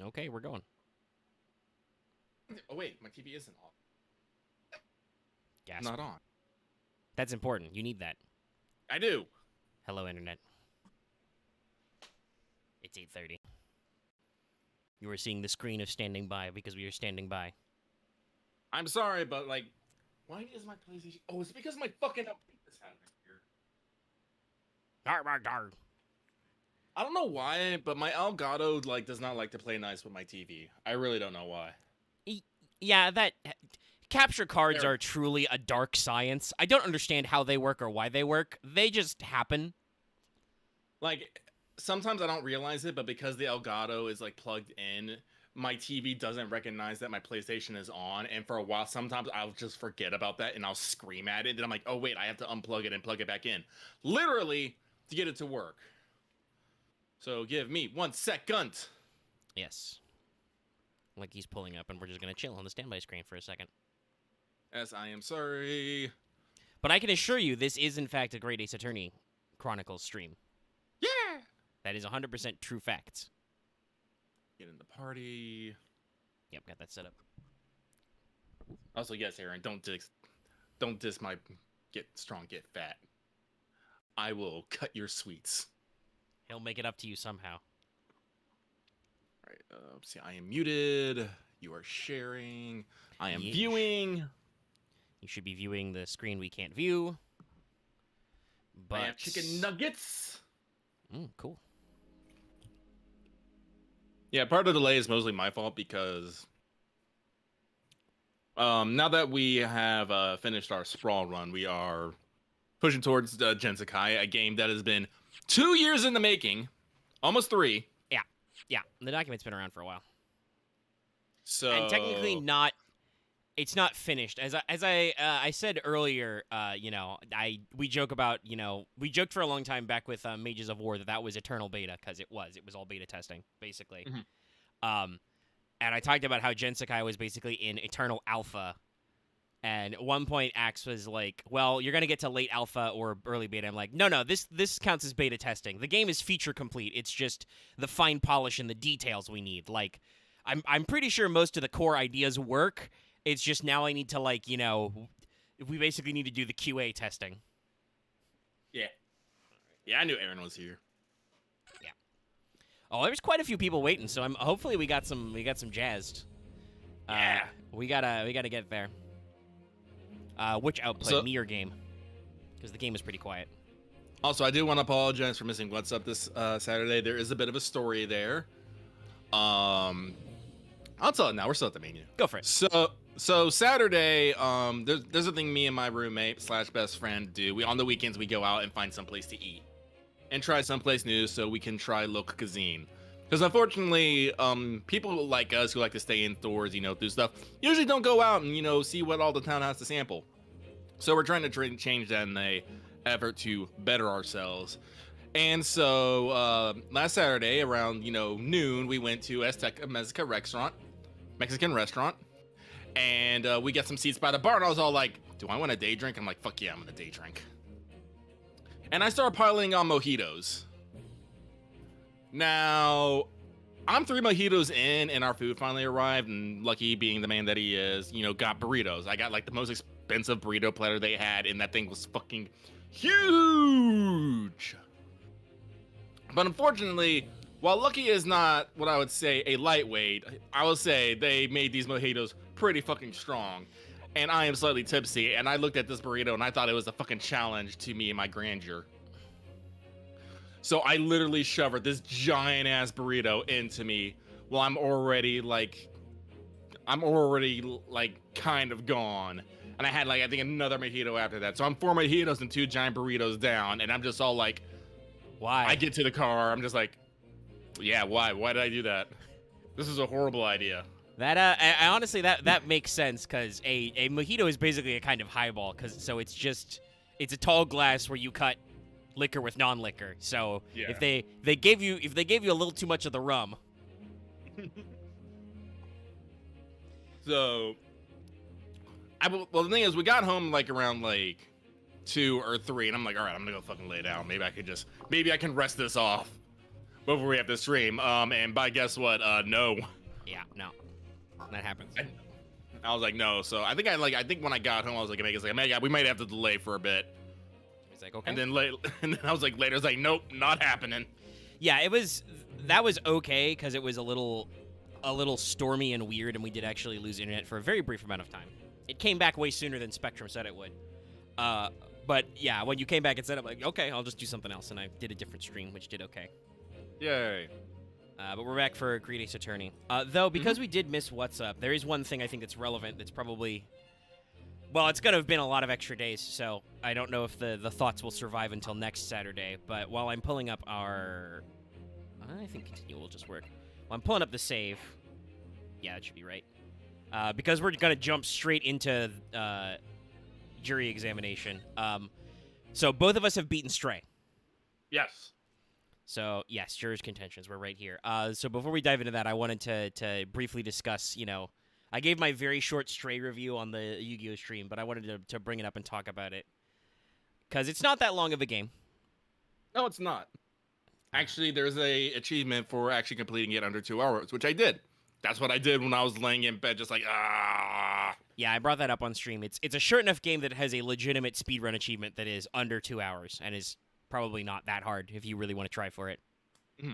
Okay, we're going. Oh wait, my TV isn't on. Gasp. Not on. That's important. You need that. I do. Hello, Internet. It's 8:30. You are seeing the screen of standing by because we are standing by. I'm sorry, but like, why is my PlayStation? Oh, it's because my fucking update is happening here. I don't know why, but my Elgato like does not like to play nice with my TV. I really don't know why. Yeah, that capture cards There. are truly a dark science. I don't understand how they work or why they work. They just happen. Like, sometimes I don't realize it, but because the Elgato is like plugged in, my TV doesn't recognize that my PlayStation is on, and for a while, sometimes I'll just forget about that and I'll scream at it. Then I'm like, oh wait, I have to unplug it and plug it back in, literally to get it to work. So give me 1 second. Yes. Like he's pulling up, and we're just gonna chill on the standby screen for a second. Yes, I am sorry. But I can assure you, this is in fact a Great Ace Attorney Chronicles stream. Yeah. That is 100% true facts. Get in the party. Yep, got that set up. Also, yes, Aaron, don't diss my get strong, get fat. I will cut your sweets. He'll make it up to you somehow. All right. See, I am muted. You are sharing. I am Yeesh. viewing. You should be viewing the screen we can't view. But I have chicken nuggets. Cool. Yeah, part of the delay is mostly my fault because now that we have finished our sprawl run, we are pushing towards Gensakai, a game that has been 2 years in the making, almost 3. Yeah, the document's been around for a while. So And technically not, it's not finished. As I said earlier, we joke about, we joked for a long time back with Mages of War that was eternal beta, because it was all beta testing, basically. Mhm. And I talked about how Gensakai was basically in eternal alpha. And at one point, Axe was like, well, you're going to get to late alpha or early beta. I'm like, no, this counts as beta testing. The game is feature complete. It's just the fine polish and the details we need. Like, I'm pretty sure most of the core ideas work. It's just now I need to, we basically need to do the QA testing. Yeah, I knew Aaron was here. Yeah. Oh, there's quite a few people waiting, so hopefully we got some jazzed. Yeah. We gotta get there. Which outplayed me or game? Because the game was pretty quiet. Also, I do want to apologize for missing What's Up this Saturday. There is a bit of a story there. I'll tell it now. We're still at the menu. Go for it. So Saturday, there's a thing me and my roommate / best friend do. On the weekends we go out and find someplace to eat and try someplace new so we can try local cuisine. Because unfortunately, people like us who like to stay indoors, do stuff, usually don't go out and, see what all the town has to sample. So we're trying to change that in a effort to better ourselves. And so last Saturday around, noon, we went to Mexican restaurant. And we got some seats by the bar, and I was all like, do I want a day drink? I'm like, fuck yeah, I'm gonna day drink. And I started piling on mojitos. Now, I'm 3 mojitos in, and our food finally arrived, and Lucky, being the man that he is, got burritos. I got, the most expensive burrito platter they had, and that thing was fucking huge. But unfortunately, while Lucky is not what I would say a lightweight, I would say they made these mojitos pretty fucking strong. And I am slightly tipsy, and I looked at this burrito, and I thought it was a fucking challenge to me and my grandeur. So I literally shoved this giant ass burrito into me while I'm already kind of gone. And I had I think another mojito after that. So I'm 4 mojitos and 2 giant burritos down, and I'm just all like, why? I get to the car, I'm just like, yeah, why? Why did I do that? This is a horrible idea. That I honestly that makes sense, because a mojito is basically a kind of highball, it's a tall glass where you cut liquor with non-liquor. So Yeah. if they gave you a little too much of the rum. So the thing is, we got home around 2 or 3, and I'm like, all right, I'm gonna go fucking lay down. Maybe I can rest this off. before we have to stream. And by guess what? No. Yeah, no, that happens. I was like, no. So I think when I got home, I was like, Megan's like, Megan, we might have to delay for a bit. He's like, okay. And then and then I was like, later, I was like, nope, not happening. Yeah, that was okay because it was a little stormy and weird, and we did actually lose internet for a very brief amount of time. It came back way sooner than Spectrum said it would. But yeah, when you came back and said, I'm like, okay, I'll just do something else, and I did a different stream, which did okay. Yay. But we're back for Great Ace Attorney. Though, because we did miss What's Up, there is one thing I think that's relevant that's probably... Well, it's going to have been a lot of extra days, so I don't know if the thoughts will survive until next Saturday. But while I'm pulling up our... I think continue will just work. While I'm pulling up the save... Yeah, that should be right. Because we're going to jump straight into jury examination. So both of us have beaten Stray. Yes. So, yes, jurors' contentions. We're right here. So before we dive into that, I wanted to briefly discuss, I gave my very short Stray review on the Yu-Gi-Oh! Stream, but I wanted to bring it up and talk about it. Because it's not that long of a game. No, it's not. Actually, there's a achievement for actually completing it under 2 hours, which I did. That's what I did when I was laying in bed, just like, ah. Yeah, I brought that up on stream. It's a short enough game that has a legitimate speedrun achievement that is under 2 hours and is probably not that hard if you really want to try for it. Mm-hmm.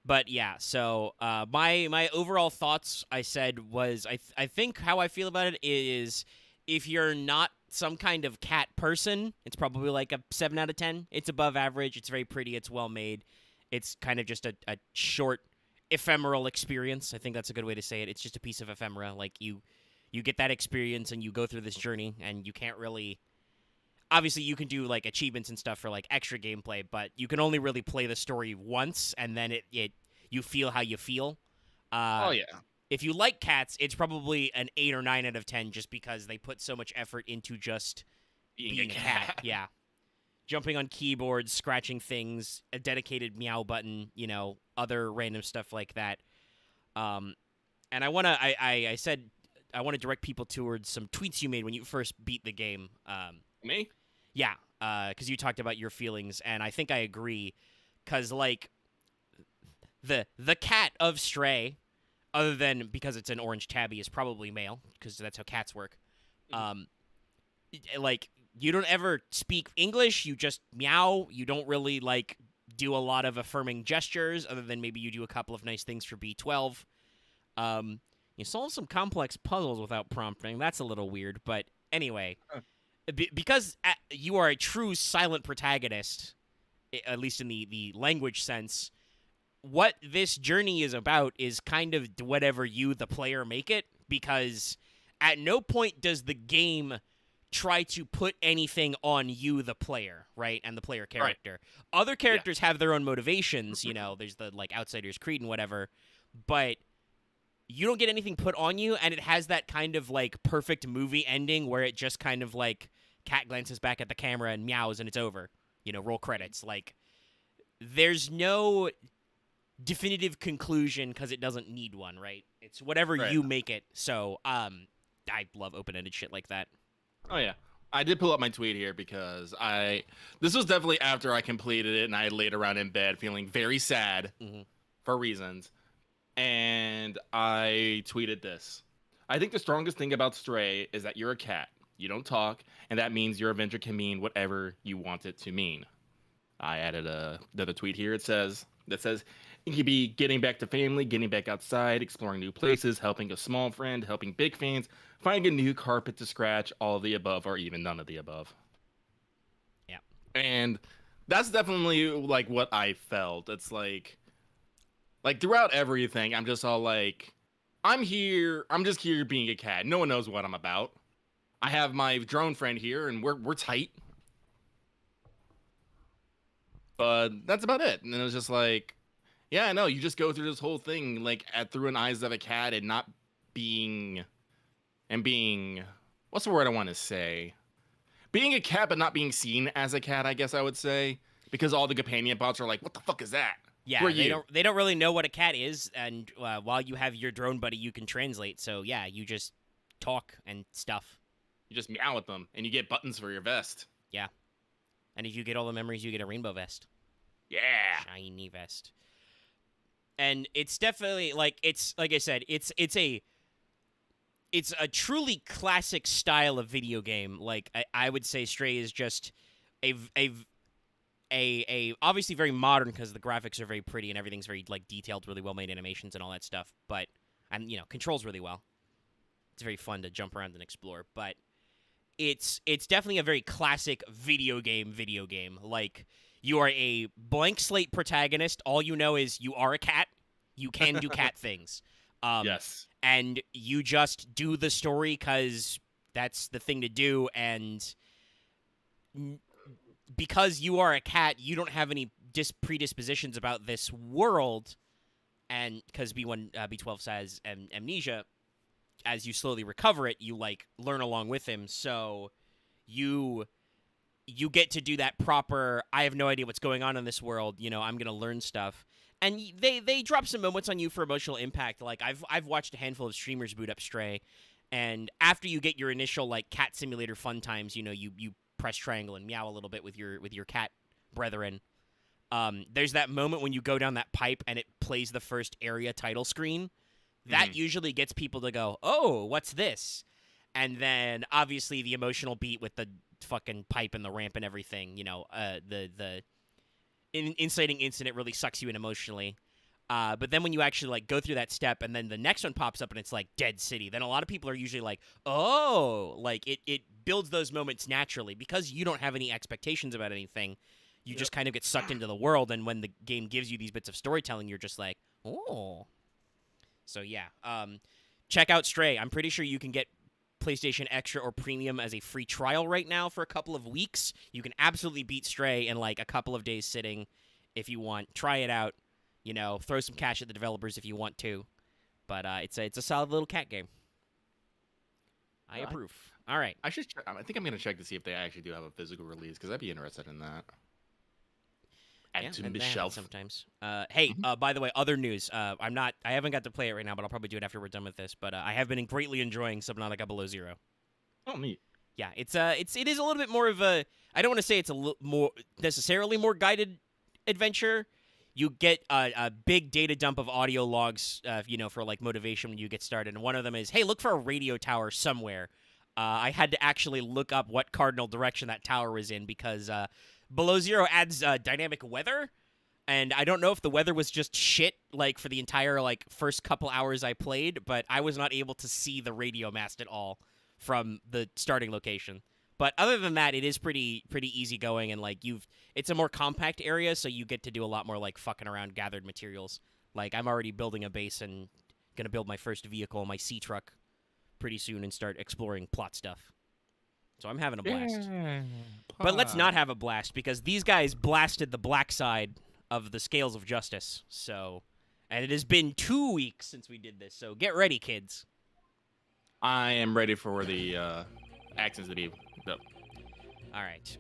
But yeah, so my overall thoughts, I said, was I think how I feel about it is if you're not some kind of cat person, it's probably like a 7 out of 10. It's above average. It's very pretty. It's well made. It's kind of just a short, ephemeral experience. I think that's a good way to say it. It's just a piece of ephemera. Like you get that experience and you go through this journey, and you can't really... Obviously, you can do, like, achievements and stuff for, like, extra gameplay, but you can only really play the story once, and then you feel how you feel. Oh, yeah. If you like cats, it's probably an 8 or 9 out of 10 just because they put so much effort into just being a cat. Yeah. Jumping on keyboards, scratching things, a dedicated meow button, other random stuff like that. And I said I want to direct people towards some tweets you made when you first beat the game. Me? Yeah, because you talked about your feelings, and I think I agree. Because, like, the cat of Stray, other than because it's an orange tabby, is probably male, because that's how cats work. Like, you don't ever speak English, you just meow. You don't really, like, do a lot of affirming gestures, other than maybe you do a couple of nice things for B12. You solve some complex puzzles without prompting. That's a little weird, but anyway... Because you are a true silent protagonist, at least in the language sense, what this journey is about is kind of whatever you, the player, make it, because at no point does the game try to put anything on you, the player, right, and the player character. Right. Other characters have their own motivations, there's the, like, Outsider's Creed and whatever, but... You don't get anything put on you, and it has that kind of, like, perfect movie ending where it just kind of, like, cat glances back at the camera and meows and it's over. Roll credits. Like, there's no definitive conclusion because it doesn't need one, right? It's whatever you make it. So, I love open-ended shit like that. Oh, yeah. I did pull up my tweet here because this was definitely after I completed it, and I laid around in bed feeling very sad for reasons. And I tweeted this. I think the strongest thing about Stray is that you're a cat. You don't talk, and that means your adventure can mean whatever you want it to mean. I added another tweet here. That says it could be getting back to family, getting back outside, exploring new places, helping a small friend, helping big fans, finding a new carpet to scratch, all of the above, or even none of the above. Yeah. And that's definitely like what I felt. It's like throughout everything, I'm just all like, I'm just here being a cat. No one knows what I'm about. I have my drone friend here, and we're tight. But that's about it. And it was just like, yeah, no, you just go through this whole thing like through an eyes of a cat and not being, what's the word I want to say? Being a cat, but not being seen as a cat, I guess I would say, because all the companion bots are like, what the fuck is that? Yeah, they don't really know what a cat is, and while you have your drone buddy, you can translate. So yeah, you just talk and stuff. You just meow at them, and you get buttons for your vest. Yeah, and if you get all the memories, you get a rainbow vest. Yeah, shiny vest. And it's definitely like it's like I said, it's a truly classic style of video game. Like I would say Stray is just a obviously very modern because the graphics are very pretty and everything's very like detailed, really well made animations and all that stuff. But controls really well. It's very fun to jump around and explore. But it's definitely a very classic video game. Like you are a blank slate protagonist. All you know is you are a cat. You can do cat things. Yes. And you just do the story because that's the thing to do. And because you are a cat, you don't have any predispositions about this world. And because B12 says amnesia, as you slowly recover it, you like learn along with him. So you get to do that proper, I have no idea what's going on in this world. I'm going to learn stuff. And they drop some moments on you for emotional impact. Like I've watched a handful of streamers boot up Stray, and after you get your initial like cat simulator fun times, you press triangle and meow a little bit with your cat brethren. There's that moment when you go down that pipe and it plays the first area title screen. That usually gets people to go, "Oh, what's this?" And then obviously the emotional beat with the fucking pipe and the ramp and everything. The inciting incident really sucks you in emotionally. But then when you actually like go through that step and then the next one pops up and it's like Dead City, then a lot of people are usually like, oh, like it builds those moments naturally because you don't have any expectations about anything. You just kind of get sucked into the world, and when the game gives you these bits of storytelling, you're just like, oh. So yeah, check out Stray. I'm pretty sure you can get PlayStation Extra or Premium as a free trial right now for a couple of weeks. You can absolutely beat Stray in like a couple of days sitting if you want. Try it out. Throw some cash at the developers if you want to. But it's a solid little cat game. I approve. All right. I should. I think I'm gonna check to see if they actually do have a physical release because I'd be interested in that. Add to the shelf sometimes. Hey, by the way, other news. I haven't got to play it right now, but I'll probably do it after we're done with this. But I have been greatly enjoying Subnautica Below Zero. Oh, neat. Yeah, it is a little bit more of a. I don't want to say it's a little more necessarily more guided adventure. You get a big data dump of audio logs, for like motivation when you get started. And one of them is, hey, look for a radio tower somewhere. I had to actually look up what cardinal direction that tower was in because Below Zero adds dynamic weather, and I don't know if the weather was just shit like for the entire like first couple hours I played, but I was not able to see the radio mast at all from the starting location. But other than that, it is pretty easygoing, and like it's a more compact area, so you get to do a lot more like fucking around gathered materials. Like I'm already building a base and gonna build my first vehicle, my sea truck, pretty soon and start exploring plot stuff. So I'm having a blast. Yeah, but let's not have a blast because these guys blasted the black side of the scales of justice. So, and it has been 2 weeks since we did this. So get ready, kids. I am ready for the accents to be built. All right.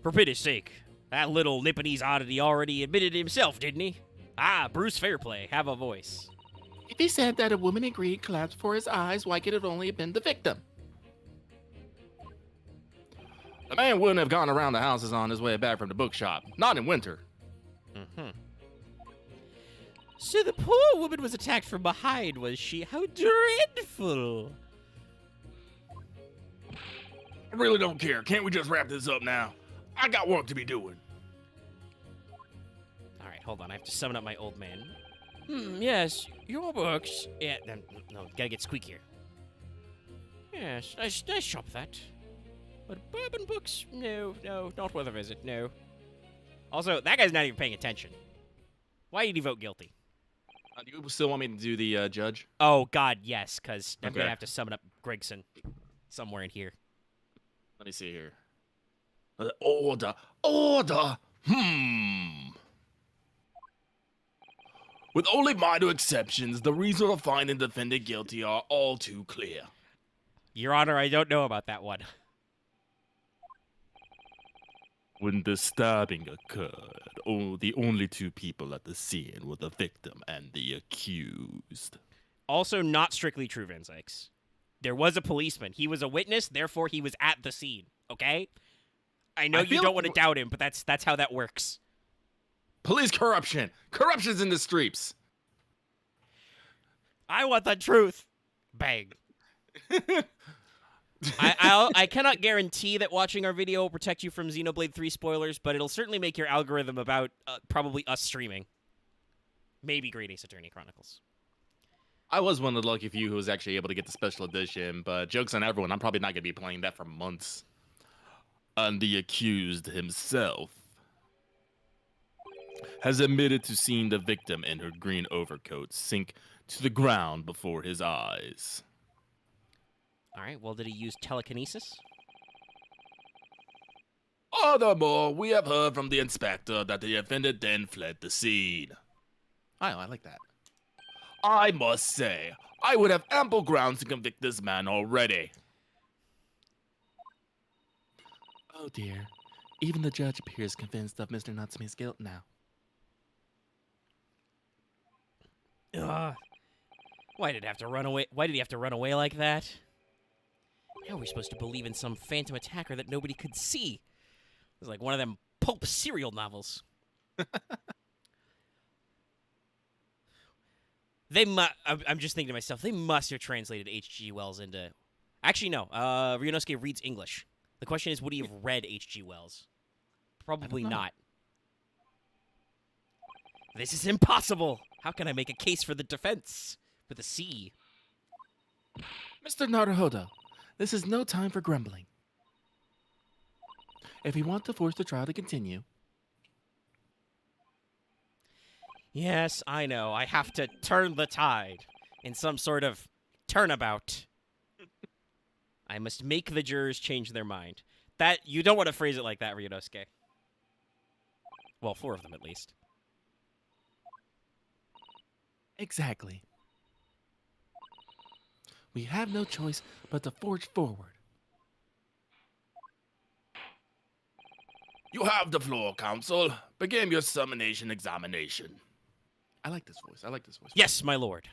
For pity's sake, that little Nipponese oddity already admitted himself, didn't he? Ah, Bruce Fairplay, have a voice. If he said that a woman in green collapsed before his eyes, why could it only have been the victim? The man wouldn't have gone around the houses on his way back from the bookshop. Not in winter. Mm-hmm. So the poor woman was attacked from behind, was she? How dreadful. I really don't care. Can't we just wrap this up now? I got work to be doing. All right, hold on. I have to summon up my old man. Yes, your books. Yeah, no, gotta get squeakier. Yes, nice shop that. But bourbon books? No, not worth a visit, no. Also, that guy's not even paying attention. Why did he vote guilty? Do you still want me to do the judge? Oh, God, yes, because I'm going to have to summon up Gregson somewhere in here. Let me see here. Order. With only minor exceptions, the reason for finding the defendant guilty are all too clear. Your Honor, I don't know about that one. When the stabbing occurred, the only two people at the scene were the victim and the accused. Also not strictly true, Van Sykes. There was a policeman. He was a witness, therefore he was at the scene, okay? I know you don't want to doubt him, but that's how that works. Police corruption! Corruption's in the streets! I want the truth. Bang. I cannot guarantee that watching our video will protect you from Xenoblade 3 spoilers, but it'll certainly make your algorithm about probably us streaming. Maybe Great Ace Attorney Chronicles. I was one of the lucky few who was actually able to get the special edition, but joke's on everyone, I'm probably not going to be playing that for months. And the accused himself has admitted to seeing the victim in her green overcoat sink to the ground before his eyes. All right, well, did he use telekinesis? Furthermore, we have heard from the inspector that the offended then fled the scene. Oh, I like that. I must say, I would have ample grounds to convict this man already. Oh dear, even the judge appears convinced of Mr. Natsume's guilt now. Why did he have to run away? Why did he have to run away like that? How are we supposed to believe in some phantom attacker that nobody could see? It was like one of them pulp serial novels. I'm just thinking to myself, they must have translated H.G. Wells into... Actually, no. Ryunosuke reads English. The question is, would he have read H.G. Wells? Probably not. This is impossible! How can I make a case for the defense? With a C. Mr. Naruhodo, this is no time for grumbling. If you want to force the trial to continue... Yes, I know. I have to turn the tide in some sort of turnabout. I must make the jurors change their mind. That you don't want to phrase it like that, Ryunosuke. Well, 4 of them at least. Exactly. We have no choice but to forge forward. You have the floor, counsel. Begin your Summation Examination. I like this voice. I like this voice. Yes, my lord.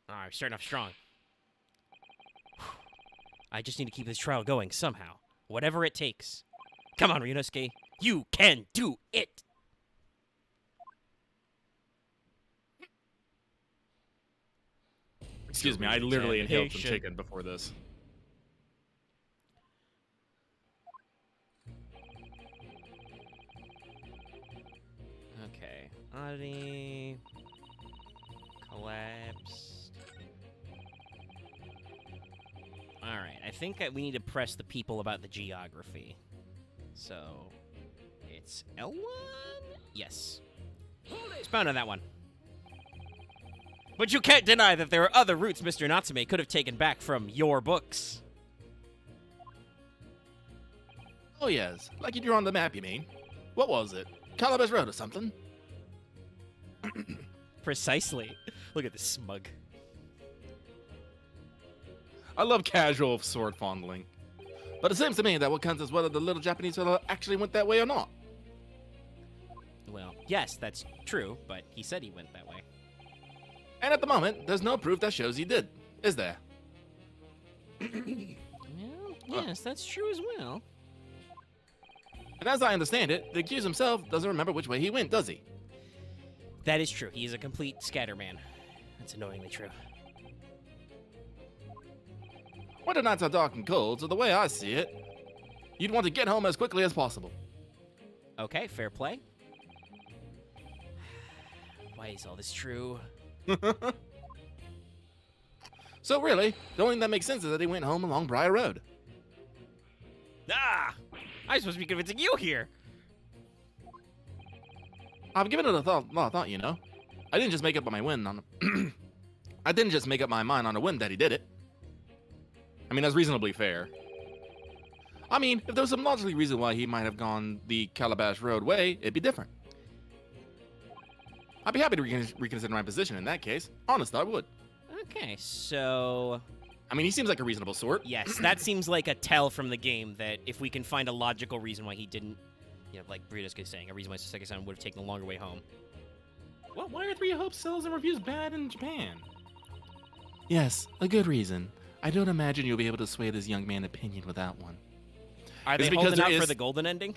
All right, starting off strong. I just need to keep this trial going somehow. Whatever it takes. Come on, Ryunosuke. You can do it! Excuse me, I literally inhaled some chicken before this. Okay. Oddity. Collapsed. Alright, I think we need to press the people about the geography. So, it's L1? Yes. Expound on that one. But you can't deny that there are other routes Mr. Natsume could have taken back from your books. Oh yes, like if you're on the map, you mean? What was it? Calabash Road or something? Precisely. Look at this smug. I love casual sword fondling. But it seems to me that what counts is whether the little Japanese fellow actually went that way or not. Well, yes, that's true, but he said he went that way. And at the moment, there's no proof that shows he did, is there? Well, yes, that's true as well. And as I understand it, the accused himself doesn't remember which way he went, does he? That is true. He is a complete scatterman. That's annoyingly true. Winter nights are dark and cold, so the way I see it, you'd want to get home as quickly as possible. Okay, fair play. Why is all this true? So really, the only thing that makes sense is that he went home along Briar Road. Ah! I'm supposed to be convincing you here! I've given it a lot of thought, you know. I didn't just make up my mind on I didn't just make up my mind on a whim that he did it. I mean, that's reasonably fair. I mean, if there was some logical reason why he might have gone the Calabash Road way, it'd be different. I'd be happy to reconsider my position in that case. Honest, I would. Okay, so... I mean, he seems like a reasonable sort. Yes, that seems like a tell from the game that if we can find a logical reason why he didn't, you know, like Burrito's saying, a reason why Saseki-san would have taken a longer way home. Well, why are 3 Hopes sales and reviews bad in Japan? Yes, a good reason. I don't imagine you'll be able to sway this young man's opinion without one. Are they holding out for the golden ending?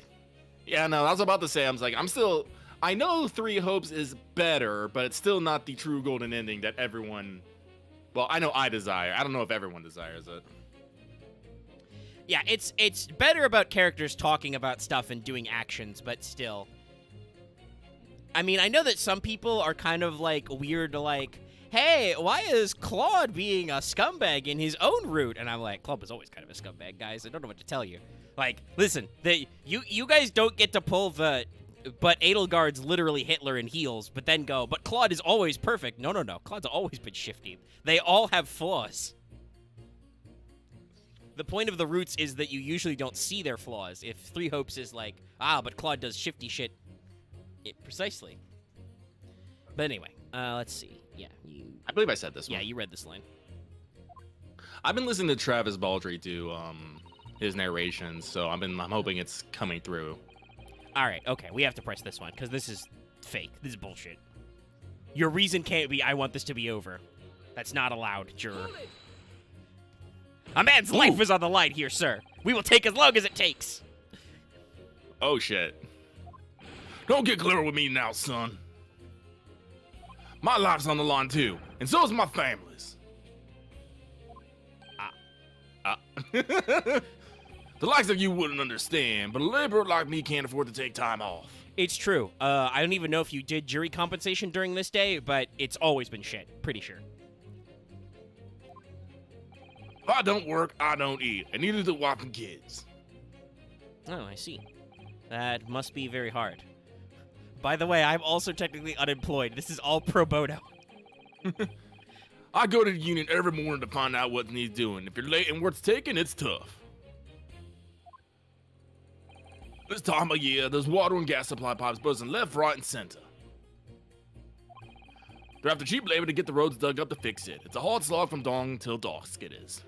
Yeah, no, I was about to say, I'm I know Three Hopes is better, but it's still not the true golden ending that everyone. Well, I know I desire. I don't know if everyone desires it. Yeah, it's better about characters talking about stuff and doing actions, but still. I mean, I know that some people are kind of like weird, like, hey, why is Claude being a scumbag in his own route? And I'm like, Claude was always kind of a scumbag, guys. I don't know what to tell you. Like, listen, you guys don't get to pull the, but Edelgard's literally Hitler in heels, but then go, but Claude is always perfect. No. Claude's always been shifty. They all have flaws. The point of the roots is that you usually don't see their flaws. If Three Hopes is like, but Claude does shifty shit. Precisely. But anyway, let's see. Yeah, I believe I said this one. Yeah, you read this line. I've been listening to Travis Baldry do his narrations, so I'm hoping it's coming through. All right, okay, we have to press this one because this is fake. This is bullshit. Your reason can't be, I want this to be over. That's not allowed, juror. A man's life is on the line here, sir. We will take as long as it takes. Oh, shit. Don't get clever with me now, son. My life's on the line, too, and so is my family's. The likes of you wouldn't understand, but a laborer like me can't afford to take time off. It's true. I don't even know if you did jury compensation during this day, but it's always been shit. Pretty sure. If I don't work, I don't eat, and neither do wife and kids. Oh, I see. That must be very hard. By the way, I'm also technically unemployed. This is all pro bono. I go to the union every morning to find out what needs doing. If you're late and worth's taking, it's tough. This time of year, there's water and gas supply pipes buzzing left, right, and center. They're after cheap labor to get the roads dug up to fix it. It's a hard slog from dawn till dusk, it is.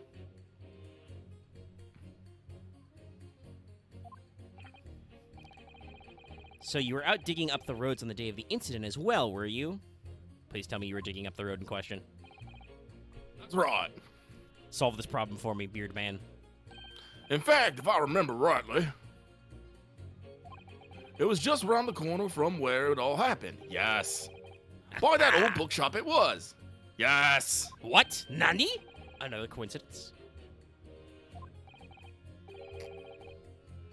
So you were out digging up the roads on the day of the incident as well, were you? Please tell me you were digging up the road in question. That's right. Solve this problem for me, Beard Man. In fact, if I remember rightly, it was just around the corner from where it all happened. Yes. By that old bookshop it was. Yes. What? Nani? Another coincidence.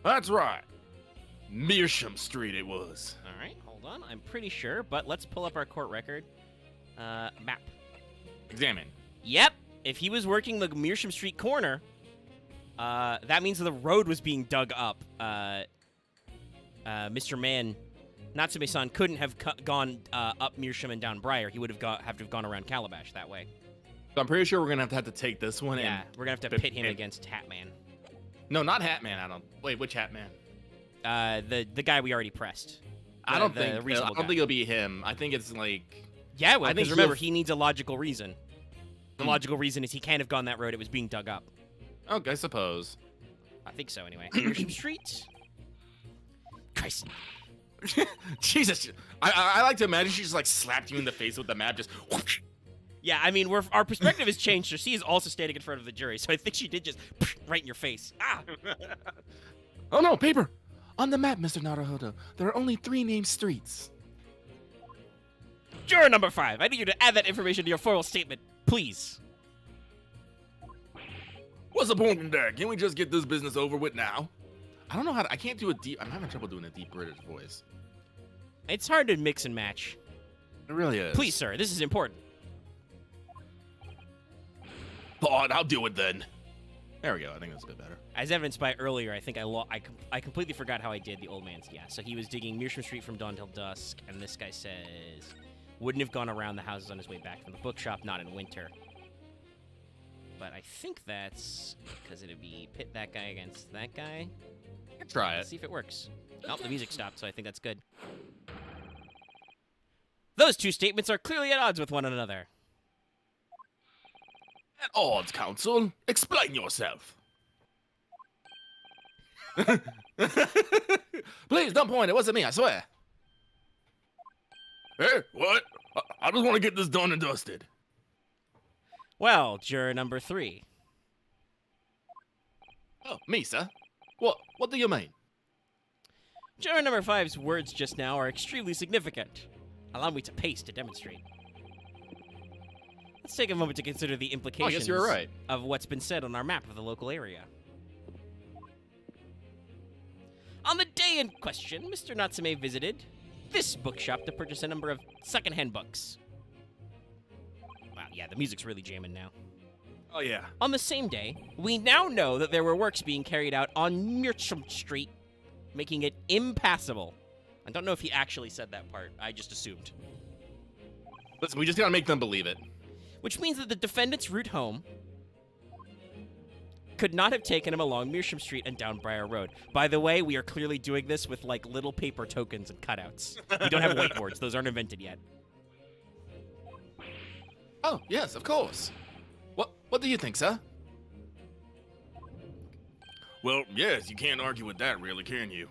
That's right. Mearsham Street it was. All right, hold on. I'm pretty sure, but let's pull up our court record. Map. Examine. Yep. If he was working the Mearsham Street corner, that means the road was being dug up. Mr. Man, Natsume-san couldn't have gone up Mearsham and down Briar. He would have to have gone around Calabash that way. So I'm pretty sure we're gonna have to take this one. Yeah, and we're gonna have to pit him against Hatman. No, not Hatman. I don't. Wait, which Hatman? The guy we already pressed. I don't think it'll be him. I think it's like. Yeah, well, because remember, he needs a logical reason. The logical reason is he can't have gone that road. It was being dug up. Okay, I suppose. I think so, anyway. Mearsham Street. Christ. Jesus. I like to imagine she just like slapped you in the face with the map, just. Whoosh. Yeah, I mean, our perspective has changed, so she is also standing in front of the jury, so I think she did just right in your face. Ah! Oh no, paper! On the map, Mr. Naruhodo, there are only 3 named streets. Juror number 5, I need you to add that information to your formal statement, please. What's the point in that? Can't we just get this business over with now? I don't know how to, I can't do a deep, I'm having trouble doing a deep British voice. It's hard to mix and match. It really is. Please, sir, this is important. Fine, I'll do it then. There we go, I think that's a bit better. As evidenced by earlier, I think I completely forgot how I did the old man's. Yeah, so he was digging Mearsham Street from dawn till dusk, and this guy says wouldn't have gone around the houses on his way back from the bookshop, not in winter. But I think that's because it'd be pit that guy against that guy. Try Let's it. see if it works. Oh, the music stopped, so I think that's good. Those two statements are clearly at odds with one another. At odds, counsel. Explain yourself. Please don't point. It wasn't me, I swear. Hey, what? I just want to get this done and dusted. Well, juror number 3. Oh, me, sir? What do you mean? Juror number 5's words just now are extremely significant. Allow me to pace to demonstrate. Let's take a moment to consider the implications I guess you're right. of what's been said on our map of the local area. On the day in question, Mr. Natsume visited this bookshop to purchase a number of secondhand books. Wow, yeah, the music's really jamming now. Oh, yeah. On the same day, we now know that there were works being carried out on Mearsham Street, making it impassable. I don't know if he actually said that part. I just assumed. Listen, we just gotta make them believe it. Which means that the defendant's route home could not have taken him along Mearsham Street and down Briar Road. By the way, we are clearly doing this with, like, little paper tokens and cutouts. We don't have whiteboards. Those aren't invented yet. Oh, yes, of course. What do you think, sir? Well, yes, you can't argue with that, really, can you?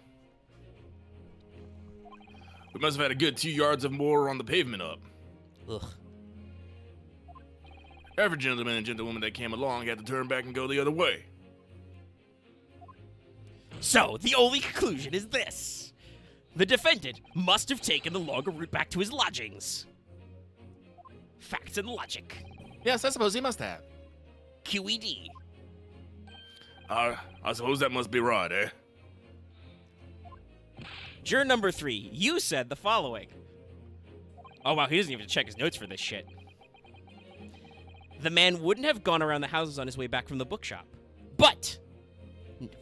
We must have had a good 2 yards of mortar on the pavement up. Ugh. Every gentleman and gentlewoman that came along had to turn back and go the other way. So, the only conclusion is this. The defendant must have taken the longer route back to his lodgings. Facts and logic. Yes, I suppose he must have. QED. I suppose that must be right, eh? Juror number 3, you said the following. Oh wow, he doesn't even check his notes for this shit. The man wouldn't have gone around the houses on his way back from the bookshop. But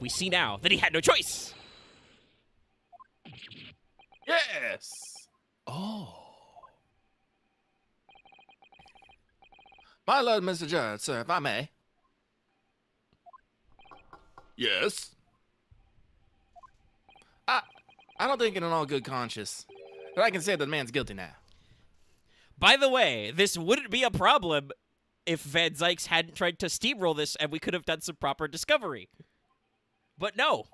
we see now that he had no choice. Yes! Oh. My lord, Mr. Judge, sir, if I may. Yes? I don't think in an all good conscience that I can say that the man's guilty now. By the way, this wouldn't be a problem if Van Zykes hadn't tried to steamroll this and we could have done some proper discovery. But no.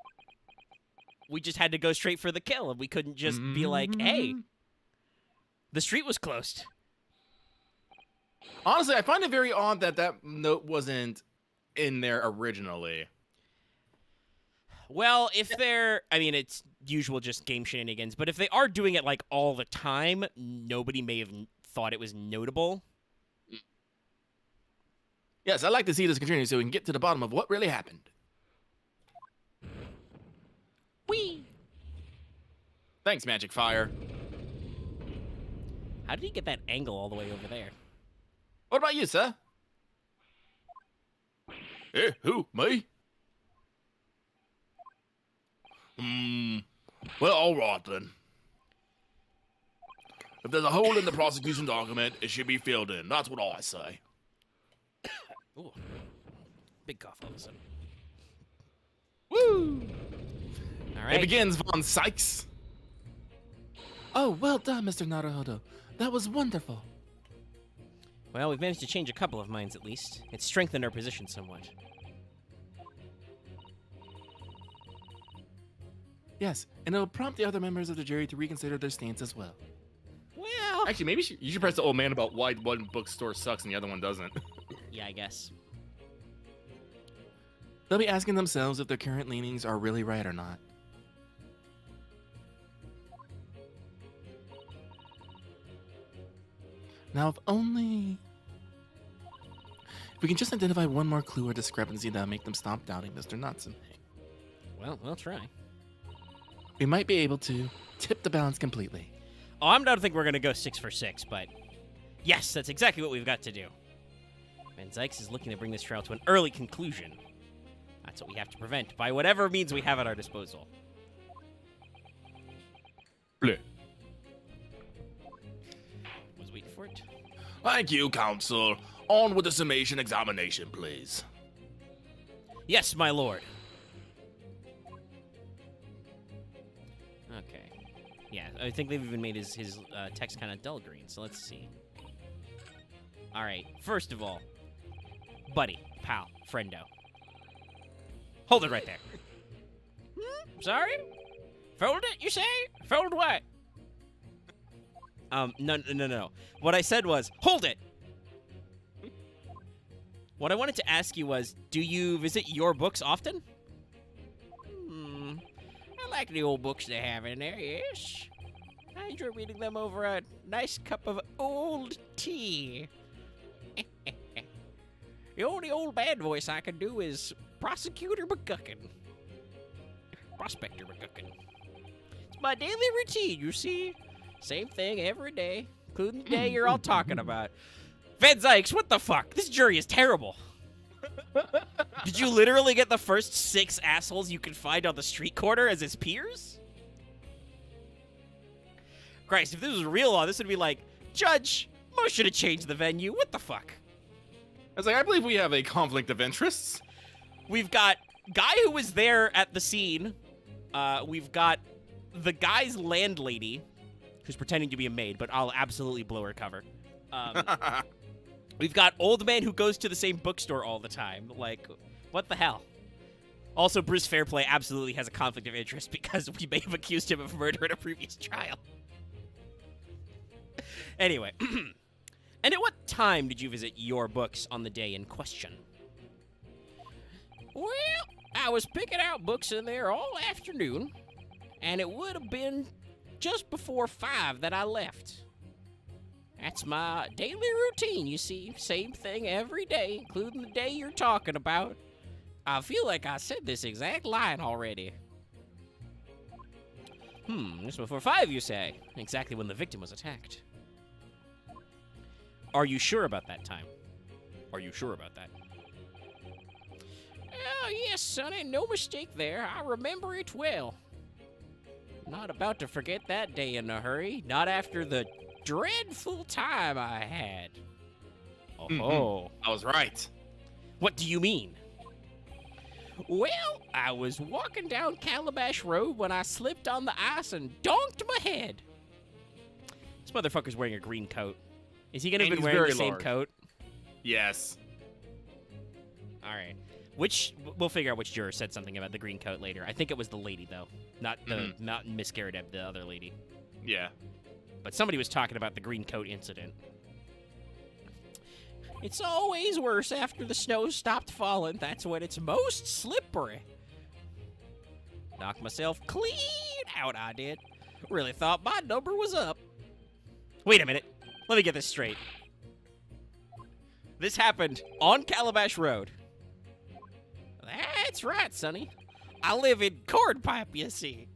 We just had to go straight for the kill and we couldn't just be like, hey, the street was closed. Honestly, I find it very odd that that note wasn't in there originally. Well, if they're, I mean, it's usual just game shenanigans, but if they are doing it like all the time, nobody may have thought it was notable. Yes, I'd like to see this continue so we can get to the bottom of what really happened. Whee! Thanks, Magic Fire. How did he get that angle all the way over there? What about you, sir? Eh, who? Me? Well, all right then. If there's a hole in the prosecution's argument, it should be filled in. That's what I say. Ooh. Big cough all of a sudden. Woo! All right. It begins, Von Sykes. Oh, well done, Mr. Naruhodo. That was wonderful. Well, we've managed to change a couple of minds at least. It's strengthened our position somewhat. Yes, and it'll prompt the other members of the jury to reconsider their stance as well. Well, Actually, maybe you should press the old man about why one bookstore sucks and the other one doesn't. yeah, I guess. They'll be asking themselves if their current leanings are really right or not. Now, if we can just identify one more clue or discrepancy that'll make them stop doubting Mr. Natsume, Well, we'll try. we might be able to tip the balance completely. Oh, I don't think we're going to go 6 for 6, but yes, that's exactly what we've got to do. Van Zykes is looking to bring this trial to an early conclusion. That's what we have to prevent, by whatever means we have at our disposal. Bleh. Was waiting for it. Thank you, counsel. On with the summation examination, please. Yes, my lord. Okay. Yeah, I think they've even made his text kind of dull green, so let's see. All right, first of all, buddy, pal, friendo. Hold it right there. Sorry? Fold it, you say? Fold what? No. What I said was, hold it! What I wanted to ask you was, do you visit your books often? I like the old books they have in there, yes. I enjoy reading them over a nice cup of old tea. The only old bad voice I can do is Prosecutor McGuckin. Prospector McGuckin. It's my daily routine, you see. Same thing every day, including the day you're all talking about. Van Zykes, what the fuck? This jury is terrible. Did you literally get the first 6 assholes you could find on the street corner as his peers? Christ, if this was real law, this would be like, Judge, motion to change the venue. What the fuck? I was like, I believe we have a conflict of interests. We've got guy who was there at the scene. We've got the guy's landlady, who's pretending to be a maid, but I'll absolutely blow her cover. We've got old man who goes to the same bookstore all the time. Like, what the hell? Also, Bruce Fairplay absolutely has a conflict of interest because we may have accused him of murder in a previous trial. Anyway, and at what time did you visit your books on the day in question? Well, I was picking out books in there all afternoon, and it would have been just before 5 that I left. That's my daily routine, you see. Same thing every day, including the day you're talking about. I feel like I said this exact line already. Just before 5, you say? Exactly when the victim was attacked. Are you sure about that time? Are you sure about that? Oh, yes, sonny, no mistake there. I remember it well. Not about to forget that day in a hurry. Not after the dreadful time I had. Oh, I was right. What do you mean? Well, I was walking down Calabash Road when I slipped on the ice and donked my head. This motherfucker's wearing a green coat. Is he gonna be wearing the same coat? Yes. All right. We'll figure out which juror said something about the green coat later. I think it was the lady though, not Miss Garrett, the other lady. Yeah. But somebody was talking about the green coat incident. It's always worse after the snow stopped falling. That's when it's most slippery. Knocked myself clean out, I did. Really thought my number was up. Wait a minute. Let me get this straight. This happened on Calabash Road. That's right, sonny. I live in Cornpipe, you see.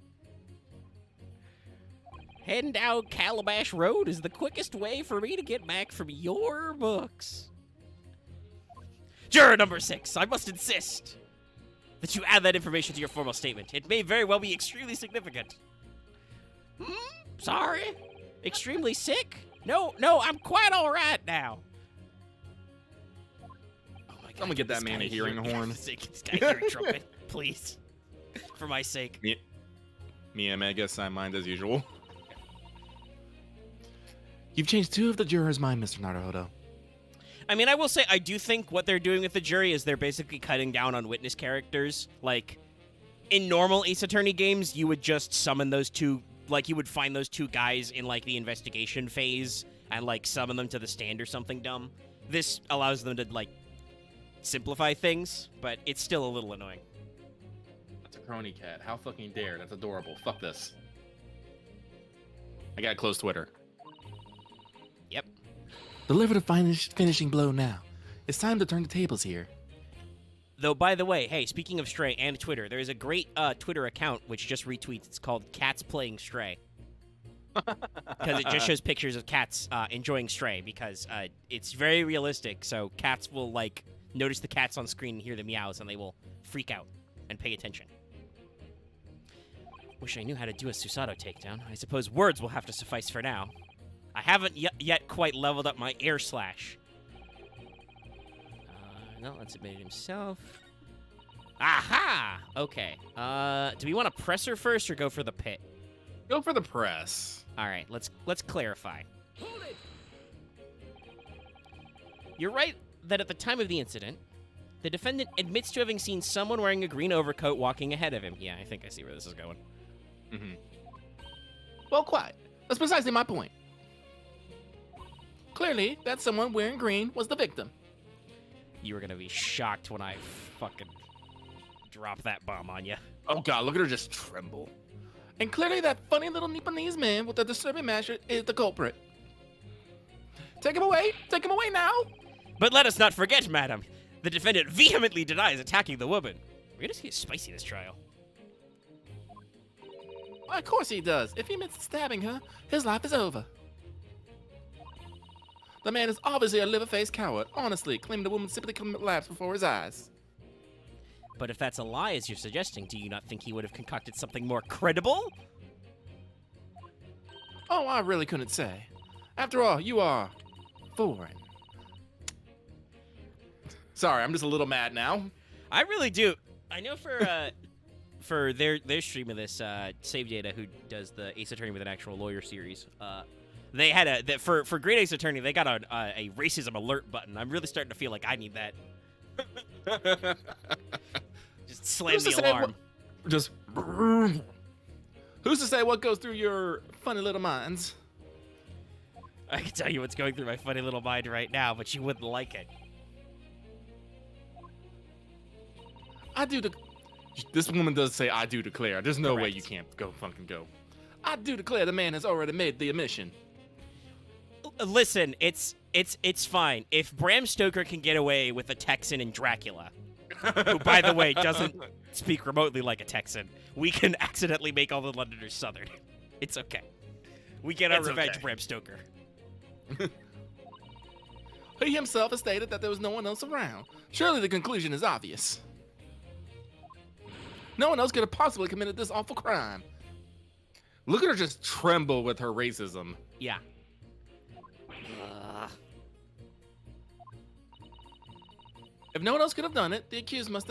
Heading down Calabash Road is the quickest way for me to get back from your books. Juror number 6, I must insist that you add that information to your formal statement. It may very well be extremely significant. Sorry? Extremely sick? No, I'm quite all right now. Oh my God, Someone get that man a hearing horn. This guy hear a trumpet, please. For my sake. Me and Meg sign mind as usual. You've changed 2 of the jurors' mind, Mr. Naruhodo. I mean, I will say, I do think what they're doing with the jury is they're basically cutting down on witness characters. Like, in normal Ace Attorney games, you would just summon those 2, like, you would find those 2 guys in, like, the investigation phase and, like, summon them to the stand or something dumb. This allows them to, like, simplify things, but it's still a little annoying. That's a crony cat. How fucking dare. That's adorable. Fuck this. I got close Twitter. Yep. Deliver the finishing blow now. It's time to turn the tables here. Though, by the way, hey, speaking of Stray and Twitter, there is a great Twitter account which just retweets. It's called Cats Playing Stray. Because it just shows pictures of cats enjoying Stray, because it's very realistic, so cats will, like, notice the cats on screen and hear the meows, and they will freak out and pay attention. Wish I knew how to do a Susato takedown. I suppose words will have to suffice for now. I haven't yet quite leveled up my air slash. No, let's admit it himself. Aha! Okay. Do we want to press her first or go for the pit? Go for the press. All right, let's clarify. Hold it. You're right that at the time of the incident, the defendant admits to having seen someone wearing a green overcoat walking ahead of him. Yeah, I think I see where this is going. Well, quite. That's precisely my point. Clearly, that someone wearing green was the victim. You were gonna be shocked when I fucking drop that bomb on you. Oh God, look at her just tremble. And clearly that funny little Nipponese man with the disturbing master is the culprit. Take him away! Take him away now! But let us not forget, madam, the defendant vehemently denies attacking the woman. We're gonna get spicy this trial. Why, of course he does. If he admits stabbing her, his life is over. The man is obviously a liver-faced coward, honestly, claiming the woman simply collapsed before his eyes. But if that's a lie, as you're suggesting, do you not think he would have concocted something more credible? Oh, I really couldn't say. After all, you are foreign. Sorry, I'm just a little mad now. I really do. I know for their stream of this, Save Data, who does the Ace Attorney with an actual lawyer series, they had for Great Ace Attorney, they got a racism alert button. I'm really starting to feel like I need that. Just slam the alarm. Just. Who's to say what goes through your funny little minds? I can tell you what's going through my funny little mind right now, but you wouldn't like it. This woman does say, I do declare. There's no way Correct. you can't fucking go. I do declare the man has already made the admission. Listen, it's fine. If Bram Stoker can get away with a Texan in Dracula, who, by the way, doesn't speak remotely like a Texan, we can accidentally make all the Londoners Southern. It's okay. We get our revenge, okay. Bram Stoker. He himself has stated that there was no one else around. Surely the conclusion is obvious. No one else could have possibly committed this awful crime. Look at her just tremble with her racism. Yeah. If no one else could have done it, the accused must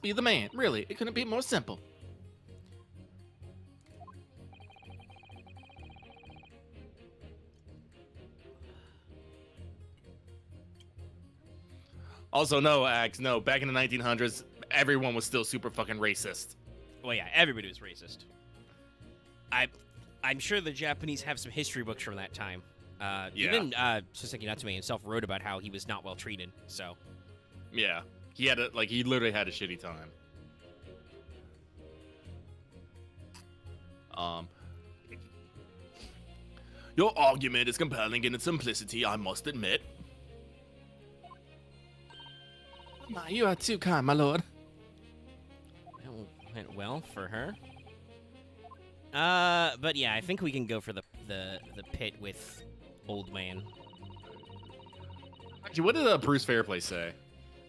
be the man. Really, it couldn't be more simple. Also, no, Axe, no. Back in the 1900s, everyone was still super fucking racist. Well, yeah, everybody was racist. I'm sure the Japanese have some history books from that time. Yeah. Even Soseki Natsume himself wrote about how he was not well treated. So. Yeah, he literally had a shitty time. Your argument is compelling in its simplicity, I must admit. My, you are too kind, my lord. Well, went well for her. But yeah, I think we can go for the pit with Old Man. Actually, what did Bruce Fairplay say?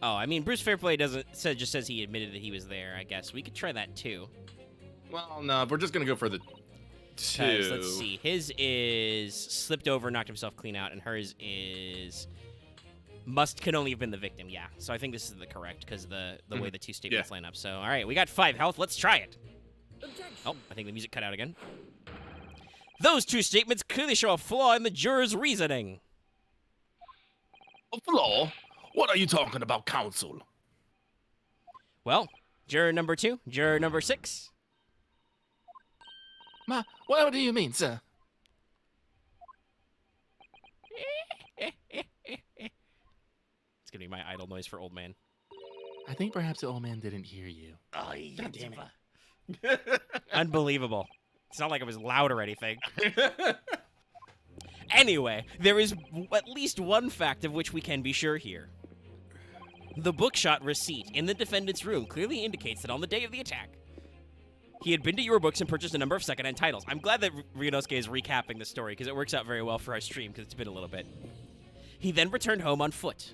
Oh, I mean, Bruce Fairplay just says he admitted that he was there. I guess we could try that too. Well, no, if we're just gonna go for the two. Let's see. His is slipped over, knocked himself clean out, and hers is could only have been the victim. Yeah. So I think this is the correct because the way the two statements line up. So all right, we got 5 health. Let's try it. Oh, I think the music cut out again. Those two statements clearly show a flaw in the juror's reasoning. A flaw? What are you talking about, counsel? Well, juror number 2, juror number 6. What do you mean, sir? It's gonna be my idle noise for Old Man. I think perhaps the old man didn't hear you. Oh, God damn it. Unbelievable. It's not like it was loud or anything. Anyway, there is at least one fact of which we can be sure here. The bookshot receipt in the defendant's room clearly indicates that on the day of the attack, he had been to your books and purchased a number of secondhand titles. I'm glad that Ryunosuke is recapping the story because it works out very well for our stream because it's been a little bit. He then returned home on foot.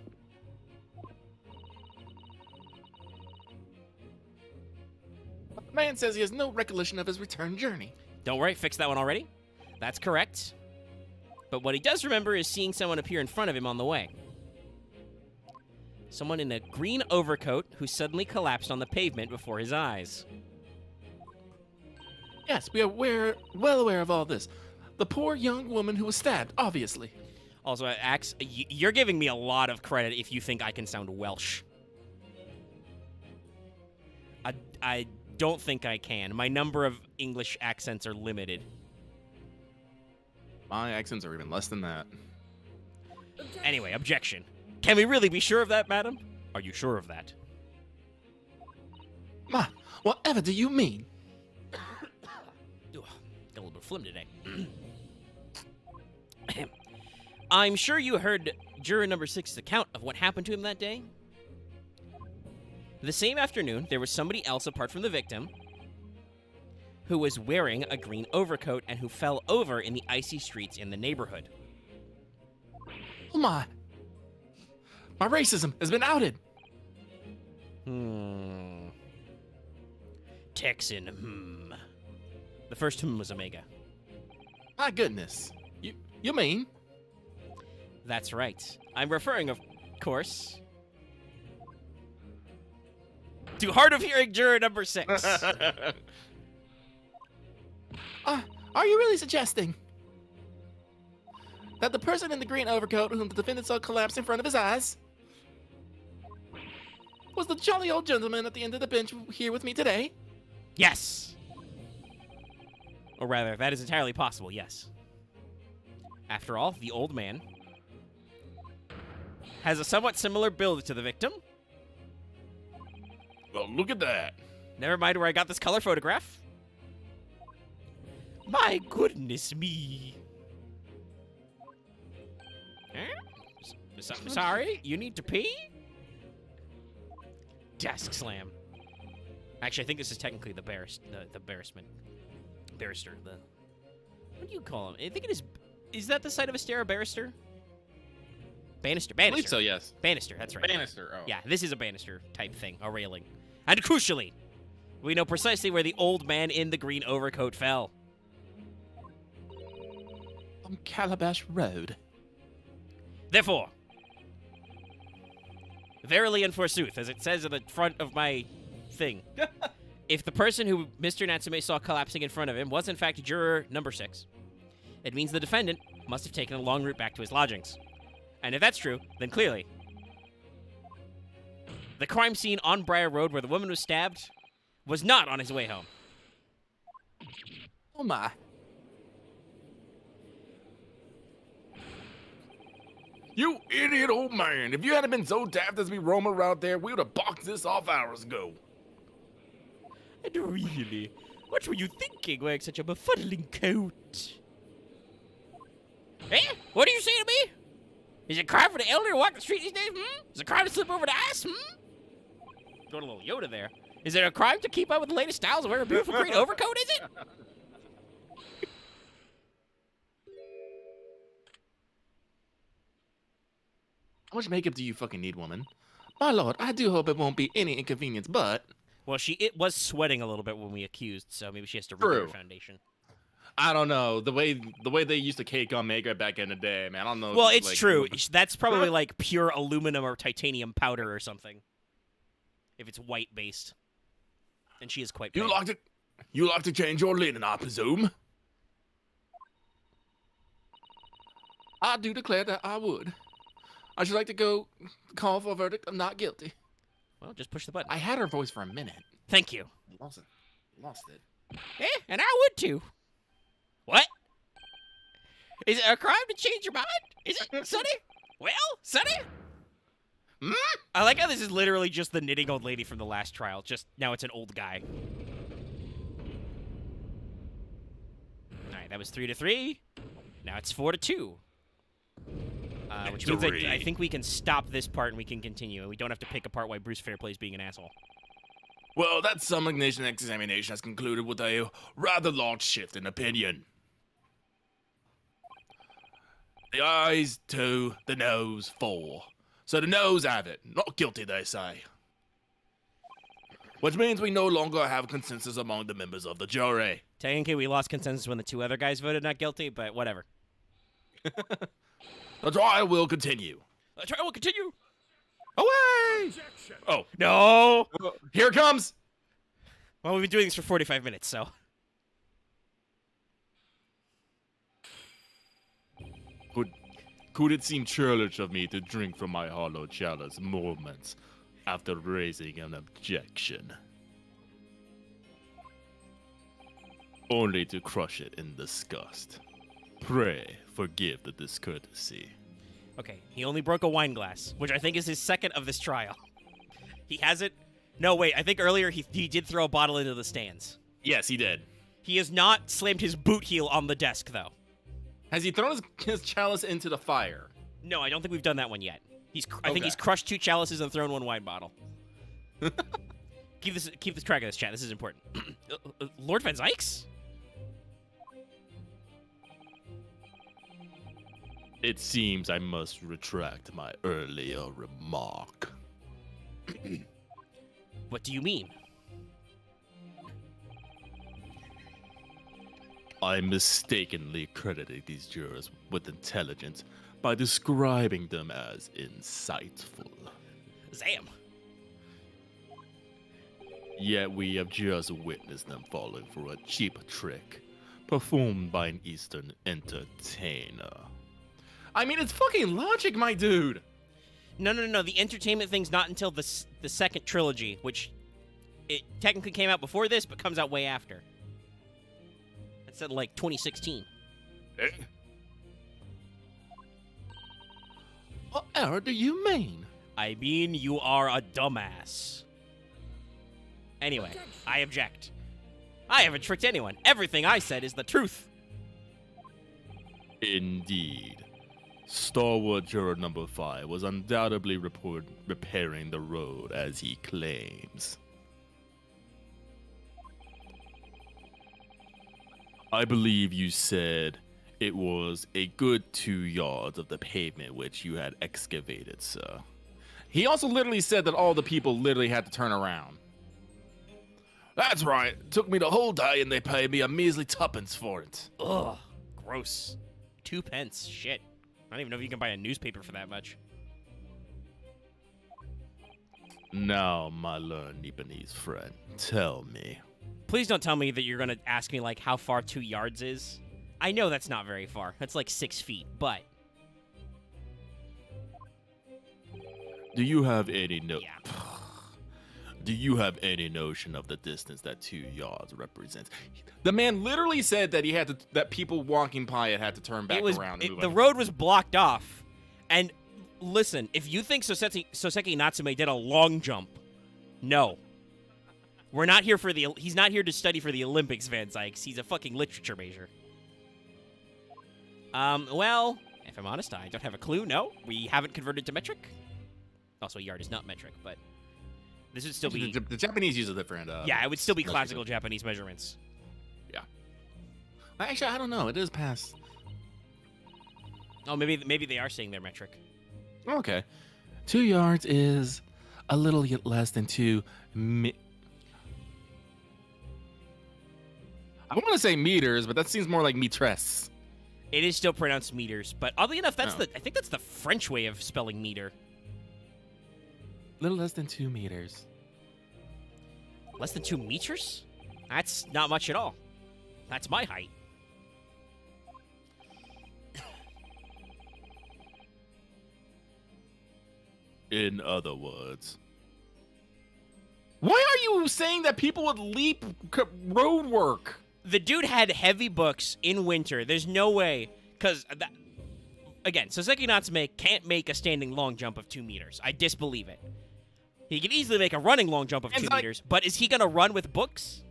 The man says he has no recollection of his return journey. Don't worry, fixed that one already. That's correct. But what he does remember is seeing someone appear in front of him on the way. Someone in a green overcoat who suddenly collapsed on the pavement before his eyes. Yes, we are well aware of all this. The poor young woman who was stabbed, obviously. Also, Axe, you're giving me a lot of credit if you think I can sound Welsh. I don't think I can. My number of English accents are limited. My accents are even less than that. Anyway, objection. Can we really be sure of that, madam? Are you sure of that? Ma, whatever do you mean? phlegm today. I'm sure you heard juror number 6's account of what happened to him that day. The same afternoon, there was somebody else apart from the victim who was wearing a green overcoat and who fell over in the icy streets in the neighborhood. Oh my racism has been outed. Texan, The first was Omega. My goodness. You mean? That's right. I'm referring, of course, to hard of hearing juror number 6. Are you really suggesting that the person in the green overcoat whom the defendant saw collapse in front of his eyes was the jolly old gentleman at the end of the bench here with me today? Yes. Or rather, that is entirely possible, yes. After all, the old man has a somewhat similar build to the victim. Well, look at that. Never mind where I got this color photograph. My goodness me. Sorry, you need to pee? Desk slam. Actually, I think this is technically the barrister. What do you call him? I think it is. Is that the site of a stair, a barrister? Banister. I believe so, yes. Banister, that's right. Banister, oh. Yeah, this is a banister type thing, a railing. And crucially, we know precisely where the old man in the green overcoat fell. On Calabash Road. Therefore, verily and forsooth, as it says at the front of my thing, if the person who Mr. Natsume saw collapsing in front of him was in fact juror number 6, it means the defendant must have taken a long route back to his lodgings. And if that's true, then clearly, the crime scene on Briar Road where the woman was stabbed was not on his way home. Oh my. You idiot old man. If you hadn't been so daft as we roam around there, we would have boxed this off hours ago. And really, what were you thinking wearing such a befuddling coat? Eh? What do you say to me? Is it a crime for the elderly to walk the street these days? Is it a crime to slip over the ice? Got a little Yoda there. Is it a crime to keep up with the latest styles and wear a beautiful green overcoat, is it? How much makeup do you fucking need, woman? My lord, I do hope it won't be any inconvenience, but... Well, it was sweating a little bit when we accused, so maybe she has to redo her foundation. I don't know. The way they used to cake on makeup back in the day, man. I don't know. Well, it's like, true. That's probably like pure aluminum or titanium powder or something. If it's white based. And she is quite pale. You like to change your linen, I presume? I do declare that I would. I should like to go call for a verdict of not guilty. Well, just push the button. I had her voice for a minute. Thank you. Lost it. And I would too. What? Is it a crime to change your mind? Is it, Sonny? Well, Sonny? I like how this is literally just the knitting old lady from the last trial. Just now it's an old guy. All right, that was 3-3. Now it's 4-2. Which means I think we can stop this part and we can continue, and we don't have to pick apart why Bruce Fairplay is being an asshole. Well, that Summation Examination has concluded with a rather large shift in opinion. The eyes 2, the nose 4. So the nose have it. Not guilty, they say. Which means we no longer have consensus among the members of the jury. Technically, we lost consensus when the 2 other guys voted not guilty, but whatever. The trial will continue. The trial will continue. Away! Objection. Oh. No! Here it comes! Well, we've been doing this for 45 minutes, so. Could it seem churlish of me to drink from my hollow chalice moments after raising an objection? Only to crush it in disgust. Pray forgive the discourtesy. Okay, he only broke a wine glass, which I think is his second of this trial. He has it. No, wait, I think earlier he did throw a bottle into the stands. Yes, he did. He has not slammed his boot heel on the desk, though. Has he thrown his chalice into the fire? No, I don't think we've done that one yet. I think he's Okay. crushed 2 chalices and thrown 1 wine bottle. Keep this track of this, chat. This is important. Lord Van Zykes? It seems I must retract my earlier remark. What do you mean? I mistakenly credited these jurors with intelligence by describing them as insightful. Zam. Yet we have just witnessed them falling for a cheap trick performed by an Eastern entertainer. I mean, it's fucking logic, my dude. No. The entertainment thing's not until the second trilogy, which it technically came out before this, but comes out way after. It said like 2016. What error do you mean? I mean, you are a dumbass. Anyway, I object. I haven't tricked anyone. Everything I said is the truth. Indeed. Stalwart Juror Number 5 was undoubtedly repairing the road as he claims. I believe you said it was a good 2 yards of the pavement which you had excavated, sir. He also literally said that all the people literally had to turn around. That's right. It took me the whole day and they paid me a measly 2pence for it. Ugh, gross. 2 pence. Shit. I don't even know if you can buy a newspaper for that much. Now, my learned Nipponese friend, tell me. Please don't tell me that you're going to ask me, like, how far 2 yards is. I know that's not very far. That's like 6 feet, but... Do you have any Yeah. Do you have any notion of the distance that 2 yards represents? The man literally said that that people walking by it had to turn back around. And the road was blocked off. And listen, if you think Soseki Natsume did a long jump, no. We're not here for he's not here to study for the Olympics, Van Zykes. He's a fucking literature major. Well, if I'm honest, I don't have a clue. No, we haven't converted to metric. Also, yard is not metric, but this would still be... The Japanese use a different... yeah, it would still be classical Japanese measurements. Yeah. Actually, I don't know. It is past... Oh, maybe they are saying their metric. Okay. 2 yards is a little less than 2 I want to say meters, but that seems more like metres. It is still pronounced meters, but oddly enough, I Oh. think that's the French way of spelling meter. Little less than 2 meters. Less than 2 meters? That's not much at all. That's my height. In other words. Why are you saying that people would leap road work? The dude had heavy books in winter. There's no way, because, again, Soseki Natsume can't make a standing long jump of 2 meters. I disbelieve it. He can easily make a running long jump of 2 meters, but is he going to run with books?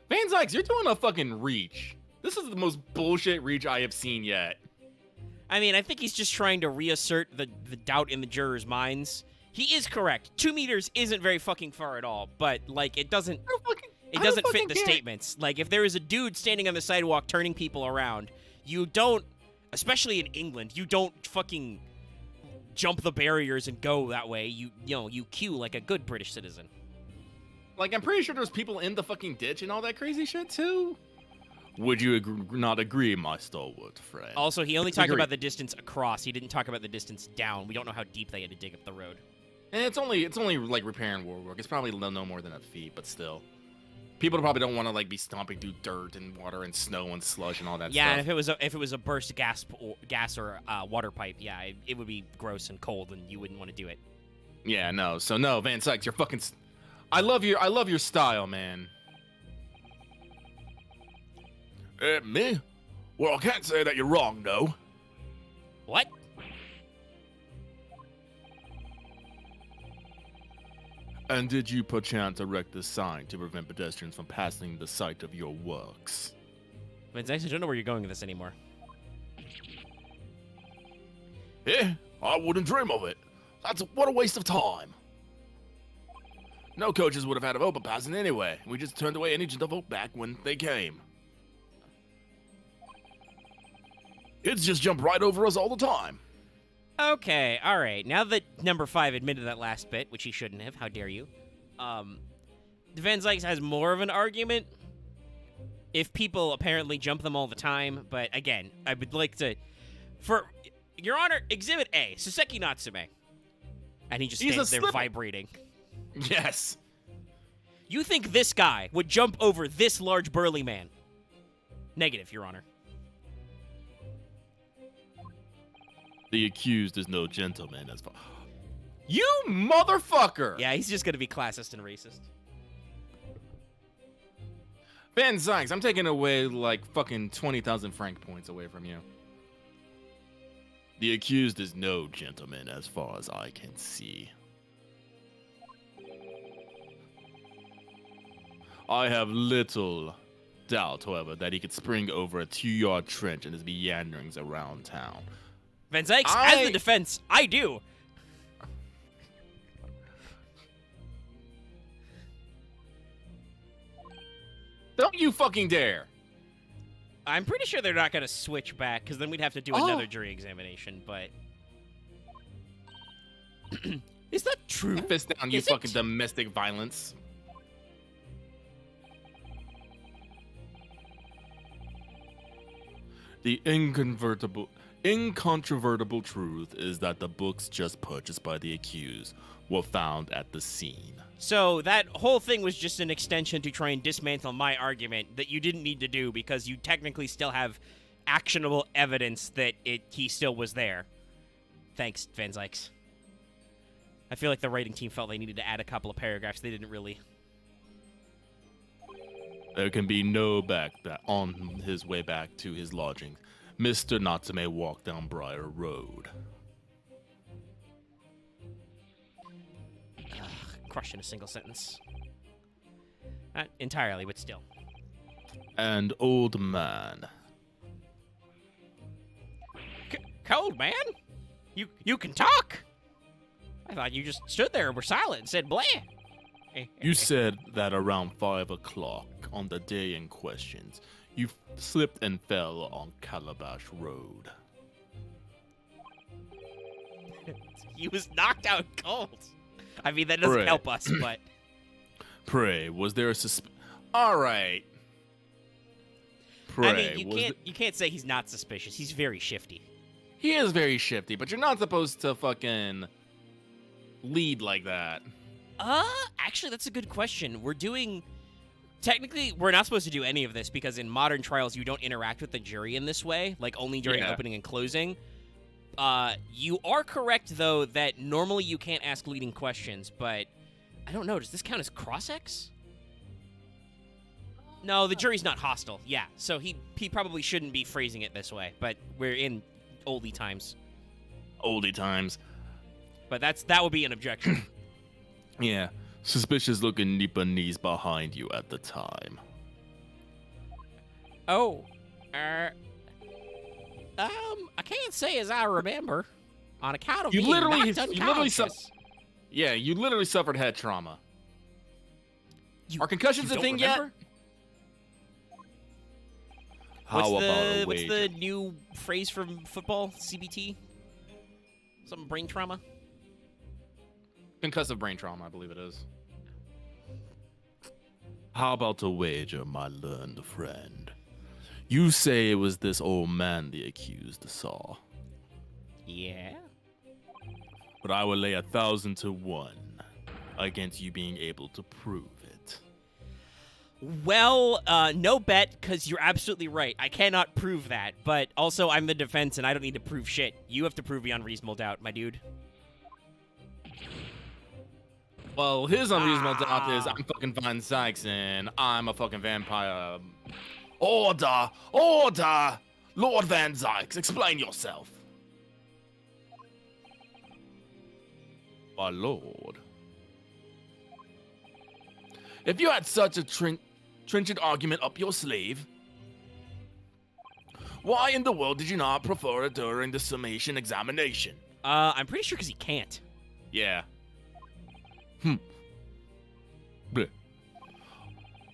Van Zykes, you're doing a fucking reach. This is the most bullshit reach I have seen yet. I mean, I think he's just trying to reassert the doubt in the jurors' minds. He is correct. 2 meters isn't very fucking far at all, but, like, it doesn't fit the statements. Like, if there is a dude standing on the sidewalk turning people around, you don't, especially in England, you don't fucking jump the barriers and go that way. You queue like a good British citizen. Like, I'm pretty sure there's people in the fucking ditch and all that crazy shit, too. Would you not agree, my stalwart friend? Also, he only talked about the distance across. He didn't talk about the distance down. We don't know how deep they had to dig up the road. And it's only like repairing war work. It's probably no more than a feet, but still. People probably don't want to like be stomping through dirt and water and snow and slush and all that stuff. Yeah, and if it was a burst gas or water pipe, yeah, it would be gross and cold, and you wouldn't want to do it. Yeah, no. So no, Van Zykes, you're fucking. I love your style, man. Me? Well, I can't say that you're wrong, no. What? And did you perchance erect a sign to prevent pedestrians from passing the site of your works? Vince, I don't know where you're going with this anymore. Eh? I wouldn't dream of it. What a waste of time. No coaches would have had of overpassing anyway. We just turned away any gentlefolk back when they came. Kids just jump right over us all the time. Okay, all right. Now that number 5 admitted that last bit, which he shouldn't have, how dare you? Van Zykes has more of an argument if people apparently jump them all the time. But again, I would like to, for Your Honor, Exhibit A, Soseki Natsume, and he just stands there vibrating. Yes. You think this guy would jump over this large burly man? Negative, Your Honor. The accused is no gentleman as far. You motherfucker! Yeah, he's just gonna be classist and racist. Van Zykes, I'm taking away like fucking 20,000 franc points away from you. The accused is no gentleman as far as I can see. I have little doubt, however, that he could spring over a 2-yard trench in his meanderings around town. Van Zykes, as the defense, I do. Don't you fucking dare. I'm pretty sure they're not going to switch back, because then we'd have to do another jury examination, but... Is that true? Fist down, you fucking domestic violence. The incontrovertible truth is that the books just purchased by the accused were found at the scene. So that whole thing was just an extension to try and dismantle my argument that you didn't need to do because you technically still have actionable evidence that he still was there. Thanks, Van Zykes. I feel like the writing team felt they needed to add a couple of paragraphs. They didn't really. There can be no back that on his way back to his lodgings. Mr. Natsume walked down Briar Road. Crushed in a single sentence. Not entirely, but still. And old man. Cold man? You can talk? I thought you just stood there and were silent and said bleh. You said that around 5 o'clock on the day in questions, you slipped and fell on Calabash Road. He was knocked out cold. I mean, that doesn't help us, but... Pray, was there a All right. Pray, I mean, you can't say he's not suspicious. He's very shifty. He is very shifty, but you're not supposed to fucking lead like that. Actually, that's a good question. Technically, we're not supposed to do any of this because in modern trials, you don't interact with the jury in this way, like only during opening and closing. You are correct, though, that normally you can't ask leading questions, but I don't know. Does this count as cross-ex? No, the jury's not hostile. Yeah, so he probably shouldn't be phrasing it this way, but we're in oldie times. Oldie times. But that would be an objection. Yeah. Suspicious looking Nipponese behind you at the time. Oh. I can't say as I remember. On account of being knocked unconscious. You literally suffered head trauma. Are concussions a thing yet? What's the new phrase from football? CBT? Some brain trauma? Concussive brain trauma, I believe it is. How about a wager, my learned friend? You say it was this old man the accused saw. Yeah? But I will lay 1,000 to 1 against you being able to prove it. Well, no bet, because you're absolutely right. I cannot prove that, but also I'm the defense and I don't need to prove shit. You have to prove beyond reasonable doubt, my dude. Well, his unreasonable doubt is I'm fucking Van Zykes and I'm a fucking vampire. Order! Order! Lord Van Zykes, explain yourself. My lord. If you had such a trenchant argument up your sleeve, why in the world did you not prefer it during the Summation Examination? I'm pretty sure because he can't. Yeah. Bleh.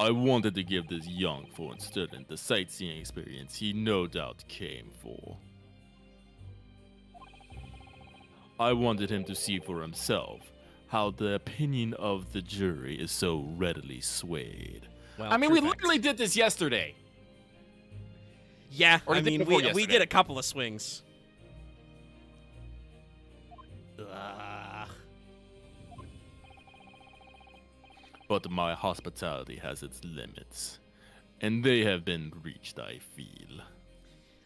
I wanted to give this young foreign student the sightseeing experience he no doubt came for. I wanted him to see for himself how the opinion of the jury is so readily swayed. Well, I mean, we true facts. literally did this yesterday. Yeah, Or I the day mean, before we yesterday. did a couple of swings. Ugh. But my hospitality has its limits, and they have been reached, I feel.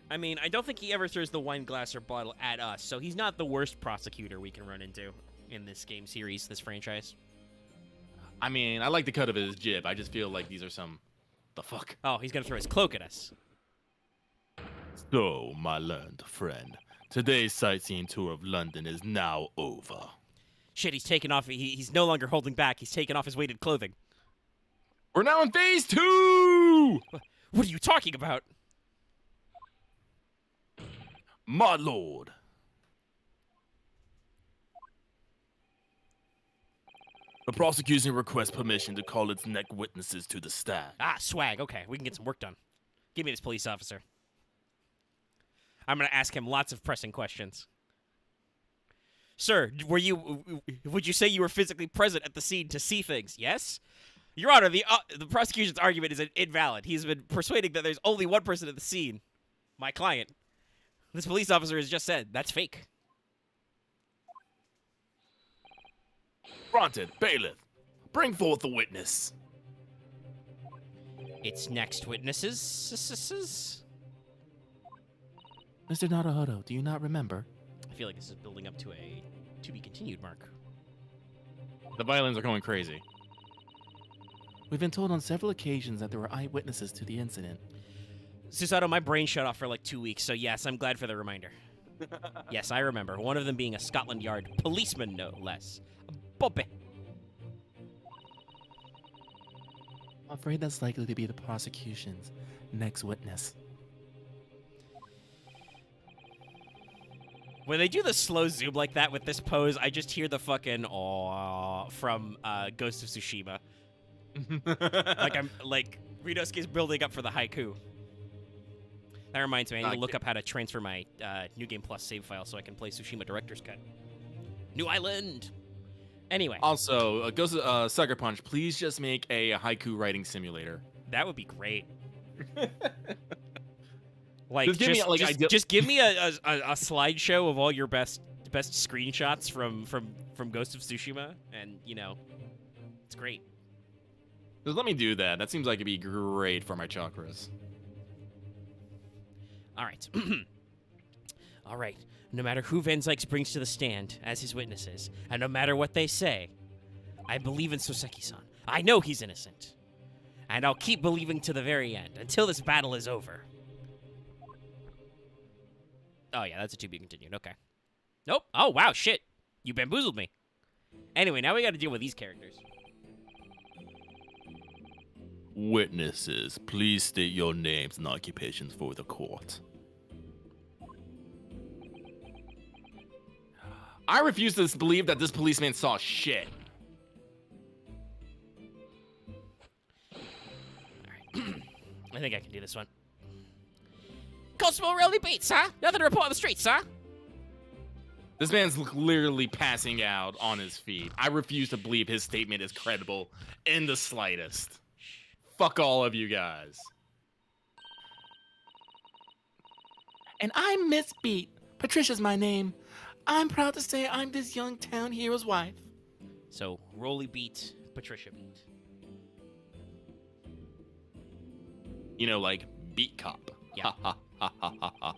I mean, I don't think he ever throws the wine glass or bottle at us, so he's not the worst prosecutor we can run into in this game series, this franchise. I mean, I like the cut of his jib. I just feel like these are some... The fuck? Oh, he's gonna throw his cloak at us. So, my learned friend, today's sightseeing tour of London is now over. Shit, he's taken off. He's no longer holding back. He's taken off his weighted clothing. We're now in phase 2! What are you talking about? My lord. The prosecution requests permission to call its next witnesses to the stand. Ah, swag. Okay, we can get some work done. Give me this police officer. I'm gonna ask him lots of pressing questions. Sir, would you say you were physically present at the scene to see things? Yes? Your Honor, the prosecution's argument is invalid. He's been persuading that there's only one person at the scene. My client. This police officer has just said that's fake. Granted, bailiff, bring forth the witness. It's next witnesses. Mr. Naruhodo, do you not remember? I feel like this is building up to a to be continued mark. The violins are going crazy. We've been told on several occasions that there were eyewitnesses to the incident. Susato, my brain shut off for like 2 weeks, so yes, I'm glad for the reminder. Yes, I remember. One of them being a Scotland Yard policeman, no less. Bobe. I'm afraid that's likely to be the prosecution's next witness. When they do the slow zoom like that with this pose, I just hear the fucking "aww" from Ghost of Tsushima. Like Rinosuke's building up for the haiku. That reminds me, I need to look up how to transfer my New Game Plus save file so I can play Tsushima Director's Cut. New Island. Anyway, Also, Ghost Sucker Punch, please just make a haiku writing simulator. that would be great. Like, Just give me, like, ideal- just give me a slideshow of all your best screenshots from Ghost of Tsushima, and you know, it's great. Just let me do that. That seems like it'd be great for my chakras. All right. All right. No matter who Van Zykes brings to the stand as his witnesses, and no matter what they say, I believe in Soseki-san. I know he's innocent. And I'll keep believing to the very end, until this battle is over. Oh, yeah, that's a to be continued. Okay. Nope. Oh, wow, shit. You bamboozled me. Anyway, now we gotta deal with these characters. Witnesses, please state your names and occupations for the court. I refuse to believe that this policeman saw shit. I think I can do this one. Constable Verily beats, huh? Nothing to report on the streets, huh? This man's literally passing out on his feet. I refuse to believe his statement is credible in the slightest. Fuck all of you guys. And I'm Miss Beat. Patricia's my name. I'm proud to say I'm this young town hero's wife. So, Rolly beat, Patricia beat. You know, like, beat cop. Yeah. Ha ha ha ha ha ha.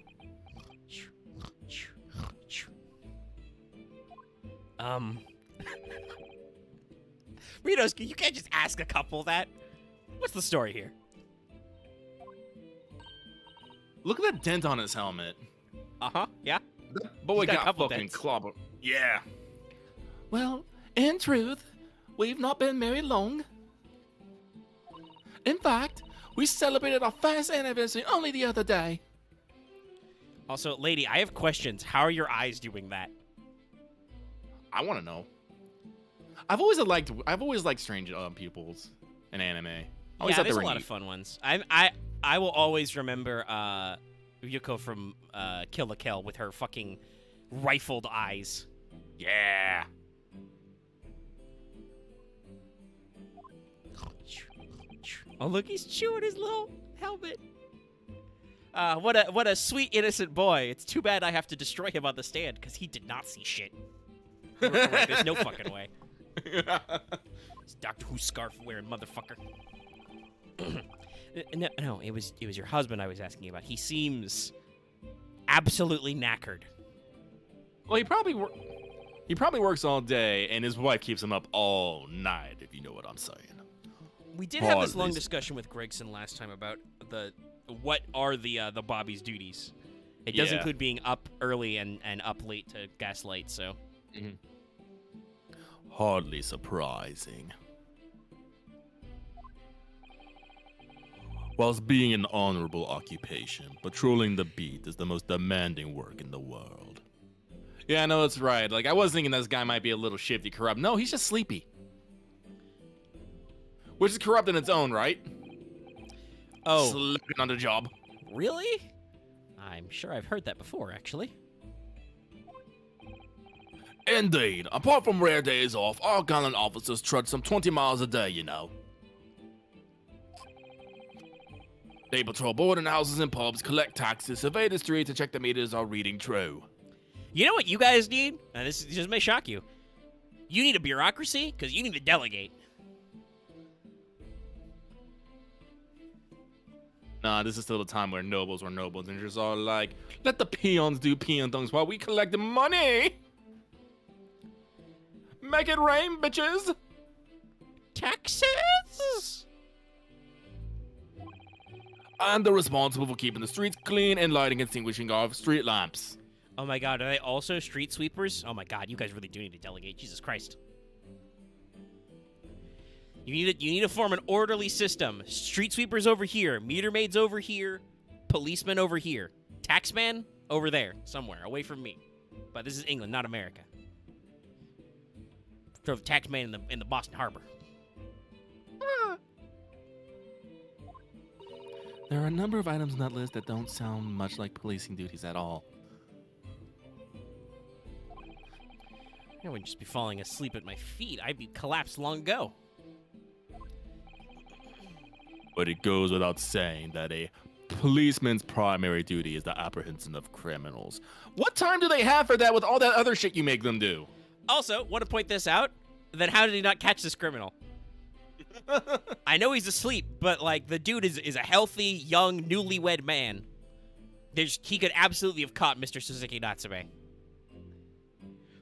Ritos, you can't just ask a couple that. What's the story here? Look at that dent on his helmet. Uh-huh, yeah. That boy He's got a got couple fucking dents. clobbered. Yeah. Well, in truth, we've not been married long. In fact, we celebrated our first anniversary only the other day. Also, lady, I have questions. How are your eyes doing that? I want to know. I've always liked strange pupils in anime. I always Yeah, thought they there's were a lot neat. of fun ones. I will always remember Yuko from Kill la Kill with her fucking rifled eyes. Yeah. Oh, look, he's chewing his little helmet. What a sweet, innocent boy. It's too bad I have to destroy him on the stand, because he did not see shit. Right, there's no fucking way. It's Doctor Who scarf-wearing motherfucker. No, it was your husband I was asking about. He seems absolutely knackered. Well, he probably works all day, and his wife keeps him up all night. If you know what I'm saying. We did have this long Hardly. discussion with Gregson last time about what are the Bobby's duties. It does Yeah. include being up early and up late to gaslight. So Hardly surprising. Whilst being an honorable occupation, patrolling the beat is the most demanding work in the world. Yeah, I know that's right. Like, I was thinking this guy might be a little shifty, corrupt. No, he's just sleepy. Which is corrupt in its own right. oh, Sleeping on the job. really? I'm sure I've heard that before, actually. Indeed. Apart from rare days off, our gallant officers trudge some 20 miles a day, you know. They patrol boarding houses and pubs, collect taxes, survey the streets, and check the meters are reading true. You know what you guys need? And this may shock you. You need a bureaucracy because you need to delegate. Nah, this is still the time where nobles were nobles and just all like, let the peons do peon things while we collect the money. Make it rain, bitches. Taxes? And they're responsible for keeping the streets clean and lighting and extinguishing our street lamps. Oh my god, are they also street sweepers? Oh my god, you guys really do need to delegate. Jesus Christ. You need to form an orderly system. Street sweepers over here, meter maids over here, policemen over here, taxman over there, somewhere, away from me. But this is England, not America. Throw the taxman in the Boston Harbor. There are a number of items on that list that don't sound much like policing duties at all. I would just be falling asleep at my feet. I'd be collapsed long ago. But it goes without saying that a policeman's primary duty is the apprehension of criminals. What time do they have for that with all that other shit you make them do? Also, want to point this out, then how did he not catch this criminal? I know he's asleep, but, like, the dude is a healthy, young, newlywed man. He could absolutely have caught Mr. Suzuki Natsume.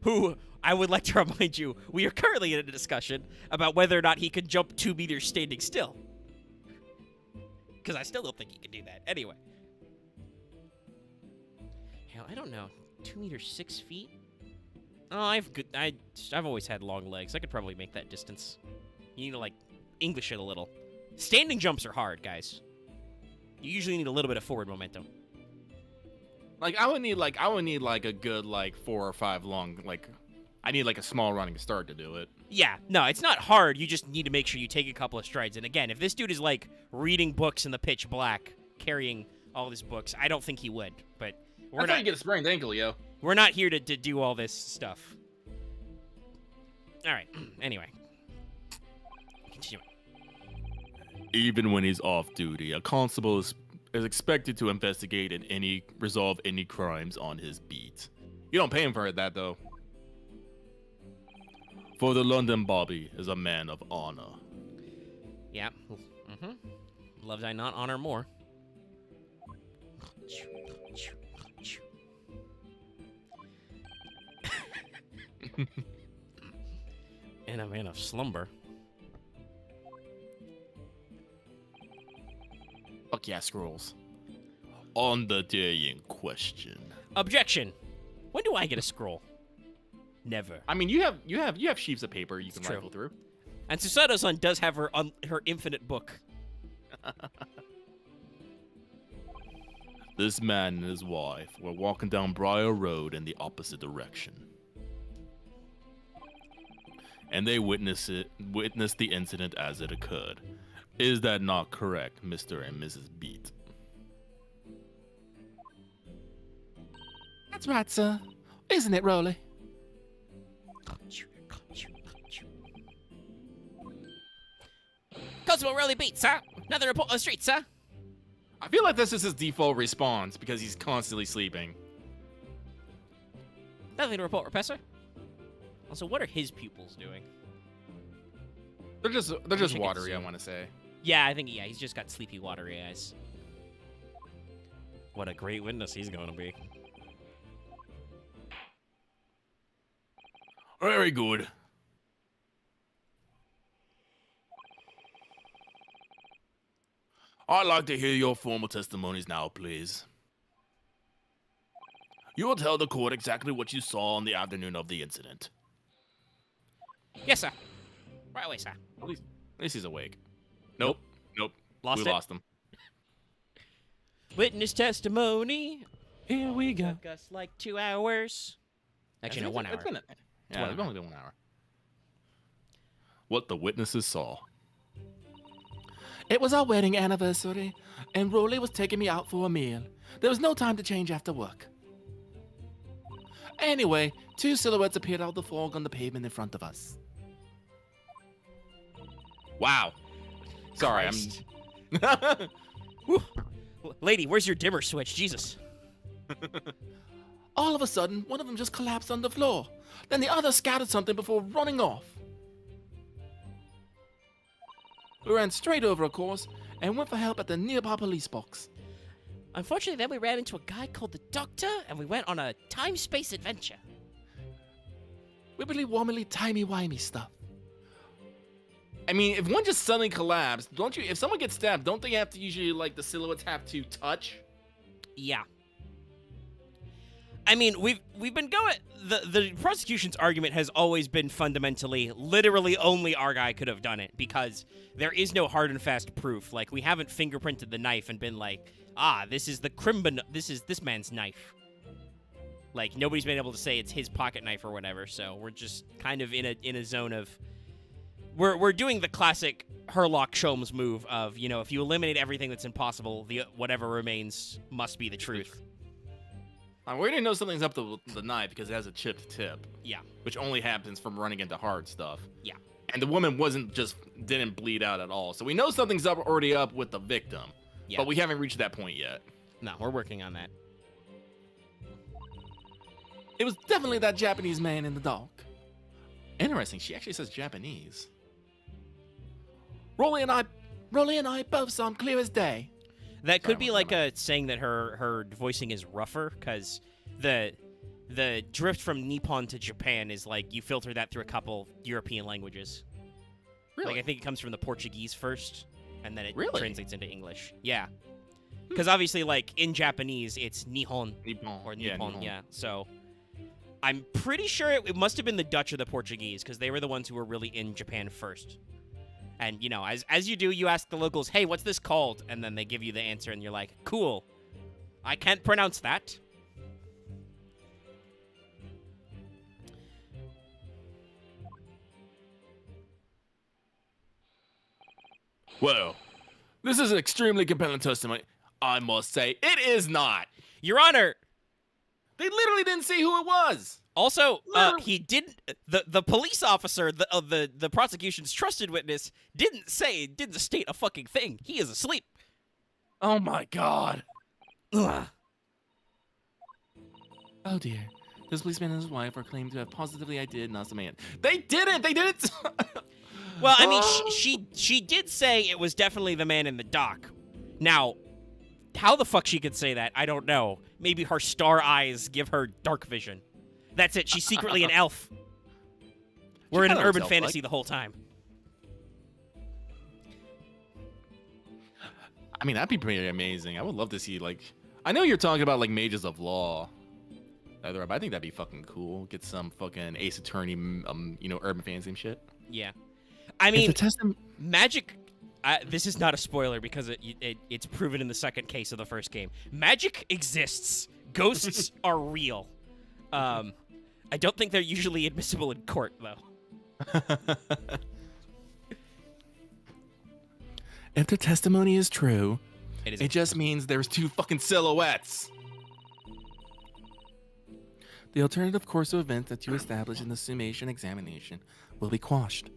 Who, I would like to remind you, we are currently in a discussion about whether or not he could jump 2 meters standing still. Because I still don't think he can do that. Anyway. Hell, I don't know. 2 meters, 6 feet? Oh, I've always had long legs. I could probably make that distance. You need to, like, English it a little. Standing jumps are hard, guys. You usually need a little bit of forward momentum. Like, I would need a good, 4 or 5 long, I need, a small running start to do it. Yeah, no, it's not hard. You just need to make sure you take a couple of strides. And again, if this dude is, like, reading books in the pitch black, carrying all his books, I don't think he would. But That's how you get a sprained ankle, yo. we're not here to do all this stuff. All right, anyway. Continuing. Even when he's off duty, a constable is expected to investigate and resolve any crimes on his beat. You don't pay him for that, though. For the London Bobby is a man of honor. Yeah. Loved I not honor more. And a man of slumber. Fuck yeah, scrolls. On the day in question. Objection. When do I get a scroll? Never. I mean, you have sheets of paper you can true. rifle through. And Susato-san does have her infinite book. This man and his wife were walking down Briar Road in the opposite direction. And they witnessed the incident as it occurred. Is that not correct, Mr. and Mrs. Beat? That's right, sir. Isn't it, Rolly? Constable Verily beat, sir. Another report on the street, sir. I feel like this is his default response because he's constantly sleeping. Nothing to report, Professor. Also, what are his pupils doing? They're just I could watery, see. I want to say. Yeah, I think, he's just got sleepy, watery eyes. What a great witness he's going to be. Very good. I'd like to hear your formal testimonies now, please. You will tell the court exactly what you saw on the afternoon of the incident. Yes, sir. Right away, sir. At least he's awake. Nope. Lost We it. lost him. Witness testimony. Here we go. Took us like 2 hours. Actually, no, 1 hour. It's been It's it's 1 only been 1 hour. What the witnesses saw. It was our wedding anniversary, and Rolly was taking me out for a meal. There was no time to change after work. Anyway, 2 silhouettes appeared out of the fog on the pavement in front of us. Wow. Sorry, Christ. I'm. Lady, where's your dimmer switch? Jesus. All of a sudden, one of them just collapsed on the floor. Then the other scattered something before running off. We ran straight over, of course, and went for help at the nearby police box. Unfortunately, then we ran into a guy called the Doctor, and we went on a time-space adventure. Wibbly wobbly timey-wimey stuff. I mean, if one just suddenly collapsed, don't you? If someone gets stabbed, don't they have to usually like the silhouettes have to touch? Yeah. I mean, we've been going. The prosecution's argument has always been fundamentally, literally, only our guy could have done it because there is no hard and fast proof. Like, we haven't fingerprinted the knife and been like, this is the this is this man's knife. Like, nobody's been able to say it's his pocket knife or whatever. So we're just kind of in a zone of we're doing the classic Herlock Sholmes move of, you know, if you eliminate everything that's impossible, the whatever remains must be the truth. We already know something's up the knife because it has a chipped tip. Yeah. Which only happens from running into hard stuff. Yeah. And the woman didn't bleed out at all. So we know something's already up with the victim. Yeah. But we haven't reached that point yet. No, we're working on that. It was definitely that Japanese man in the dark. Interesting. She actually says Japanese. Rolly and I both saw him clear as day. That could Sorry, be what's like going saying that her voicing is rougher, because the drift from Nippon to Japan is like you filter that through a couple European languages. Really? Like I think it comes from the Portuguese first, and then it Really? translates into English. Yeah, because obviously, like in Japanese, it's Nihon Nippon. or Yeah, Nippon. Nippon. Yeah, so I'm pretty sure it must have been the Dutch or the Portuguese, because they were the ones who were really in Japan first. And, you know, as you do, you ask the locals, hey, what's this called? And then they give you the answer, and you're like, cool. I can't pronounce that. Well, this is an extremely compelling testimony. I must say, it is not. Your Honor, They literally didn't see who it was. also, Literally. he didn't, the police officer, the prosecution's trusted witness, didn't state a fucking thing. He is asleep. Oh my god. Ugh. Oh dear. This policeman and his wife are claimed to have positively identified not the man. They didn't. They didn't. Well, I mean, she did say it was definitely the man in the dock. Now, how the fuck she could say that, I don't know. Maybe her star eyes give her dark vision. That's it. She's secretly an elf. We're in an kinda urban looks fantasy elf-like. the whole time. I mean, that'd be pretty amazing. I would love to see, like, I know you're talking about, like, mages of law. But I think that'd be fucking cool. Get some fucking Ace Attorney, urban fantasy and shit. Yeah. I If mean, the testim- magic this is not a spoiler because it's proven in the second case of the first game. Magic exists. Ghosts are real. I don't think they're usually admissible in court, though. If the testimony is true, It is. it just means there's two fucking silhouettes. The alternative course of events that you establish in the Summation Examination will be quashed.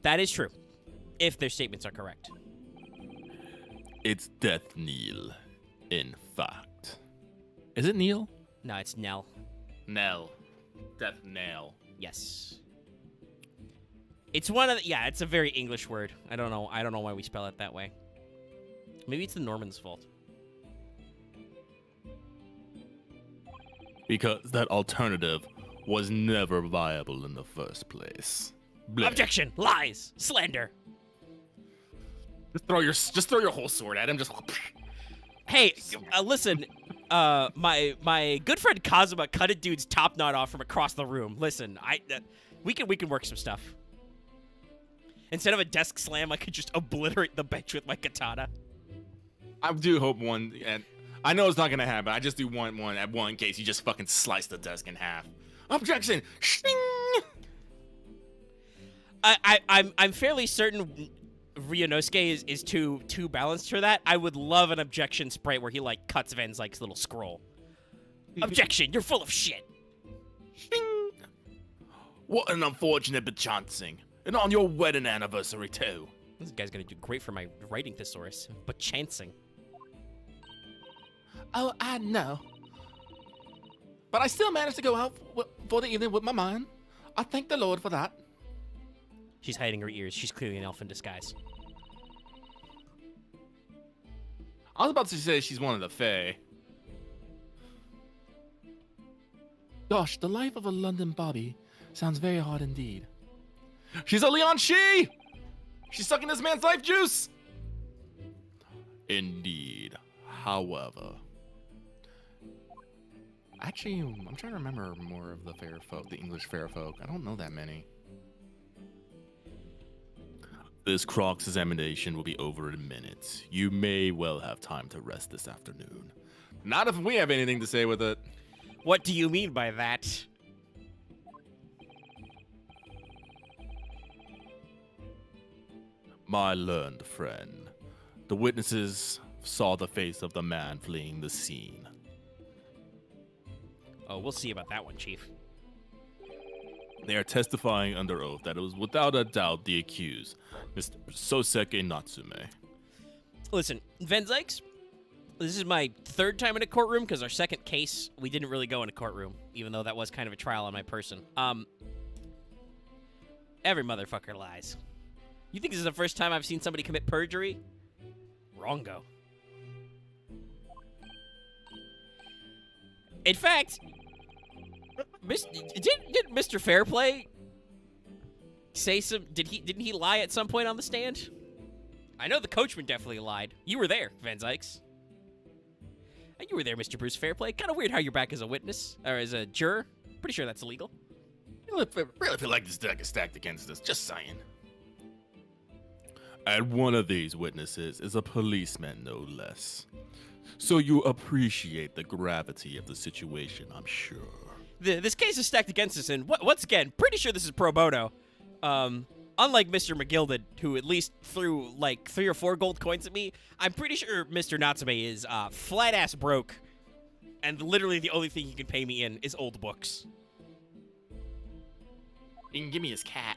That is true, if their statements are correct. It's death knell, in fact. Is it Neil? No, it's Nell. Knell. Death knell. Yes. It's one of the, yeah, it's a very English word. I don't know why we spell it that way. Maybe it's the Normans' fault. Because that alternative was never viable in the first place. Blech. Objection! Lies! Slander! Just throw your whole sword at him. Just. Hey, listen. My good friend Kazuma cut a dude's top knot off from across the room. Listen, we can work some stuff. Instead of a desk slam, I could just obliterate the bench with my katana. I do hope one, and I know it's not gonna happen. I just do one in case you just fucking slice the desk in half. Objection! Shing! I'm fairly certain Ryunosuke is too balanced for that. I would love an objection sprite where he like cuts Van Zyke's little scroll. Objection! You're full of shit. Shing! What an unfortunate bechancing, and on your wedding anniversary too. This guy's gonna do great for my writing thesaurus. But chancing. Oh, I know. But I still managed to go out for the evening with my mind. I thank the Lord for that. She's hiding her ears. She's clearly an elf in disguise. I was about to say she's one of the Fae. Gosh, the life of a London Bobby sounds very hard indeed. She's a Leon Shi! She's sucking this man's life juice! Indeed. However. Actually, I'm trying to remember more of the fair folk, the English fair folk. I don't know that many. This Crocs examination will be over in minutes. You may well have time to rest this afternoon. Not if we have anything to say with it. What do you mean by that? My learned friend, the witnesses saw the face of the man fleeing the scene. Oh, we'll see about that one, Chief. They are testifying under oath that it was without a doubt the accused, Mr. Soseki Natsume. Listen, Van Zykes, this is my third time in a courtroom because our second case, we didn't really go in a courtroom, even though that was kind of a trial on my person. Every motherfucker lies. You think this is the first time I've seen somebody commit perjury? Wrongo. In fact, did Mr. Fairplay say some? Didn't he lie at some point on the stand? I know the coachman definitely lied. You were there, Van Zykes. You were there, Mr. Bruce Fairplay. Kind of weird how you're back as a witness or as a juror. Pretty sure that's illegal. Really feel like this deck is stacked against us. Just saying. And one of these witnesses is a policeman, no less. So you appreciate the gravity of the situation, I'm sure. This case is stacked against us, and once again, pretty sure this is pro bono. Unlike Mr. McGilded, who at least threw like 3 or 4 gold coins at me, I'm pretty sure Mr. Natsume is flat-ass broke, and literally the only thing he can pay me in is old books. He can give me his cat.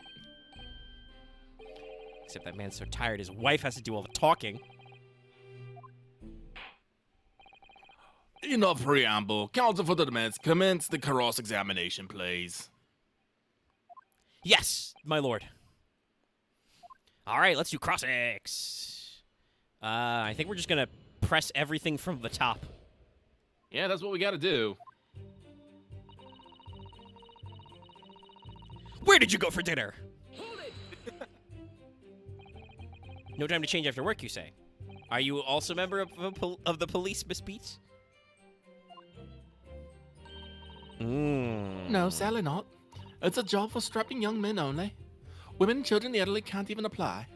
Except that man's so tired, his wife has to do all the talking. Enough preamble. Counsel for the defense, commence the cross examination, please. Yes, my lord. All right, let's do cross-ex. I think we're just going to press everything from the top. Yeah, that's what we gotta do. Where did you go for dinner? No time to change after work, you say. Are you also a member of the police, Miss Beats? No, sadly not. It's a job for strapping young men only. Women and children, the elderly can't even apply.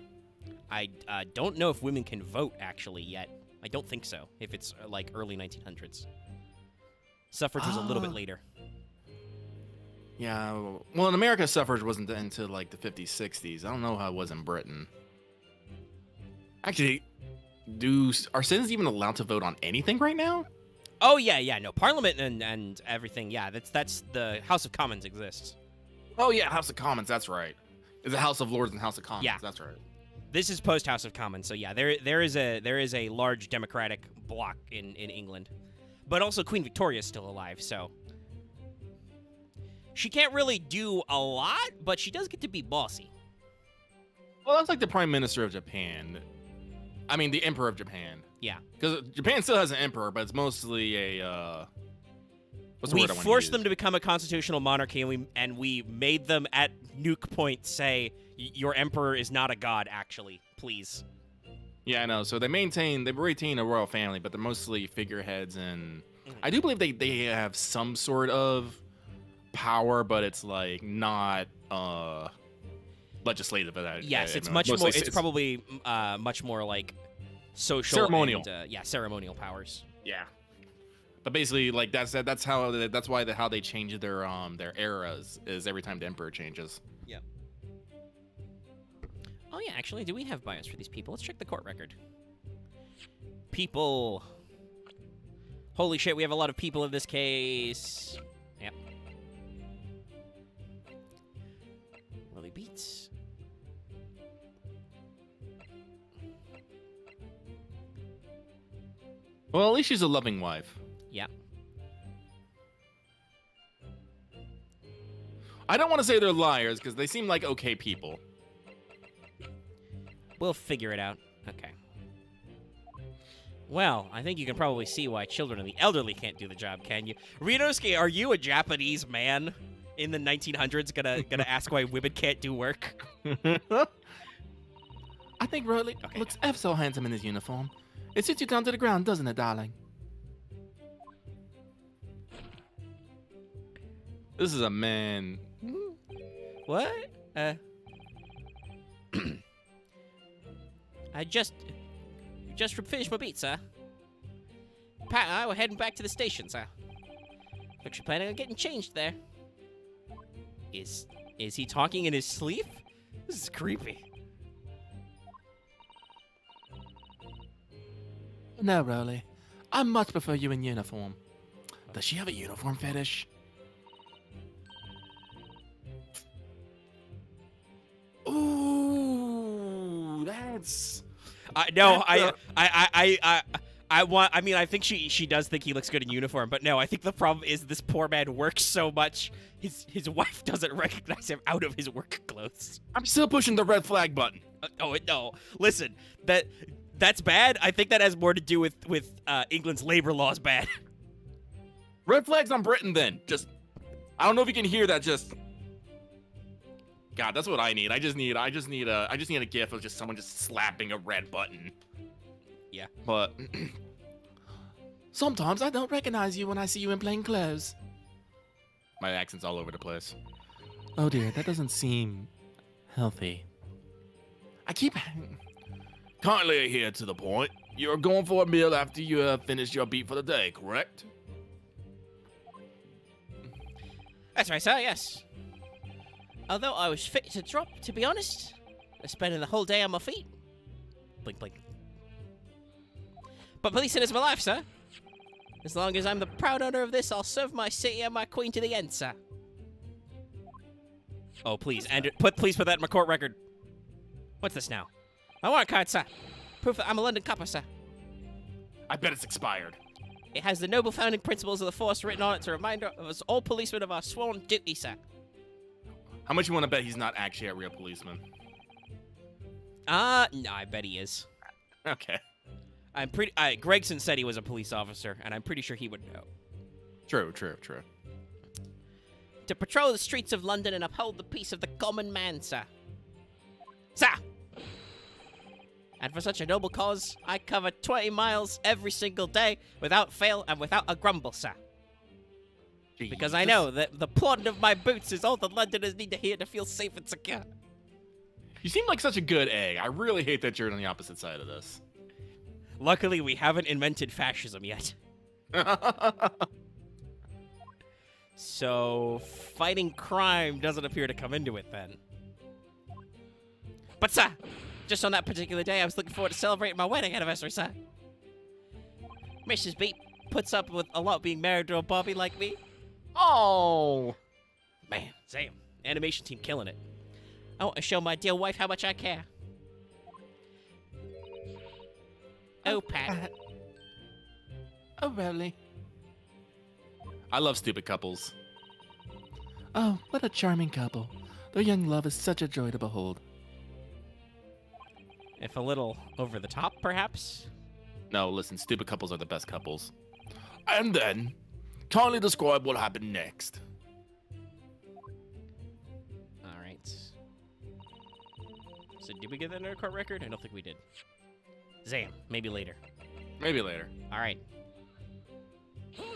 I don't know if women can vote, actually, yet. I don't think so, if it's, like, early 1900s. Suffrage was a little bit later. Yeah, well, in America, suffrage wasn't until, like, the 50s, 60s. I don't know how it was in Britain. Actually, are citizens even allowed to vote on anything right now? Oh, yeah, no. Parliament and everything, yeah, that's the House of Commons exists. Oh, yeah, House of Commons, that's right. It's a House of Lords and House of Commons, Yeah. That's right. This is post House of Commons, so yeah, there is a large democratic bloc in England, but also Queen Victoria's still alive, so she can't really do a lot, but she does get to be bossy. Well, that's like the Prime Minister of Japan. I mean, the Emperor of Japan. Yeah, Because Japan still has an emperor, but it's mostly a what's the we word I wanna forced use? them to become a constitutional monarchy, and we made them at nuke point say your emperor is not a god, actually. Please. Yeah, I know. So they retain a royal family, but they're mostly figureheads, and I do believe they have some sort of power, but it's like not legislative. Yes, it's mostly more. It's probably much more like social, Ceremonial. And, ceremonial powers. Yeah. But basically, like that's why how they change their eras is every time the emperor changes. Yeah. Oh yeah, actually, do we have bios for these people? Let's check the court record. People. Holy shit, we have a lot of people in this case. Yep. Willie Beats. Well, at least she's a loving wife. Yeah. I don't want to say they're liars because they seem like okay people. We'll figure it out. Okay. Well, I think you can probably see why children and the elderly can't do the job, can you? Rinosuke, are you a Japanese man in the 1900s gonna ask why women can't do work? I think Verily looks ever so handsome in his uniform. It sits you down to the ground, doesn't it, darling? This is a man. What? I just finished my beat, sir. Pat and I were heading back to the station, sir. Looks you're planning on getting changed there. Is he talking in his sleep? This is creepy. No, Verily. I much prefer you in uniform. Does she have a uniform fetish? Ooh, that's. I mean, I think she does think he looks good in uniform, but no, I think the problem is this poor man works so much, his wife doesn't recognize him out of his work clothes. I'm still pushing the red flag button. No, listen, that's bad. I think that has more to do with England's labor laws bad. Red flags on Britain, then. Just, I don't know if you can hear that. Just, God, that's what I need. I just need a gif of just someone just slapping a red button. Yeah, but Sometimes I don't recognize you when I see you in plain clothes. my accent's all over the place. Oh dear, that doesn't seem healthy. I keep kindly adhere to the point. You're going for a meal after you have finished your beat for the day, correct? that's right, sir. Yes. Although I was fit to drop, to be honest, spending the whole day on my feet. Blink, blink. But policing is my life, sir. As long as I'm the proud owner of this, I'll serve my city and my queen to the end, sir. Oh, please, and please put that in my court record. What's this now? My warrant card, sir. Proof that I'm a London copper, sir. I bet it's expired. It has the noble founding principles of the force written on it to remind us all policemen of our sworn duty, sir. How much you want to bet he's not actually a real policeman? No, I bet he is. Okay. I'm pretty. Gregson said he was a police officer, and I'm pretty sure he would know. True. To patrol the streets of London and uphold the peace of the common man, sir. Sir! And for such a noble cause, I cover 20 miles every single day without fail and without a grumble, sir. Because I know that the plodding of my boots is all the Londoners need to hear to feel safe and secure. You seem like such a good egg. I really hate that you're on the opposite side of this. Luckily, we haven't invented fascism yet. So, fighting crime doesn't appear to come into it then. But, sir, just on that particular day, I was looking forward to celebrating my wedding anniversary, sir. Mrs. Beat puts up with a lot being married to a Bobby like me. Oh. Man, Sam, animation team killing it. I want to show my dear wife how much I care. Oh, Pat. Oh, Verily. I love stupid couples. Oh, what a charming couple. Their young love is such a joy to behold. If a little over the top, perhaps? No, listen, stupid couples are the best couples. And then, kindly describe what happened next. All right. So did we get that in our court record? I don't think we did. Zam, maybe later. Maybe later. All right.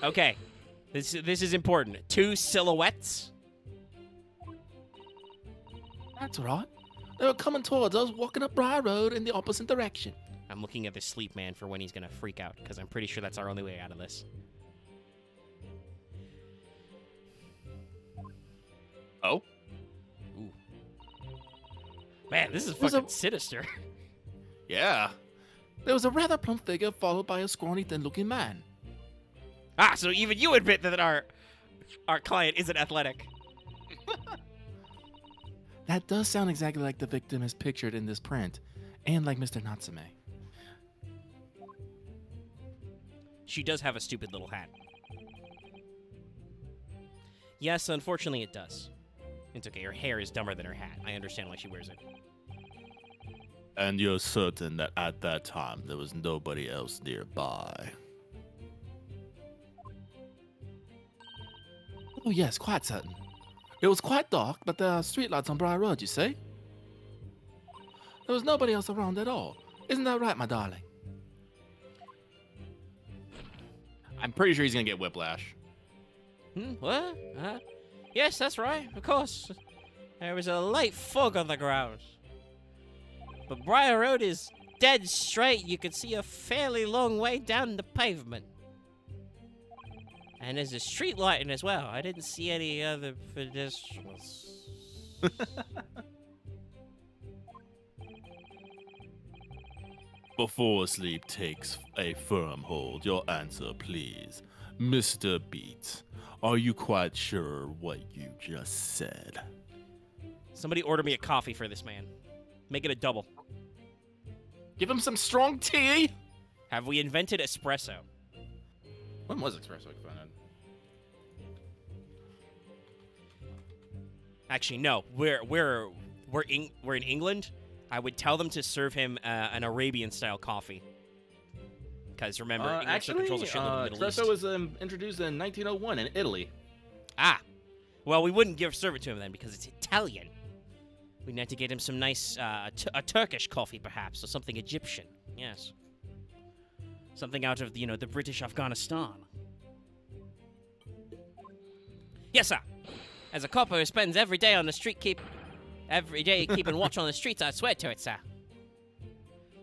Okay. This is important. 2 silhouettes. That's right. They were coming towards us, walking up Briar Road in the opposite direction. I'm looking at the sleep man for when he's going to freak out, because I'm pretty sure that's our only way out of this. Oh? Ooh. Man, this is fucking sinister. Yeah. There was a rather plump figure followed by a scrawny, thin-looking man. Ah, so even you admit that our client isn't athletic. That does sound exactly like the victim is pictured in this print, and like Mr. Natsume. She does have a stupid little hat. Yes, unfortunately it does. It's okay, her hair is dumber than her hat. I understand why she wears it. And you're certain that at that time there was nobody else nearby? Oh yes, quite certain. It was quite dark, but there are streetlights on Briar Road, you see? There was nobody else around at all. Isn't that right, my darling? I'm pretty sure he's gonna get whiplash. What? Yes, that's right, of course. There was a light fog on the ground. But Briar Road is dead straight. You can see a fairly long way down the pavement. And there's a street lighting as well. I didn't see any other pedestrians. Before sleep takes a firm hold, your answer, please. Mr. Beat, are you quite sure what you just said? Somebody order me a coffee for this man. Make it a double. Give him some strong tea! Have we invented espresso? When was espresso invented? Actually, no. We're in England. I would tell them to serve him an Arabian-style coffee. Because remember, England still controls a shitload of the Middle East. espresso was introduced in 1901 in Italy. Ah. Well, we wouldn't serve it to him then because it's Italian. We'd have to get him some nice, a Turkish coffee perhaps, or something Egyptian. Yes. Something out of, the British Afghanistan. Yes, sir. As a copper who spends every day on the street keeping watch on the streets, I swear to it, sir.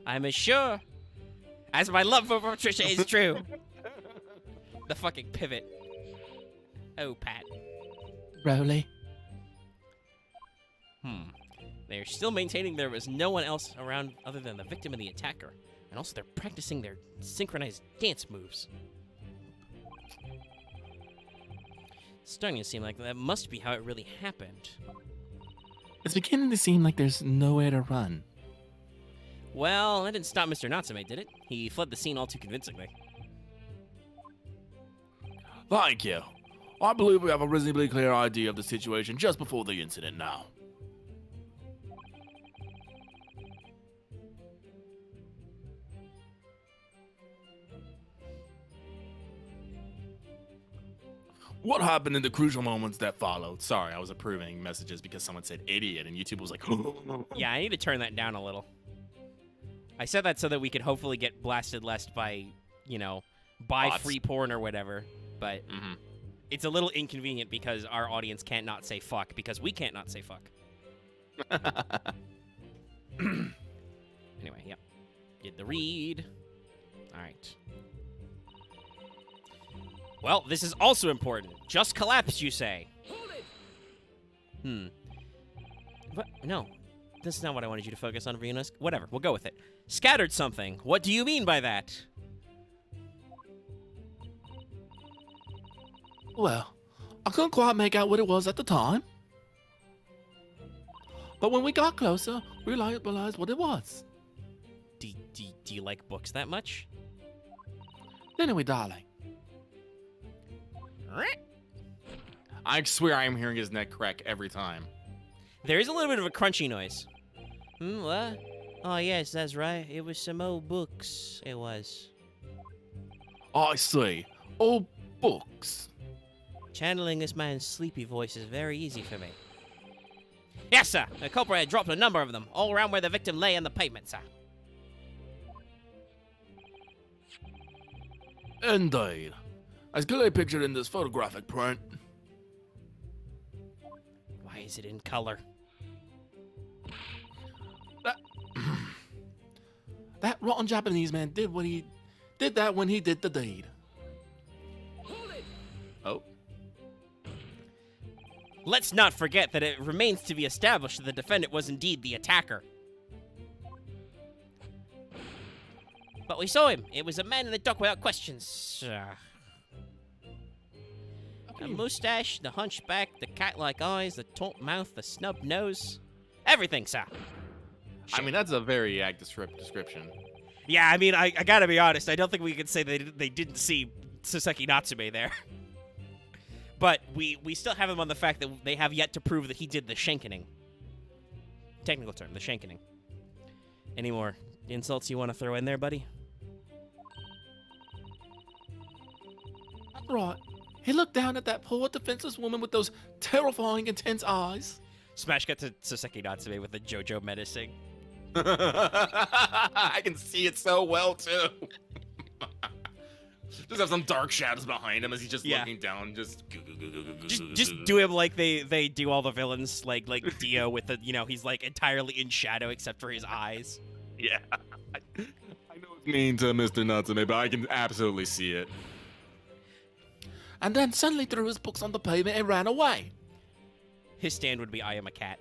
I'm as sure as my love for Patricia is true. The fucking pivot. Oh, Pat. Verily. They're still maintaining there was no one else around other than the victim and the attacker. And also they're practicing their synchronized dance moves. It's starting to seem like that must be how it really happened. It's beginning to seem like there's nowhere to run. Well, that didn't stop Mr. Natsume, did it? He fled the scene all too convincingly. Thank you. I believe we have a reasonably clear idea of the situation just before the incident now. What happened in the crucial moments that followed? Sorry, I was approving messages because someone said idiot, and YouTube was like, Yeah, I need to turn that down a little. I said that so that we could hopefully get blasted less by, buy Bots. free porn or whatever. But it's a little inconvenient because our audience can't not say fuck because we can't not say fuck. Anyway, yep. Did the read. All right. Well, this is also important. Just collapsed, you say? What? No. This is not what I wanted you to focus on, Venus. Whatever, we'll go with it. Scattered something. What do you mean by that? Well, I couldn't quite make out what it was at the time. But when we got closer, we realized what it was. Do you like books that much? Anyway, darling. I swear I am hearing his neck crack every time. There is a little bit of a crunchy noise. What? Oh, yes, that's right. It was some old books. It was. I see. Old books. Channeling this man's sleepy voice is very easy for me. Yes, sir. The culprit had dropped a number of them, all around where the victim lay on the pavement, sir. Indeed. As clearly pictured in this photographic print. Why is it in color? That rotten Japanese man did that when he did the deed. Oh. Let's not forget that it remains to be established that the defendant was indeed the attacker. But we saw him. It was a man in the dock without questions. The mustache, the hunchback, the cat-like eyes, the taut mouth, the snub nose. Everything, sir. I mean, that's a very apt description. Yeah, I mean, I gotta be honest. I don't think we can say they didn't see Saseki Natsume there. But we still have him on the fact that they have yet to prove that he did the shankening. Technical term, the shankening. Any more insults you want to throw in there, buddy? Right. He looked down at that poor defenseless woman with those terrifying, intense eyes. Smash cut to Saseki Natsume with the JoJo menacing. I can see it so well, too. Just have some dark shadows behind him as he's just looking down, just do him like they do all the villains, like Dio with the, he's like entirely in shadow except for his eyes. Yeah. I know it's mean to Mr. Natsume, but I can absolutely see it. And then suddenly threw his books on the pavement and ran away. His stand would be I am a cat.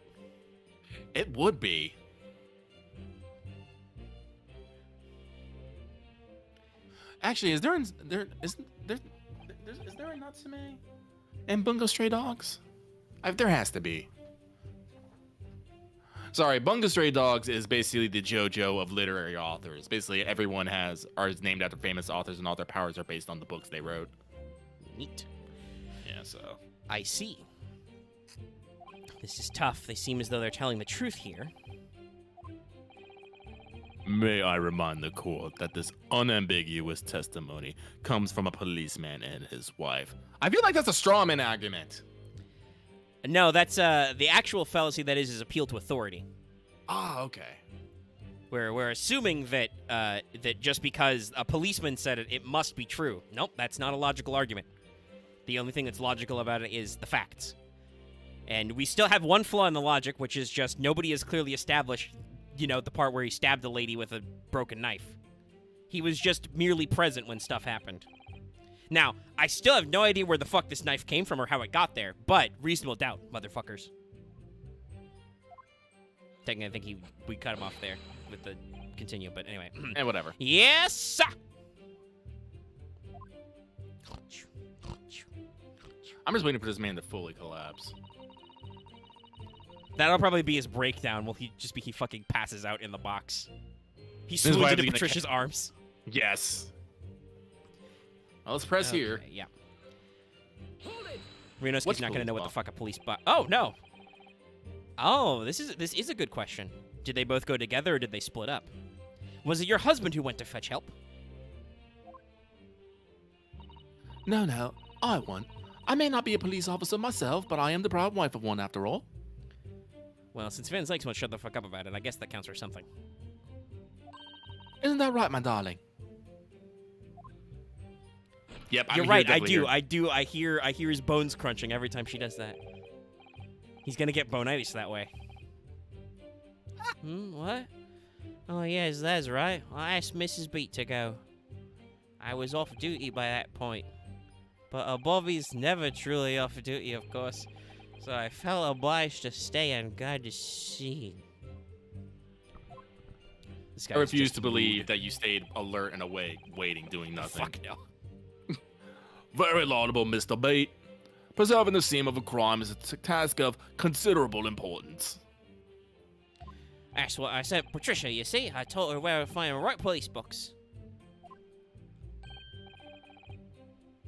It would be. Actually, is there a Natsume in Bungo Stray Dogs? There has to be. Sorry, Bungo Stray Dogs is basically the JoJo of literary authors. Basically, everyone is named after famous authors, and all their powers are based on the books they wrote. Neat. Yeah, so. I see. This is tough. They seem as though they're telling the truth here. May I remind the court that this unambiguous testimony comes from a policeman and his wife. I feel like that's a straw man argument. No, that's the actual fallacy that is appeal to authority. Ah, okay. We're assuming that that just because a policeman said it, it must be true. Nope, that's not a logical argument. The only thing that's logical about it is the facts. And we still have one flaw in the logic, which is just nobody has clearly established, the part where he stabbed the lady with a broken knife. He was just merely present when stuff happened. Now, I still have no idea where the fuck this knife came from or how it got there, but reasonable doubt, motherfuckers. Technically, I think we cut him off there with the continue, but anyway. And whatever. Yes, sir! I'm just waiting for this man to fully collapse. That'll probably be his breakdown. Will he fucking passes out in the box? He This is why swoons I'm into gonna Patricia's arms. Yes. Well, let's press here. Yeah. Renosuke's What's not gonna police know what the box? fuck a police box. Oh no. Oh, this is a good question. Did they both go together or did they split up? Was it your husband who went to fetch help? No, I won't. I may not be a police officer myself, but I am the proud wife of one after all. Well, since Van Zykes won't shut the fuck up about it, I guess that counts for something. Isn't that right, my darling? Yep, You're right. I do. I hear his bones crunching every time she does that. He's gonna get bonitis that way. What? Oh, yes, that's right. I asked Mrs. Beat to go. I was off duty by that point. But Bobby's never truly off duty, of course. So I felt obliged to stay and guard the scene. This I guy's refuse just to believe that you stayed alert and awake, waiting, doing nothing. Fuck no. Very laudable, Mr. Bate. Preserving the scene of a crime is a task of considerable importance. That's what I said, Patricia, you see? I told her where to find the right police books.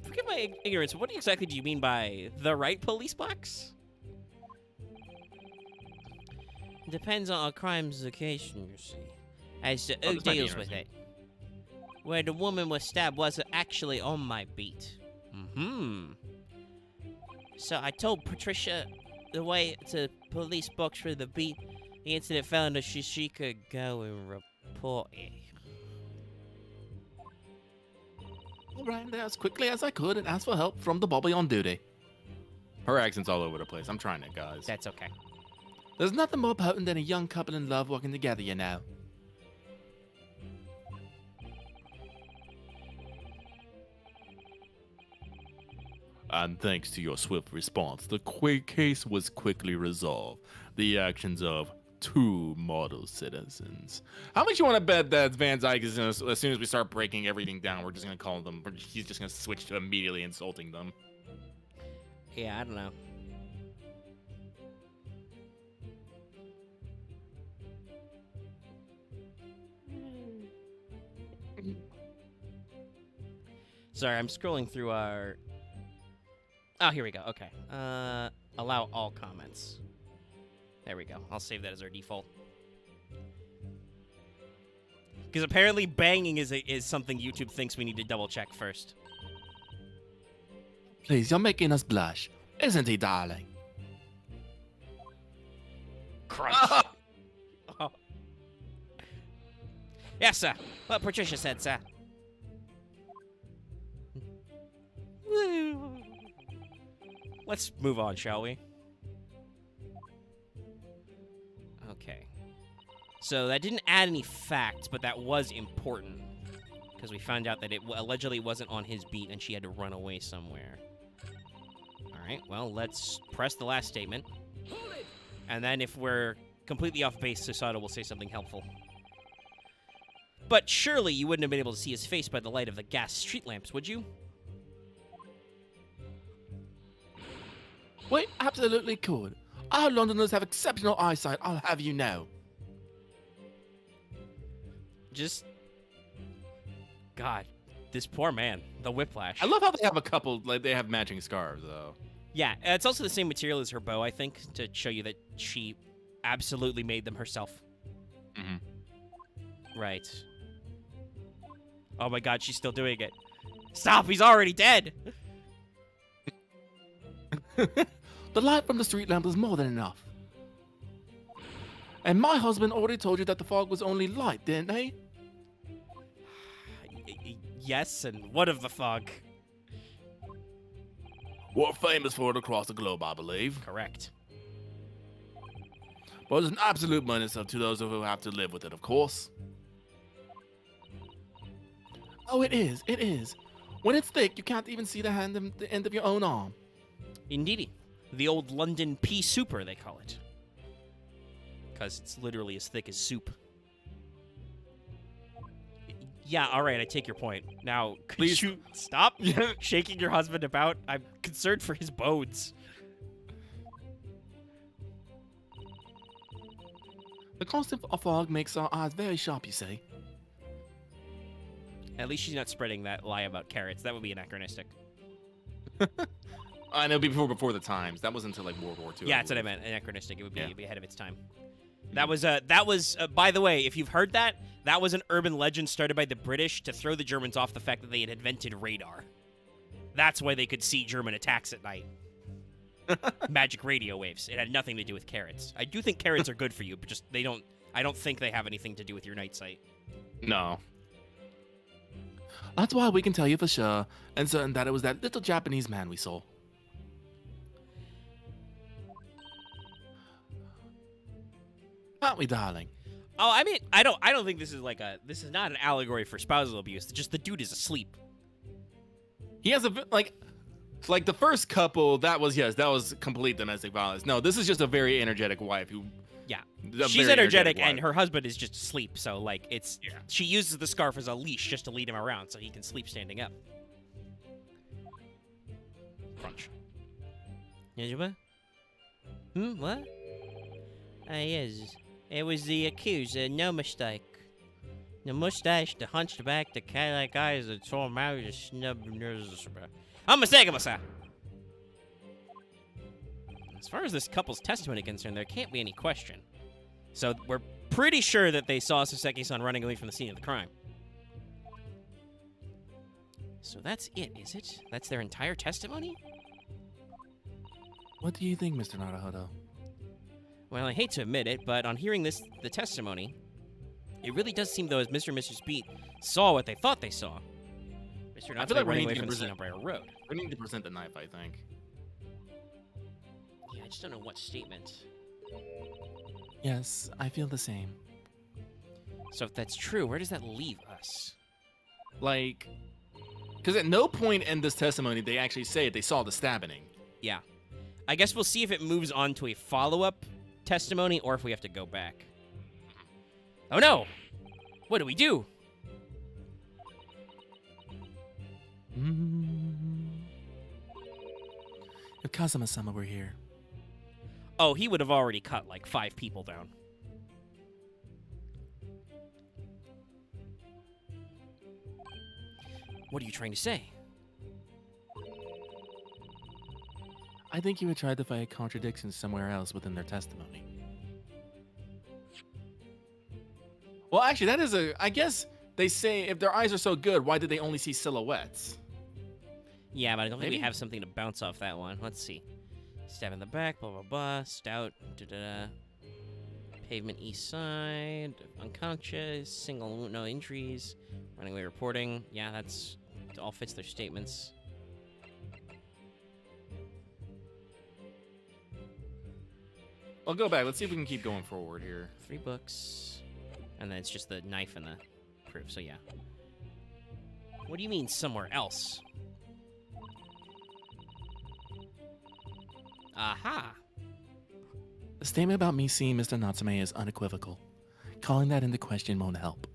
Forgive my ignorance, what exactly do you mean by the right police box? Depends on a crime's location, you see. As to who this might be deals with it. Where the woman was stabbed wasn't actually on my beat. So I told Patricia the way to police books for the beat. The incident fell into she could go and report it. I ran there as quickly as I could and asked for help from the Bobby on duty. Her accent's all over the place. I'm trying it, guys. That's okay. There's nothing more potent than a young couple in love working together, you know. And thanks to your swift response, the case was quickly resolved. The actions of 2 model citizens. How much you want to bet that Van Dyke is gonna, as soon as we start breaking everything down, we're just gonna call them. He's just gonna switch to immediately insulting them. Yeah, I don't know. Sorry, I'm scrolling through our... Oh, here we go. Okay. Allow all comments. There we go. I'll save that as our default. Because apparently banging is something YouTube thinks we need to double check first. Please, you're making us blush. Isn't he, darling? Crunch. Oh. Yes, sir. What Patricia said, sir. Let's move on, shall we? Okay. So that didn't add any facts, but that was important. Because we found out that it allegedly wasn't on his beat and she had to run away somewhere. Alright, well, let's press the last statement. And then if we're completely off base, Susato will say something helpful. But surely you wouldn't have been able to see his face by the light of the gas street lamps, would you? We absolutely could. Our Londoners have exceptional eyesight, I'll have you know. Just... God, this poor man. The whiplash. I love how they have a couple, like they have matching scarves, though. Yeah, it's also the same material as her bow, I think, to show you that she absolutely made them herself. Mm-hmm. Right. Oh my god, she's still doing it. Stop, he's already dead! The light from the street lamp was more than enough. And my husband already told you that the fog was only light, didn't he? Yes, and what of the fog? We're famous for it across the globe, I believe. Correct. But it's an absolute menace to those who have to live with it, of course. Oh, it is, it is. When it's thick, you can't even see the end of your own arm. Indeedy. The old London pea souper, they call it. Because it's literally as thick as soup. Yeah, alright, I take your point. Now, could Please. you stop shaking your husband about? I'm concerned for his bones. The constant fog makes our eyes very sharp, you see. At least she's not spreading that lie about carrots. That would be anachronistic. I know before the times. That wasn't until like World War II. Yeah, that's what I meant. Anachronistic. It would be, Yeah. it'd be ahead of its time. That was by the way, if you've heard that, that was an urban legend started by the British to throw the Germans off the fact that they had invented radar. That's why they could see German attacks at night. Magic radio waves. It had nothing to do with carrots. I do think carrots are good for you, but just I don't think they have anything to do with your night sight. No. That's why we can tell you for sure and certain that it was that little Japanese man we saw. Aren't we, darling? Oh, I mean, I don't think this is not an allegory for spousal abuse. Just the dude is asleep. He has like the first couple. That was complete domestic violence. No, this is just a very energetic wife who. Yeah, A she's very energetic, and wife. her husband is just asleep. So like, she uses the scarf as a leash just to lead him around, so he can sleep standing up. Crunch. What? What? Yes. It was the accuser, no mistake. The mustache, the hunchback, the cat-like eyes, the tall mouth, the snub nose. I'm mistaken, sir. As far as this couple's testimony is concerned, there can't be any question. So we're pretty sure that they saw Soseki-san running away from the scene of the crime. So that's it, is it? That's their entire testimony? What do you think, Mr. Naruhodo? Well, I hate to admit it, but on hearing the testimony, it really does seem though as Mr. and Mrs. Beat saw what they thought they saw. Mr. I Natsume feel like running we away need from to the scene on Briar Road. We need to present the knife, I think. Yeah, I just don't know what statement. Yes, I feel the same. So if that's true, where does that leave us? Like, because at no point in this testimony they actually say they saw the stabbing. Yeah. I guess we'll see if it moves on to a follow-up testimony or if we have to go back. Oh no! What do we do? If Kazuma-sama were here. Oh, he would have already cut like 5 people down. What are you trying to say? I think he would try to find contradictions somewhere else within their testimony. Well, actually, that is I guess they say if their eyes are so good, why did they only see silhouettes? Yeah, but I don't think we Maybe? have something to bounce off that one. Let's see. Stab in the back, blah, blah, blah. Stout, da-da-da. Pavement east side. Unconscious. Single wound, no injuries. Running away reporting. Yeah, that's... It all fits their statements. I'll go back. Let's see if we can keep going forward here. 3 books. And then it's just the knife and the proof, so yeah. What do you mean somewhere else? Aha! The statement about me seeing Mr. Natsume is unequivocal. Calling that into question won't help.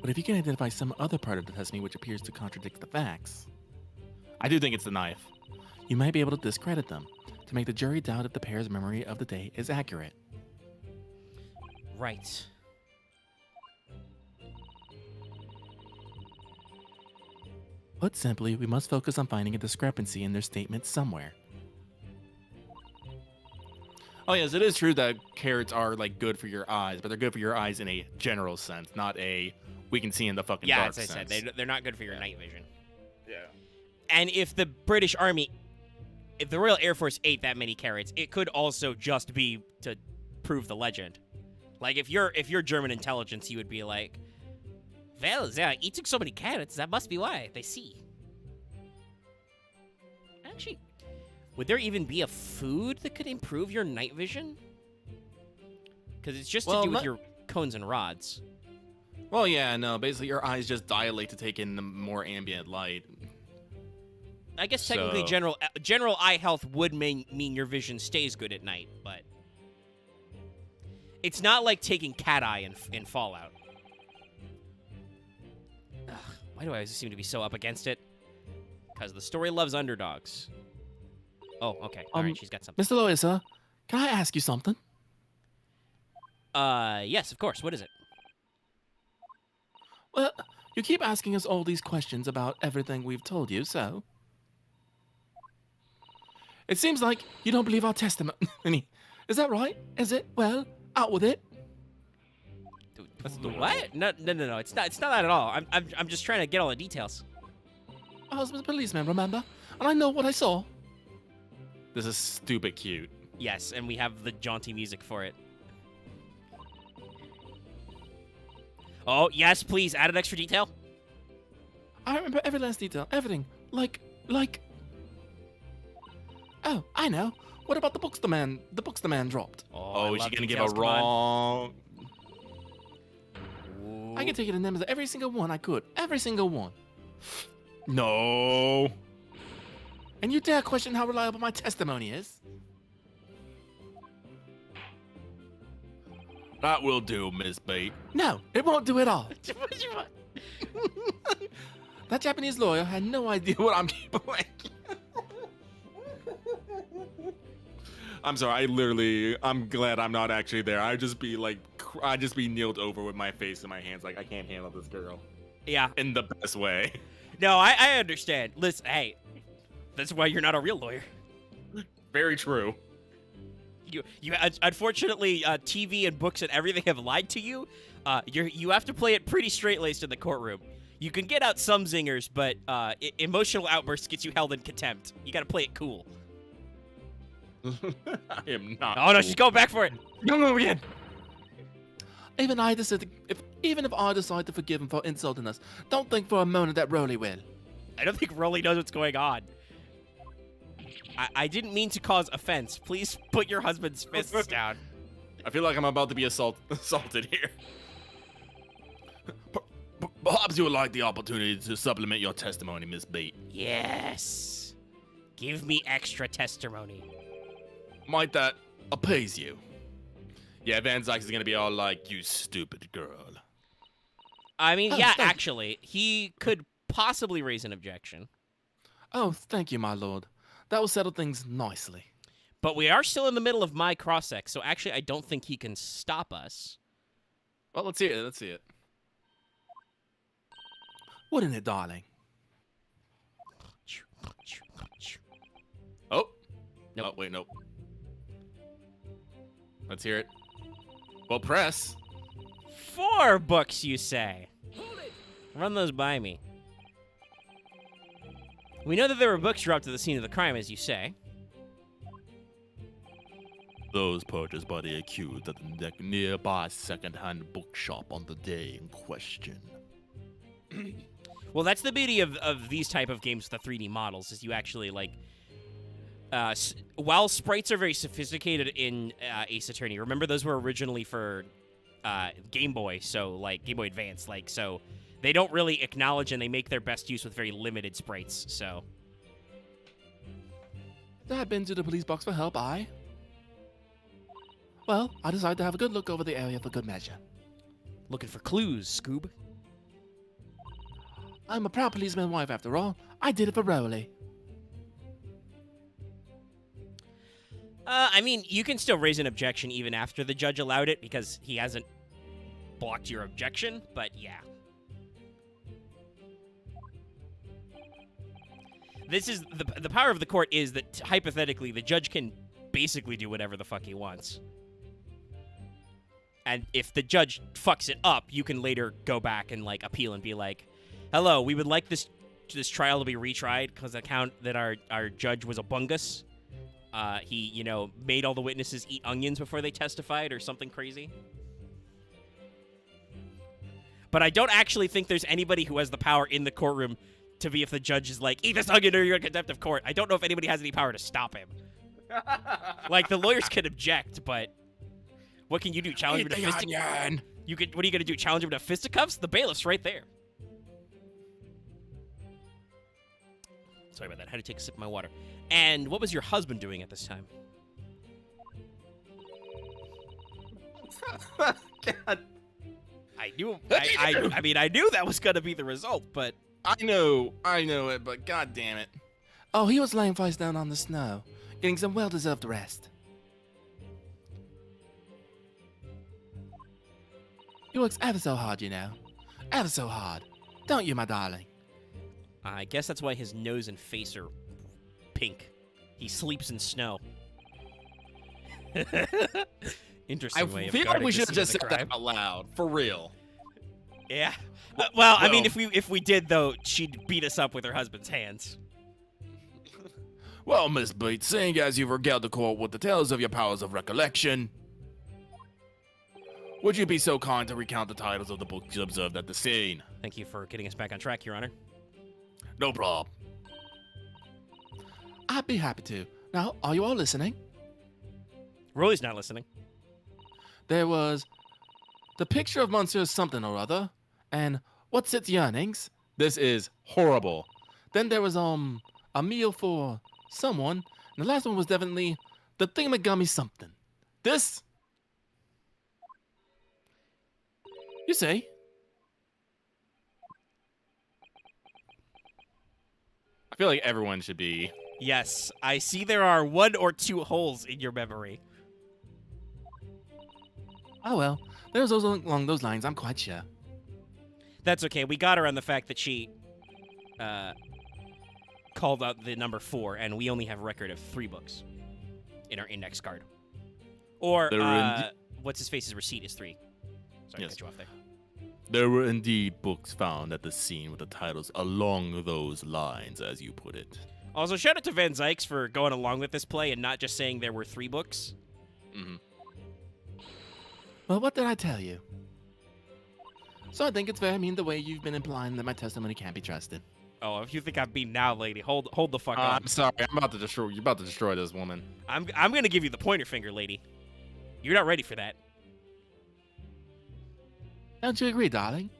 But if you can identify some other part of the testimony which appears to contradict the facts, I do think it's the knife. you might be able to discredit them to make the jury doubt if the pair's memory of the day is accurate. Right. Put simply, we must focus on finding a discrepancy in their statements somewhere. Oh yes, it is true that carrots are like good for your eyes, but they're good for your eyes in a general sense, not a we can see in the fucking Yeah, dark as I sense. said, they're not good for your night vision. Yeah. And if the British Army, if the Royal Air Force ate that many carrots, it could also just be to prove the legend. Like if you're German intelligence, you would be like, well, they're eating so many carrots, that must be why they see. Actually, would there even be a food that could improve your night vision? Because it's just to do with your cones and rods. Well, yeah, no. Basically, your eyes just dilate to take in the more ambient light. I guess technically So- general eye health would mean your vision stays good at night, but it's not like taking cat eye in Fallout. Ugh, why do I always seem to be so up against it? Because the story loves underdogs. Oh, okay. All right, she's got something. Mr. Loisa, can I ask you something? Yes, of course. What is it? Well, you keep asking us all these questions about everything we've told you, so... It seems like you don't believe our testimony. Is that right? Is it? Well, out with it. What? No. It's not that at all. I'm just trying to get all the details. I was a policeman, remember? And I know what I saw. This is stupid cute. Yes, and we have the jaunty music for it. Oh, yes, please, add an extra detail. I remember every last detail, everything. Like... Oh, I know. What about the books the man dropped? I Is love she gonna give details, a come on. wrong? Ooh. I can take it in names of every single one I could. Every single one. No. And you dare question how reliable my testimony is? That will do, Miss Bate. No, it won't do at all. That Japanese lawyer had no idea what I'm doing. I'm sorry. I'm glad I'm not actually there. I'd just be kneeled over with my face in my hands, like I can't handle this girl. Yeah. In the best way. No, I understand. Listen, hey, that's why you're not a real lawyer. Very true. You unfortunately, TV and books and everything have lied to you. You have to play it pretty straight-laced in the courtroom. You can get out some zingers, but emotional outbursts gets you held in contempt. You got to play it cool. I am not. Oh no, she's going back for it. No, again. Even if I decide to forgive him for insulting us, don't think for a moment that Rolly will. I don't think Rolly knows what's going on. I didn't mean to cause offense. Please put your husband's fists down. I feel like I'm about to be assaulted here. Perhaps you would like the opportunity to supplement your testimony, Miss Bate. Yes. Give me extra testimony. Might that appease you? Yeah, Van Zyke is gonna be all like, "You stupid girl." I mean, Oh, yeah, thank you. actually, he could possibly raise an objection. Oh, thank you, my lord. That will settle things nicely. But we are still in the middle of my cross-sex, so actually I don't think he can stop us. Well, let's see it. Let's see it. Wouldn't it, darling? Oh. Nope. Oh, wait, nope. Let's hear it. Well, press. 4 books, you say? Run those by me. We know that there were books dropped at the scene of the crime, as you say. Those purchased by the accused at the nearby second-hand bookshop on the day in question. Well, that's the beauty of these type of games with the 3D models, is you actually, like... while sprites are very sophisticated in Ace Attorney, remember those were originally for Game Boy, so, like, Game Boy Advance, like, so... They don't really acknowledge and they make their best use with very limited sprites, so... I've been to the police box for help, Well, I decided to have a good look over the area for good measure. Looking for clues, Scoob. I'm a proud policeman's wife after all. I did it for Verily. I mean, you can still raise an objection even after the judge allowed it, because he hasn't blocked your objection, but yeah. This is the power of the court is that hypothetically the judge can basically do whatever the fuck he wants. And if the judge fucks it up, you can later go back and like appeal and be like, "Hello, we would like this trial to be retried because account that our judge was a bungus. He, you know, made all the witnesses eat onions before they testified or something crazy." But I don't actually think there's anybody who has the power in the courtroom to be if the judge is like, "Eat this onion or you're in contempt of court." I don't know if anybody has any power to stop him. Like, the lawyers can object, but what can you do? Challenge him to fisticuffs? What are you going to do? Challenge him to fisticuffs? The bailiff's right there. Sorry about that. I had to take a sip of my water. And what was your husband doing at this time? God. I knew. I mean, I knew that was going to be the result, but I know it, but god damn it. Oh, he was laying face down on the snow, getting some well-deserved rest. He works ever so hard, you know. Ever so hard. Don't you, my darling? I guess that's why his nose and face are pink. He sleeps in snow. Interesting way of feel like guarding we the should have scene just of said the that crime. out loud, for real. Yeah. Well, I mean, Well. if we did though, she'd beat us up with her husband's hands. Well, Miss Bates, seeing as you've regaled the court with the tales of your powers of recollection, would you be so kind to recount the titles of the books you observed at the scene? Thank you for getting us back on track, Your Honor. No problem. I'd be happy to. Now, are you all listening? Rolly's not listening. There was the picture of Monsieur something or other, and what's its yearnings? This is horrible. Then there was a meal for someone, and the last one was definitely the thingamagummy something. This? You say? I feel like everyone should be. Yes, I see there are 1 or 2 holes in your memory. Oh well, there's those along those lines, I'm quite sure. That's okay. We got her on the fact that she called out the number 4, and we only have a record of 3 books in our index card. Or, what's his face's receipt is 3. Sorry to cut you off there. There were indeed books found at the scene with the titles along those lines, as you put it. Also, shout out to Van Zykes for going along with this play and not just saying there were 3 books. Mm-hmm. Well, what did I tell you? So I think it's very mean the way you've been implying that my testimony can't be trusted. Oh, if you think I'm being now, lady, hold the fuck up. I'm sorry. You're about to destroy this woman. I'm gonna give you the pointer finger, lady. You're not ready for that. Don't you agree, darling?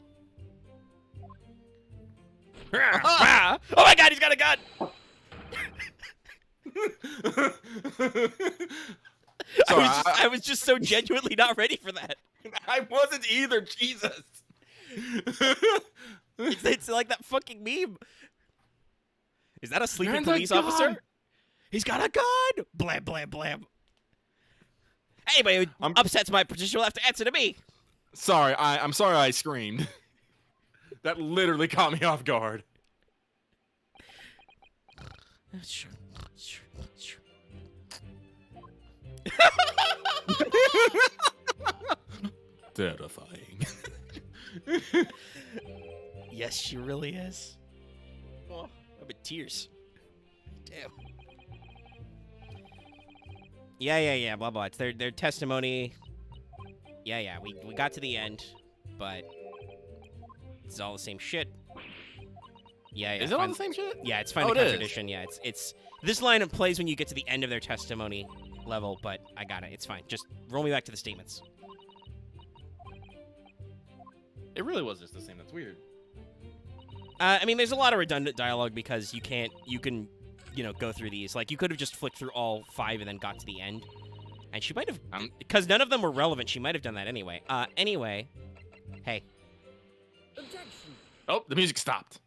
Oh my God, he's got a gun! Sorry, I was just so genuinely not ready for that. I wasn't either. Jesus. It's like that fucking meme. Is that a sleeping There's a police officer? gun! He's got a gun! Blam, blam, blam. Anybody who upsets my position will have to answer to me. Sorry, I'm sorry I screamed. That literally caught me off guard. Terrifying. Yes, she really is. Oh, I'm in tears. Damn. Yeah, blah, blah. It's their testimony. Yeah, we got to the end, but it's all the same shit. Yeah. Is it all the same shit? Yeah, it's finding contradiction. Yeah, it's this line of plays when you get to the end of their testimony level, but I got it. It's fine. Just roll me back to the statements. It really was just the same. That's weird. I mean, there's a lot of redundant dialogue because you can, go through these. Like, you could have just flicked through all 5 and then got to the end. And she might have, because none of them were relevant, she might have done that anyway. Anyway, hey. Objection. Oh, the music stopped.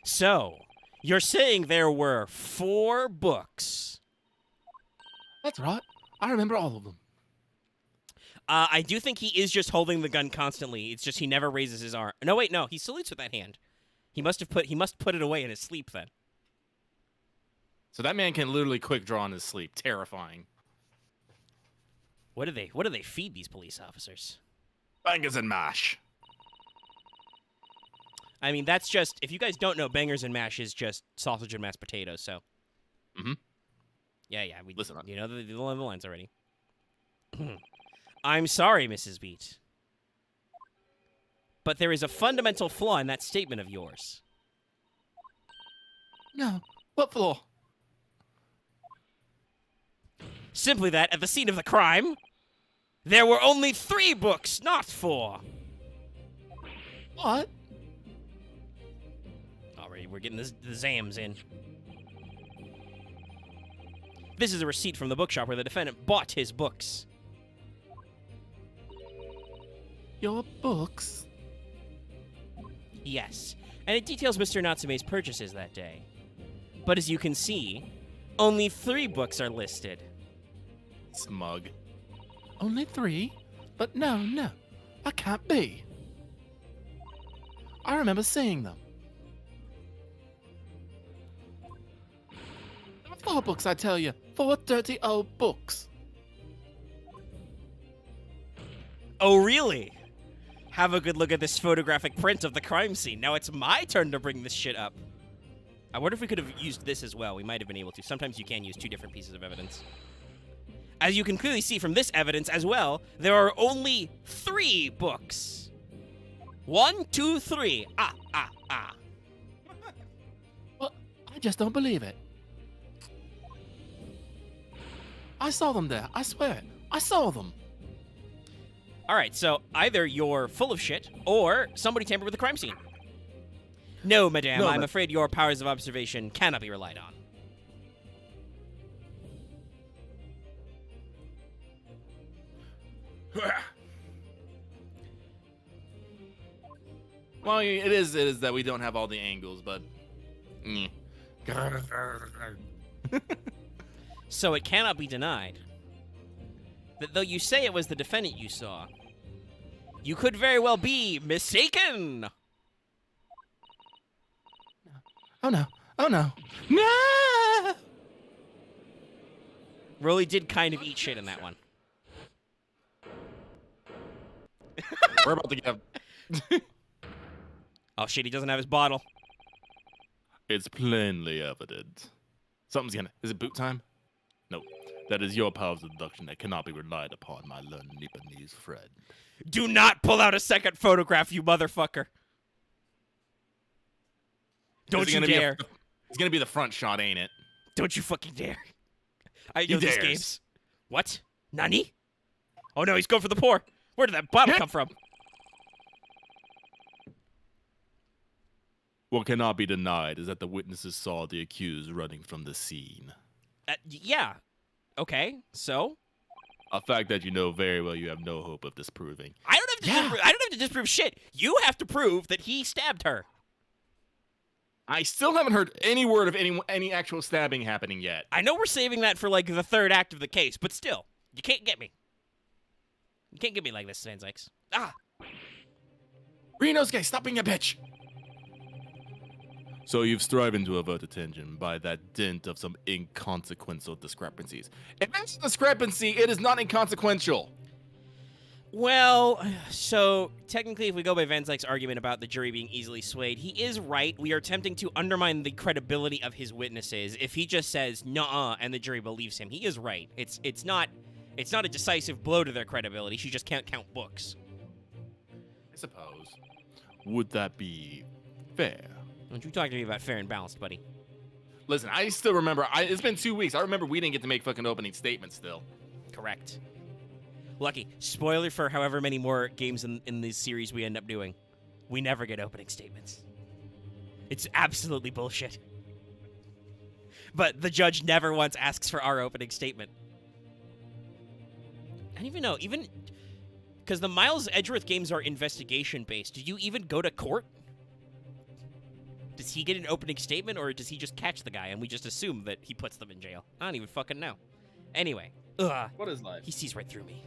So, you're saying there were 4 books. That's right. I remember all of them. I do think he is just holding the gun constantly. It's just he never raises his arm. No, wait, no. He salutes with that hand. He must put it away in his sleep then. So that man can literally quick draw in his sleep. Terrifying. What do they feed these police officers? Bangers and mash. I mean, that's just, if you guys don't know, bangers and mash is just sausage and mashed potatoes, so. Mm-hmm. Yeah, we Listen, you know the lines already. I'm sorry, Mrs. Beat. But there is a fundamental flaw in that statement of yours. No. What flaw? Simply that, at the scene of the crime, there were only 3 books, not 4. What? Alright, we're getting the zams in. This is a receipt from the bookshop where the defendant bought his books. Your books? Yes, and it details Mr. Natsume's purchases that day. But as you can see, only 3 books are listed. Smug. Only 3? But no. I can't be. I remember seeing them. There were 4 books, I tell you. 4 dirty old books. Oh, really? Have a good look at this photographic print of the crime scene. Now it's my turn to bring this shit up. I wonder if we could have used this as well. We might have been able to. Sometimes you can use 2 different pieces of evidence. As you can clearly see from this evidence as well, there are only 3 books. 1, 2, 3. Ah. Well, I just don't believe it. I saw them there. I swear it. I saw them. All right, so either you're full of shit or somebody tampered with the crime scene. No, madame, No, I'm ma- afraid your powers of observation cannot be relied on. Well, it is that we don't have all the angles, but. So it cannot be denied that though you say it was the defendant you saw, you could very well be mistaken. Oh no! Oh no! No! Rolly did kind of eat shit in that one. We're about to get. Oh shit, he doesn't have his bottle. It's plainly evident. Something's gonna. Is it boot time? No, that is your powers of deduction that cannot be relied upon, my learned Nipponese friend. Do not pull out a second photograph, you motherfucker. Don't you dare. It's gonna be the front shot, ain't it? Don't you fucking dare. I He know these dares. games. What? Nani? Oh no, he's going for the pour. Where did that bottle come from? What cannot be denied is that the witnesses saw the accused running from the scene. Yeah. Okay, so? A fact that you know very well you have no hope of disproving. I don't have to disprove shit. You have to prove that he stabbed her. I still haven't heard any word of any actual stabbing happening yet. I know we're saving that for, like, the third act of the case, but still, you can't get me. You can't get me like this, Sanzikes. Ah! Renosuke, stop being a bitch! So you've striven to avert attention by that dint of some inconsequential discrepancies. If it's a discrepancy, it is not inconsequential. Well, so technically, if we go by Van Zyke's argument about the jury being easily swayed, he is right. We are attempting to undermine the credibility of his witnesses. If he just says "nuh-uh" and the jury believes him, he is right. It's not a decisive blow to their credibility. She just can't count books. I suppose. Would that be fair? Don't you talk to me about fair and balanced, buddy? Listen, I still remember. It's been 2 weeks. I remember we didn't get to make fucking opening statements still. Correct. Lucky. Spoiler for however many more games in this series we end up doing. We never get opening statements. It's absolutely bullshit. But the judge never once asks for our opening statement. I don't even know. Even because the Miles Edgeworth games are investigation-based, do you even go to court? Does he get an opening statement, or does he just catch the guy and we just assume that he puts them in jail? I don't even fucking know. Anyway. Ugh. What is life? He sees right through me.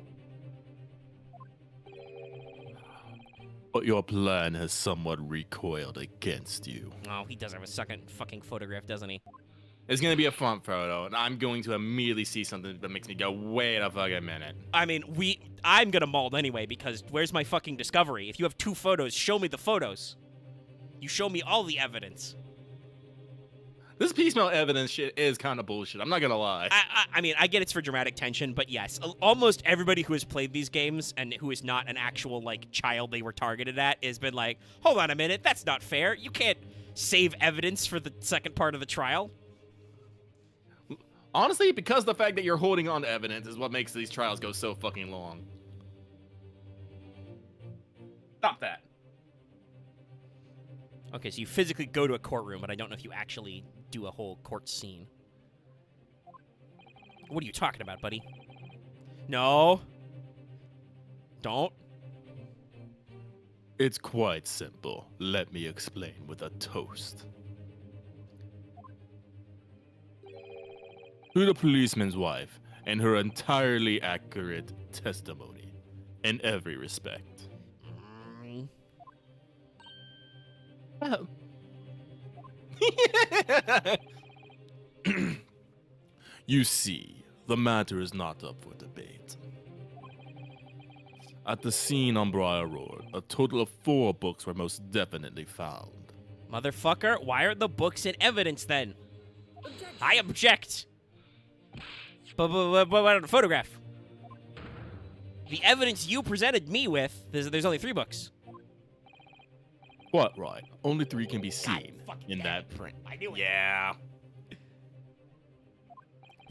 But your plan has somewhat recoiled against you. Oh, he does have a second fucking photograph, doesn't he? It's gonna be a front photo, and I'm going to immediately see something that makes me go, wait a fucking minute. I mean, I'm gonna maul anyway, because where's my fucking discovery? If you have 2 photos, show me the photos. You show me all the evidence. This piecemeal evidence shit is kind of bullshit. I'm not gonna lie. I mean, I get it's for dramatic tension, but yes, almost everybody who has played these games and who is not an actual, like, child they were targeted at has been like, hold on a minute, that's not fair. You can't save evidence for the second part of the trial. Honestly, because the fact that you're holding on to evidence is what makes these trials go so fucking long. Stop that. Okay, so you physically go to a courtroom, but I don't know if you actually do a whole court scene. What are you talking about, buddy? No. Don't. It's quite simple. Let me explain with a toast. To the policeman's wife and her entirely accurate testimony in every respect. Oh. You see, the matter is not up for debate. At the scene on Briar Road, a total of 4 books were most definitely found. Motherfucker, why aren't the books in evidence then? Objection. I object. But what about the photograph? The evidence you presented me with, there's only 3 books. What, right? Only 3 can be seen fucking in damn that it. print. I knew it. Yeah.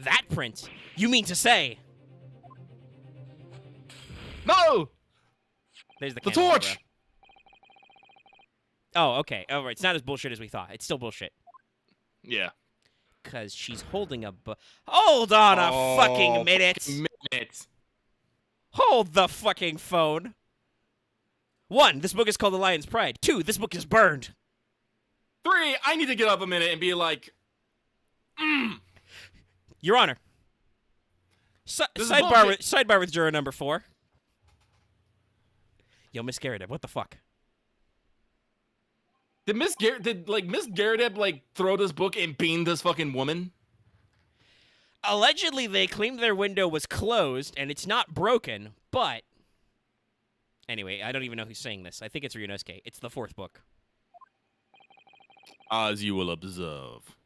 That print? You mean to say? No! There's the The candelabra. torch! Oh, okay. Oh, right. It's not as bullshit as we thought. It's still bullshit. Yeah. Because she's holding a Hold on a fucking minute. Minute. Hold the fucking phone. 1, this book is called The Lion's Pride. 2, this book is burned. 3, I need to get up a minute and be like, Your Honor. This is Sidebar with juror number 4. Yo, Miss Garrett, what the fuck? Did Miss Garrett like throw this book and bean this fucking woman? Allegedly, they claimed their window was closed and it's not broken, but anyway, I don't even know who's saying this. I think it's Ryunosuke. It's the 4th book. As you will observe,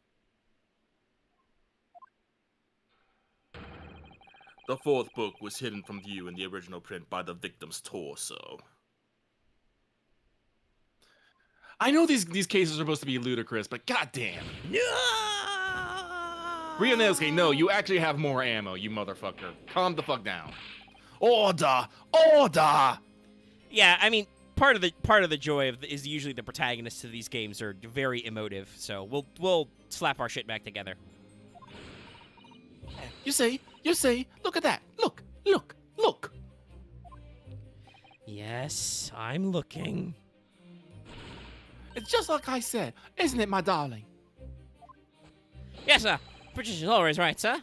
the 4th book was hidden from view in the original print by the victim's torso. I know these cases are supposed to be ludicrous, but goddamn. No! Ryunosuke, no, you actually have more ammo, you motherfucker. Calm the fuck down. Order! Order! Yeah, I mean, part of the joy is usually the protagonists of these games are very emotive, so we'll slap our shit back together. You see, look at that. Look. Yes, I'm looking. It's just like I said, isn't it, my darling? Yes, sir. Patricia's always right, sir.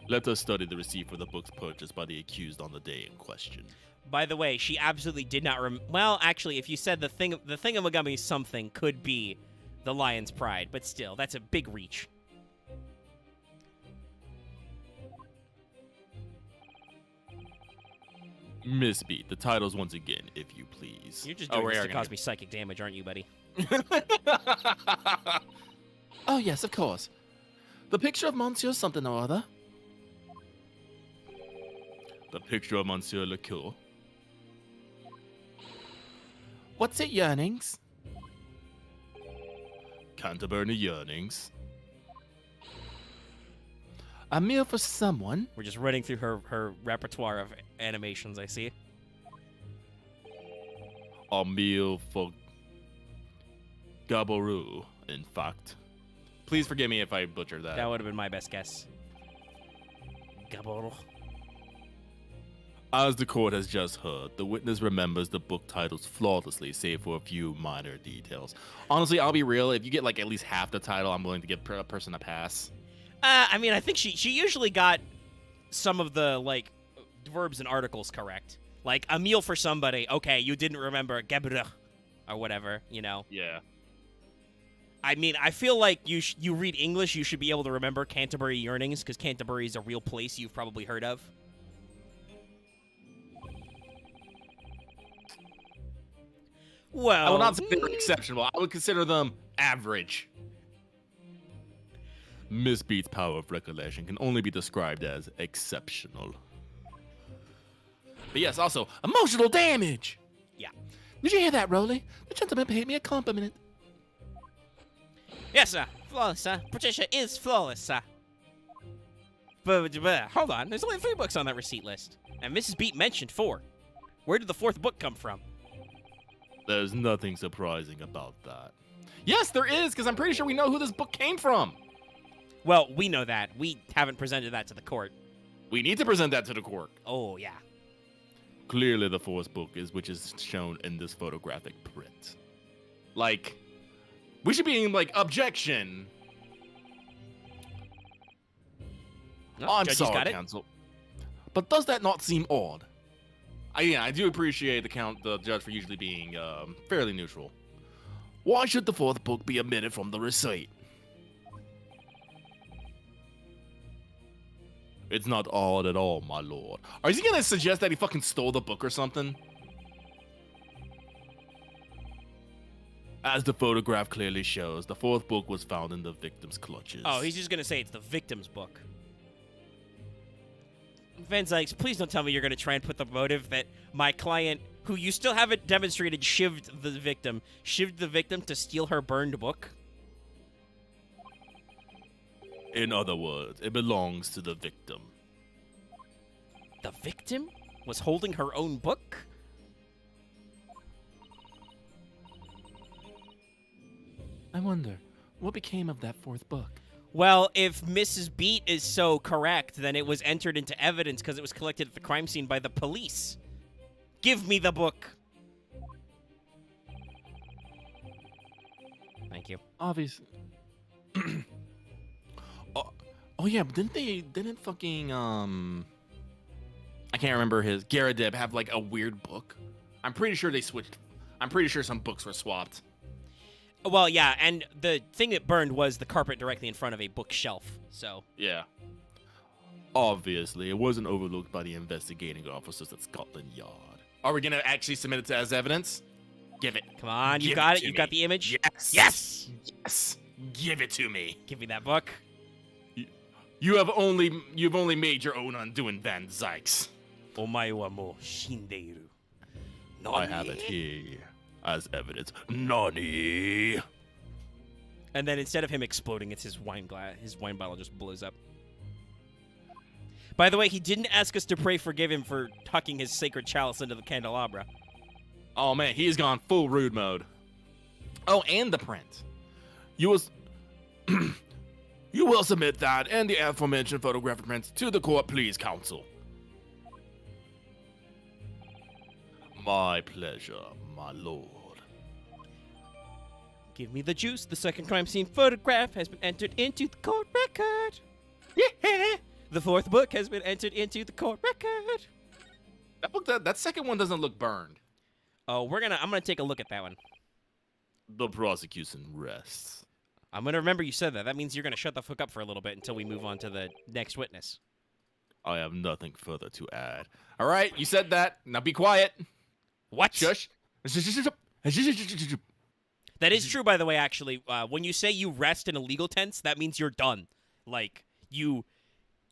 Let us study the receipt for the books purchased by the accused on the day in question. By the way, she absolutely did not well, actually, if you said the thingamagami something could be the Lion's Pride, but still, that's a big reach. Miss Beat, the titles once again, if you please. You're just doing we're this to arguing. cause me psychic damage, aren't you, buddy? Oh, yes, of course. The picture of Monsieur something or other. The picture of Monsieur Lecour. What's it, yearnings? Canterbury Yearnings. A meal for someone. We're just running through her repertoire of animations, I see. A meal for Gaboru, in fact. Please forgive me if I butchered that. That would have been my best guess. Gaboro. As the court has just heard, the witness remembers the book titles flawlessly, save for a few minor details. Honestly, I'll be real. If you get like at least half the title, I'm willing to give a person a pass. I mean, I think she usually got some of the, like, verbs and articles correct. Like, a meal for somebody. Okay, you didn't remember Gabrach or whatever, you know. Yeah. I mean, I feel like you read English, you should be able to remember Canterbury Yearnings, because Canterbury is a real place you've probably heard of. Well, I would not say they were exceptional. I would consider them average. Miss Beat's power of recollection can only be described as exceptional. But yes, also, emotional damage. Yeah. Did you hear that, Rolly? The gentleman paid me a compliment. Yes, sir. Flawless, sir. Patricia is flawless, sir. But hold on. There's only 3 books on that receipt list. And Mrs. Beat mentioned 4. Where did the 4th book come from? There's nothing surprising about that. Yes, there is, because I'm pretty sure we know who this book came from. Well, we know that. We haven't presented that to the court. We need to present that to the court. Oh, yeah. Clearly the 4th book is which is shown in this photographic print. Like, we should be in, like, objection. No, I'm judge's sorry, got it. counsel. But does that not seem odd? I do appreciate the judge for usually being fairly neutral. Why should the 4th book be omitted from the receipt? It's not odd at all, my lord. Is he gonna suggest that he fucking stole the book or something? As the photograph clearly shows, the 4th book was found in the victim's clutches. Oh, he's just going to say it's the victim's book. Van Zykes, please don't tell me you're going to try and put the motive that my client, who you still haven't demonstrated shivved the victim to steal her burned book. In other words, it belongs to the victim. The victim was holding her own book? I wonder, what became of that fourth book? Well, if Mrs. Beat is so correct, then it was entered into evidence because it was collected at the crime scene by the police. Give me the book. Thank you. Obviously. Oh yeah, but didn't fucking I can't remember his Garadib have like a weird book? I'm pretty sure they switched. I'm pretty sure some books were swapped. Well, yeah, and the thing that burned was the carpet directly in front of a bookshelf. So Yeah. Obviously, it wasn't overlooked by the investigating officers at Scotland Yard. Are we gonna actually submit it to as evidence? Give it. come on, you Give got it it. to You me. got the image. Yes. Yes. Yes. Give it to me. Give me that book. You've only made your own undoing, Van Zykes. Omae wa mo shindeiru. I have it here as evidence. Nani? And then instead of him exploding, it's his wine glass. His wine bottle just blows up. By the way, he didn't ask us to pray forgive him for tucking his sacred chalice into the candelabra. Oh man, he's gone full rude mode. Oh, and the print. You will, you will submit that and the aforementioned photographic prints to the court, please, counsel. My pleasure, my lord. Give me the juice. The second crime scene photograph has been entered into the court record. Yeah. The fourth book has been entered into the court record. That book, that second one doesn't look burned. Oh, I'm gonna take a look at that one. The prosecution rests. I'm gonna remember you said that. That means you're gonna shut the fuck up for a little bit until we move on to the next witness. I have nothing further to add. All right, you said that. Now be quiet. What? Shush. That is true, by the way, actually. When you say you rest in a legal tense, that means you're done. Like,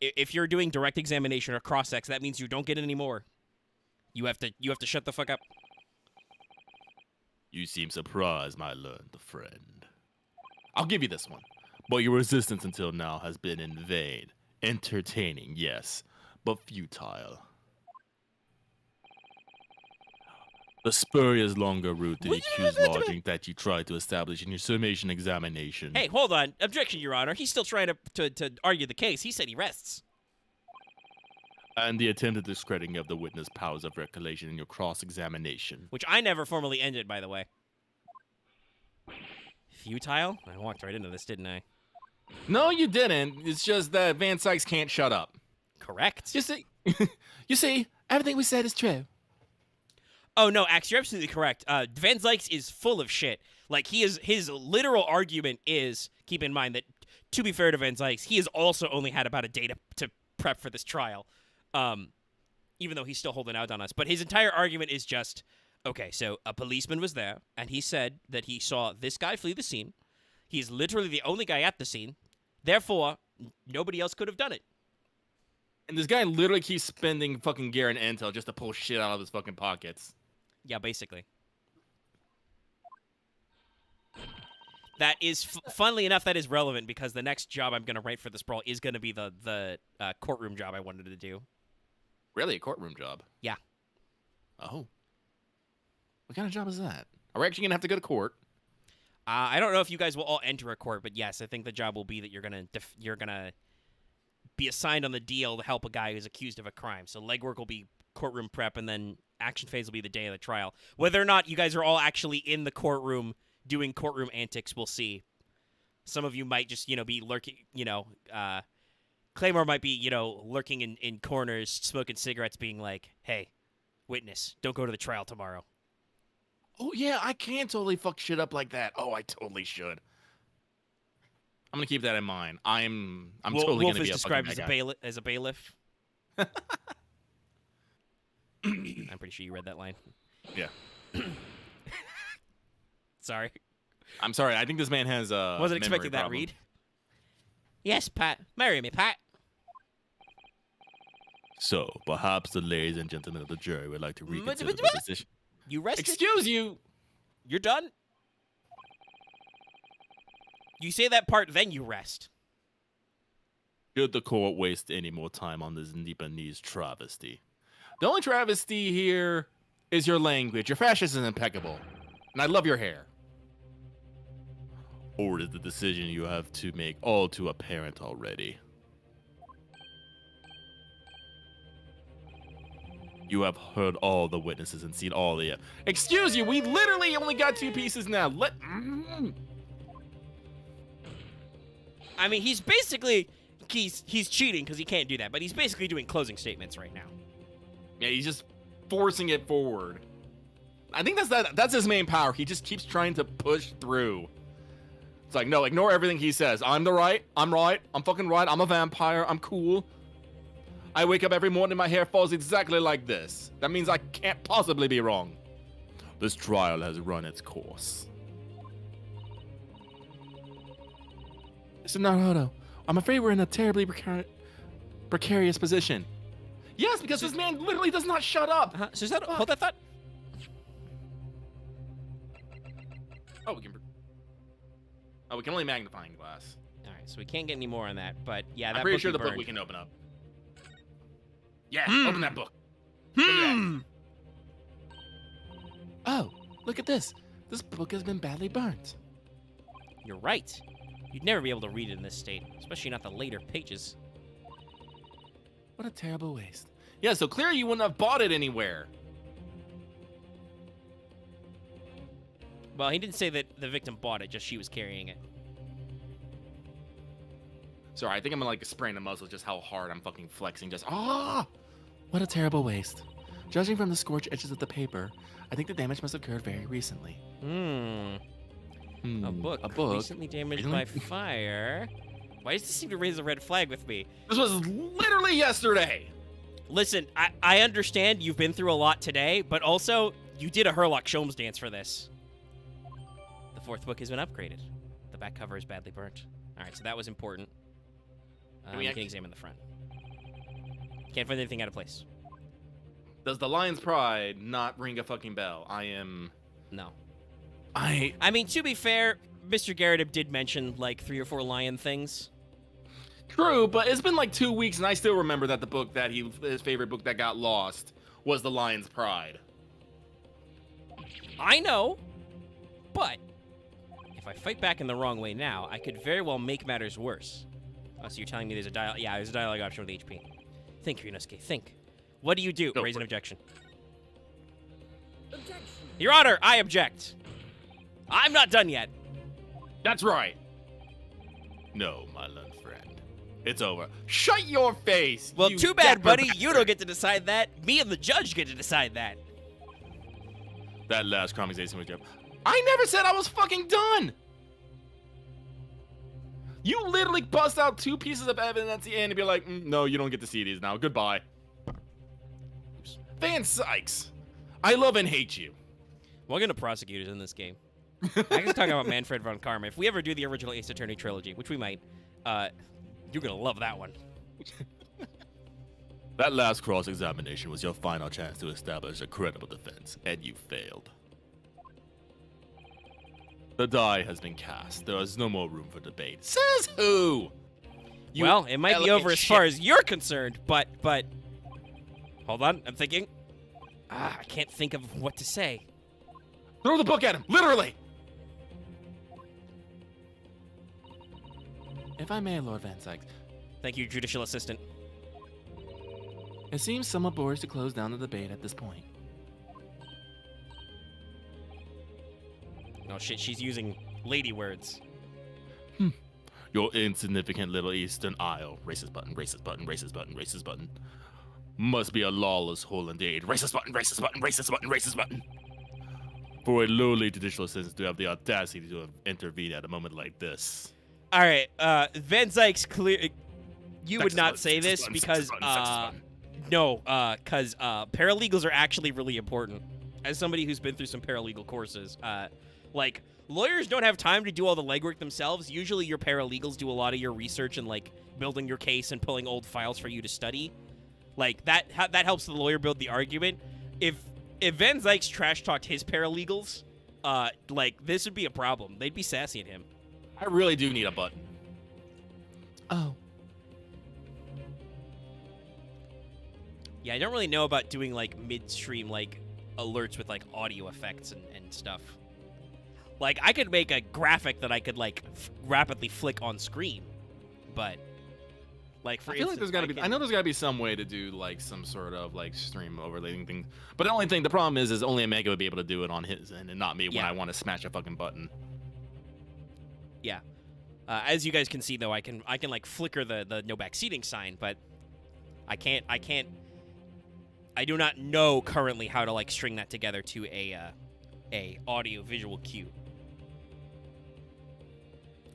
if you're doing direct examination or cross-ex, that means you don't get any more. You have to shut the fuck up. You seem surprised, my learned friend. I'll give you this one. But your resistance until now has been in vain. Entertaining, yes, but futile. The spurious longer route to the accused lodging that you tried to establish in your summation examination. Hey, hold on. Objection, Your Honor. He's still trying to argue the case. He said he rests. And the attempted discrediting of the witness' powers of recollection in your cross-examination. Which I never formally ended, by the way. Futile? I walked right into this, didn't I? No, you didn't. It's just that Van Sykes can't shut up. Correct. You see, everything we said is true. Oh, no, Axe, you're absolutely correct. Van Zykes is full of shit. Like, his literal argument is, keep in mind that, to be fair to Van Zykes, he has also only had about a day to prep for this trial. Even though he's still holding out on us. But his entire argument is just, okay, so a policeman was there, and he said that he saw this guy flee the scene. He's literally the only guy at the scene. Therefore, nobody else could have done it. And this guy literally keeps spending fucking gear and intel just to pull shit out of his fucking pockets. Yeah, basically. That is, funnily enough, that is relevant because the next job I'm going to write for this brawl is going to be the courtroom job I wanted to do. Really, a courtroom job? Yeah. Oh. What kind of job is that? Are we actually gonna have to go to court? I don't know if you guys will all enter a court, but yes, I think the job will be that you're gonna be assigned on the deal to help a guy who's accused of a crime. So legwork will be courtroom prep, and then action phase will be the day of the trial. Whether or not you guys are all actually in the courtroom doing courtroom antics, we'll see. Some of you might just, be lurking, Claymore might be, lurking in corners, smoking cigarettes, being like, hey, witness, don't go to the trial tomorrow. Oh yeah, I can totally fuck shit up like that. Oh, I totally should. I'm gonna keep that in mind. I'm totally Wolf gonna be is a described fucking as a bailiff. I'm pretty sure you read that line. Yeah. Sorry. I'm sorry. I think this man has a. Wasn't expecting that problem. read. Yes, Pat. Marry me, Pat. So, perhaps the ladies and gentlemen of the jury would like to reconsider the decision. You rested? Excuse you. You're done? You say that part, then you rest. Should the court waste any more time on this Nipponese travesty? The only travesty here is your language. Your fascism is impeccable. And I love your hair. Or is the decision you have to make all too apparent already? You have heard all the witnesses and seen all the... Excuse you, we literally only got 2 pieces now. I mean, he's basically... He's cheating because he can't do that, but he's basically doing closing statements right now. Yeah, he's just forcing it forward. I think that's his main power. He just keeps trying to push through. It's like, no, ignore everything he says. I'm right, I'm fucking right, I'm a vampire, I'm cool. I wake up every morning, my hair falls exactly like this. That means I can't possibly be wrong. This trial has run its course. Mr. Naruto, I'm afraid we're in a terribly precarious position. Yes, because this man literally does not shut up. Susanoo, hold that thought. Oh, we can only magnifying glass. All right, so we can't get any more on that, but yeah, that I'm pretty book sure you the book burned. we can open up. Yeah, open that book. Look at that. Oh, look at this. This book has been badly burnt. You're right. You'd never be able to read it in this state, especially not the later pages. What a terrible waste. Yeah, so clearly you wouldn't have bought it anywhere. Well, he didn't say that the victim bought it, just she was carrying it. Sorry, I think I'm gonna like sprain the muscle just how hard I'm fucking flexing. Just what a terrible waste. Judging from the scorched edges of the paper, I think the damage must have occurred very recently. A book recently damaged by fire. Why does this seem to raise a red flag with me? This was literally yesterday. Listen, I understand you've been through a lot today, but also you did a Herlock Sholmes dance for this. The 4th book has been upgraded. The back cover is badly burnt. All right, so that was important. We can examine the front. Can't find anything out of place. Does the Lion's Pride not ring a fucking bell? No. I mean, to be fair, Mr. Garrett did mention like 3 or 4 lion things. True, but it's been like 2 weeks, and I still remember that the book that his favorite book that got lost was The Lion's Pride. I know, but if I fight back in the wrong way now, I could very well make matters worse. Oh, so you're telling me there's a dialogue? Yeah, there's a dialogue option with HP. Think, Ryunosuke, think. What do you do? Raise an objection. Objection. Your Honor, I object. I'm not done yet. That's right. No, my learned friend. It's over. Shut your face! Well, you too bad, dapper buddy. bastard. You don't get to decide that. Me and the judge get to decide that. That last conversation with you. I never said I was fucking done! You literally bust out 2 pieces of evidence at the end and be like, no, you don't get to see these now. Goodbye. Van Sykes. I love and hate you. We're going to prosecutors in this game. I can talk about Manfred von Karma. If we ever do the original Ace Attorney trilogy, which we might, you're going to love that one. That last cross-examination was your final chance to establish a credible defense, and you failed. The die has been cast. There is no more room for debate. Says who? Well, it might be over as far as you're concerned, but... Hold on, I'm thinking. I can't think of what to say. Throw the book at him, literally! If I may, Lord Van Sykes. Thank you, Judicial Assistant. It seems somewhat boring to close down the debate at this point. Oh shit, she's using lady words. Your insignificant little Eastern Isle. Racist button, racist button, racist button, racist button. Must be a lawless hole indeed. Racist button, racist button, racist button, racist button. For a lowly judicial assistant to have the audacity to intervene at a moment like this. All right, Van Sykes, clear. You would not say this because, no, because paralegals are actually really important. As somebody who's been through some paralegal courses, like, lawyers don't have time to do all the legwork themselves. Usually your paralegals do a lot of your research and, like, building your case and pulling old files for you to study. Like, that helps the lawyer build the argument. If Van Sykes trash-talked his paralegals, like, this would be a problem. They'd be sassy at him. I really do need a button. Oh. Yeah, I don't really know about doing like midstream like alerts with like audio effects and stuff. Like I could make a graphic that I could like rapidly flick on screen, but like for I feel like instance, there's gotta be. I know there's gotta be some way to do like some sort of like stream overlaying thing. But the problem is only Omega would be able to do it on his end and not me when Yeah. I want to smash a fucking button. Yeah. As you guys can see, though, I can like flicker the no back seating sign, but I can't. I do not know currently how to like string that together to a audio visual cue.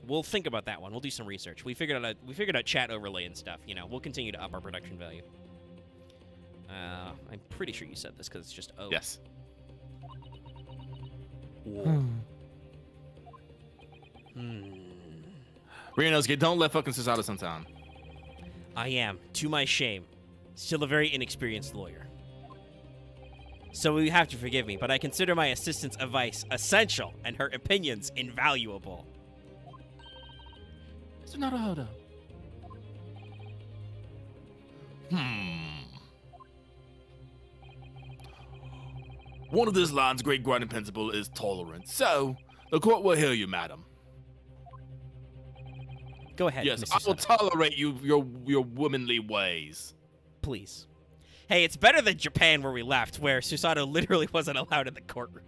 We'll think about that one. We'll do some research. We figured out chat overlay and stuff. You know, we'll continue to up our production value. I'm pretty sure you said this because it's just O. Yes. Ryunosuke, don't let fucking Susato sometime. I am, to my shame, still a very inexperienced lawyer. So you have to forgive me, but I consider my assistant's advice essential and her opinions invaluable. Mr. Naruhodo. One of this line's great guiding principle is tolerance. So, the court will hear you, madam. Go ahead, Yes, Mr. I will Sutter, tolerate your womanly ways. please. Hey, it's better than Japan where we left, where Susato literally wasn't allowed in the courtroom.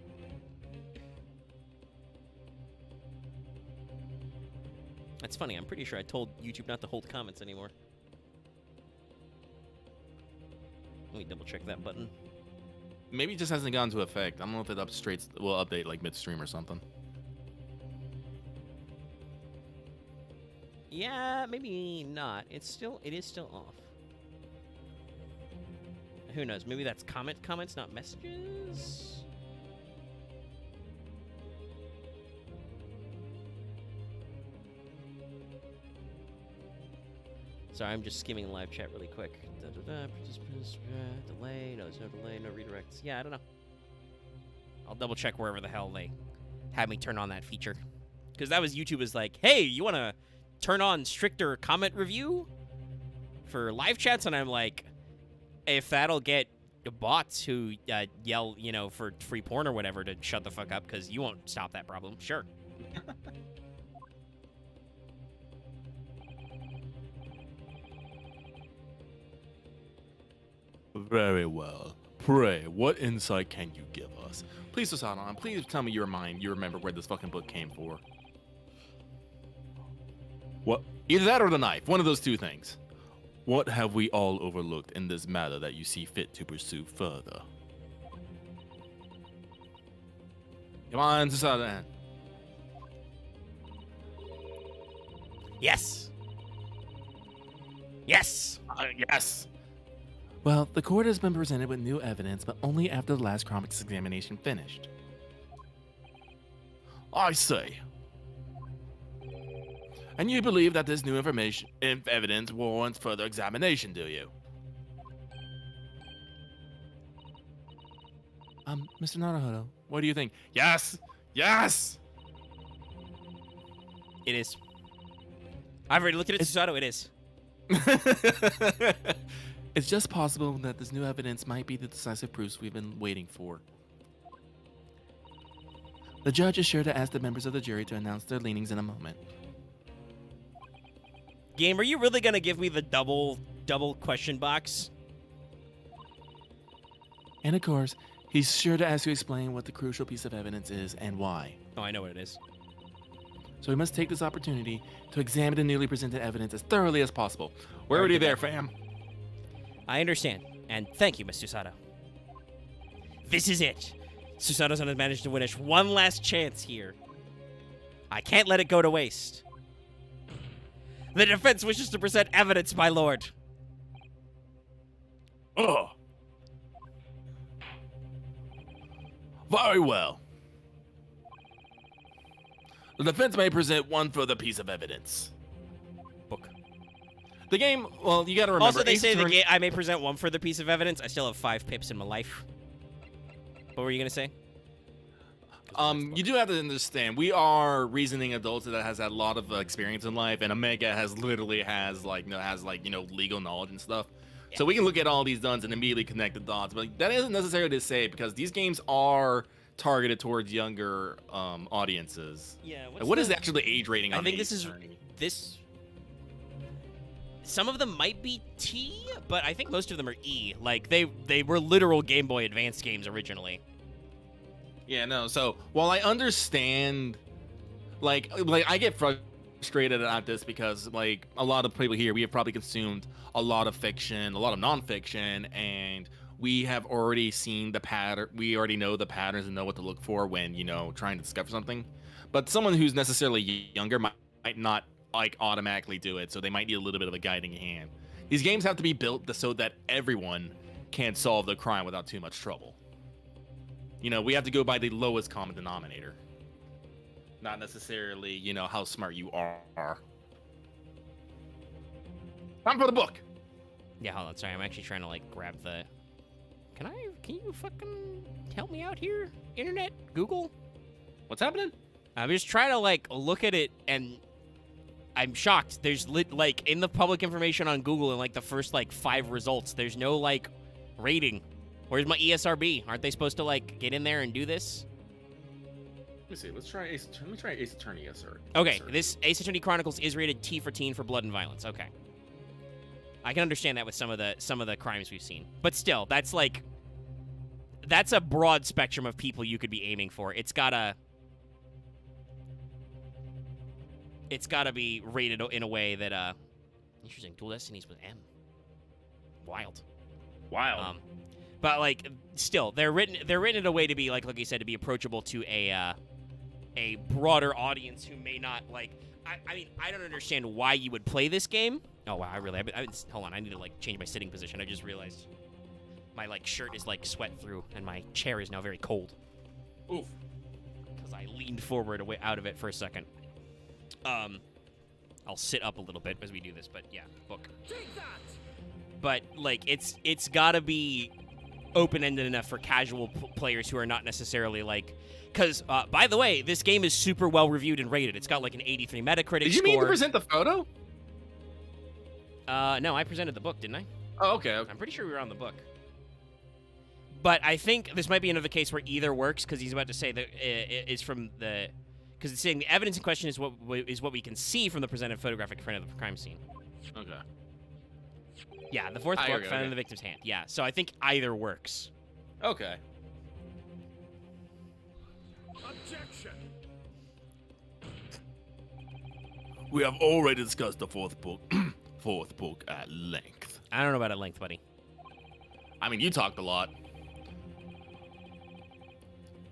That's funny. I'm pretty sure I told YouTube not to hold comments anymore. Let me double check that button. Maybe it just hasn't gone into effect. I don't know if it will update like midstream or something. Yeah, maybe not. It is still off. Who knows? Maybe that's comments, not messages. Sorry, I'm just skimming live chat really quick. Participants, delay. No, there's no delay. No redirects. Yeah, I don't know. I'll double check wherever the hell they had me turn on that feature. Because that was YouTube was like, hey, you want to turn on stricter comment review for live chats? And I'm like, if that'll get bots who yell, for free porn or whatever to shut the fuck up because you won't stop that problem, sure. Very well. Pray, what insight can you give us? Please, Susato, and please tell me you remember where this fucking book came for. What? Either that or the knife. One of those two things. What have we all overlooked in this matter that you see fit to pursue further? Come on, Susato. Yes. Yes. Yes. Well, the court has been presented with new evidence, but only after the last Chronicles examination finished. I see. And you believe that this new evidence warrants further examination, do you? Mr. Naruhodo, what do you think? Yes! Yes! It is. I've already looked at it, Susato. It is. It's just possible that this new evidence might be the decisive proofs we've been waiting for. The judge is sure to ask the members of the jury to announce their leanings in a moment. Game, are you really going to give me the double question box? And of course, he's sure to ask you to explain what the crucial piece of evidence is and why. Oh, I know what it is. So we must take this opportunity to examine the newly presented evidence as thoroughly as possible. We're already there, fam. I understand, and thank you, Miss Susato. This is it. Susato's going to manage to win us one last chance here. I can't let it go to waste. The defense wishes to present evidence, my lord. Ugh. Very well. The defense may present one further piece of evidence. Book. The game, well, you gotta remember. Also, they Ace say Attorney- I may present one further piece of evidence. I still have 5 pips in my life. What were you going to say? You do have to understand, we are reasoning adults that has had a lot of experience in life, and Omega has legal knowledge and stuff. So we can look at all these duns and immediately connect the dots, but that isn't necessarily to say because these games are targeted towards younger audiences. Yeah. What is the actual age rating on I think Ace this is Attorney? this. Some of them might be T, but I think most of them are E. Like they were literal Game Boy Advance games originally. Yeah, no. So while I understand, like I get frustrated at this because like a lot of people here, we have probably consumed a lot of fiction, a lot of nonfiction, and we have already seen the pattern. We already know the patterns and know what to look for when trying to discover something. But someone who's necessarily younger might not like automatically do it, so they might need a little bit of a guiding hand. These games have to be built so that everyone can solve the crime without too much trouble. We have to go by the lowest common denominator, not necessarily how smart you are. Time for the book. Yeah, hold on. Sorry, I'm actually trying to like grab the. Can you fucking help me out here? Internet, Google. What's happening? I'm just trying to like look at it, and I'm shocked. There's like in the public information on Google in like the first like 5 results, there's no like rating. Where's my ESRB? Aren't they supposed to like get in there and do this? Let me see. Let me try Ace Attorney. Yes, sir. Okay, Yes, sir. this Ace Attorney Chronicles is rated T for teen for blood and violence. Okay, I can understand that with some of the crimes we've seen, but still, that's a broad spectrum of people you could be aiming for. It's gotta be rated in a way that interesting. Dual Destinies with M. Wild. But like, still, they're written in a way to be like you said, to be approachable to a broader audience who may not like. I mean, I don't understand why you would play this game. Oh wow, hold on, I need to like change my sitting position. I just realized my like shirt is like sweat through, and my chair is now very cold. Oof. Because I leaned forward away out of it for a second. I'll sit up a little bit as we do this, but yeah, book. Take that! But like, it's gotta be open-ended enough for casual players who are not necessarily like, because by the way, this game is super well reviewed and rated. It's got like an 83 Metacritic Did you score. mean to present the photo? No, I presented the book, didn't I? Oh, okay. I'm pretty sure we were on the book. But I think this might be another case where either works, because he's about to say that it is from the, because it's saying the evidence in question is what we can see from the presented photographic front of the crime scene. Okay. Yeah, the fourth book Okay, found okay. in the victim's hand. Yeah, so I think either works. Okay. Objection! We have already discussed the fourth book at length. I don't know about at length, buddy. I mean, you talked a lot.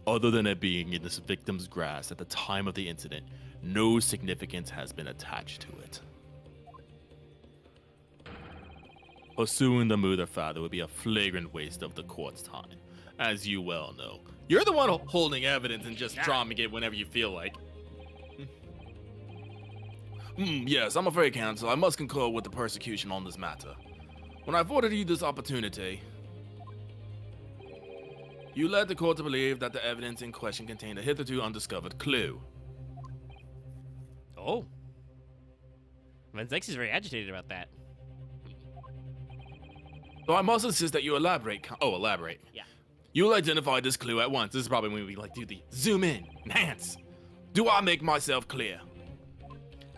Other than it being in this victim's grasp at the time of the incident, no significance has been attached to it. Pursuing the murder father would be a flagrant waste of the court's time, as you well know. You're the one holding evidence and just dropping it whenever you feel like. Yes, I'm afraid, counsel, I must concur with the prosecution on this matter. When I afforded you this opportunity, you led the court to believe that the evidence in question contained a hitherto undiscovered clue. Oh. Venzex is very agitated about that. So I must insist that you elaborate. Elaborate. Yeah. You will identify this clue at once. This is probably when we like do the Zoom in, enhance. Do I make myself clear?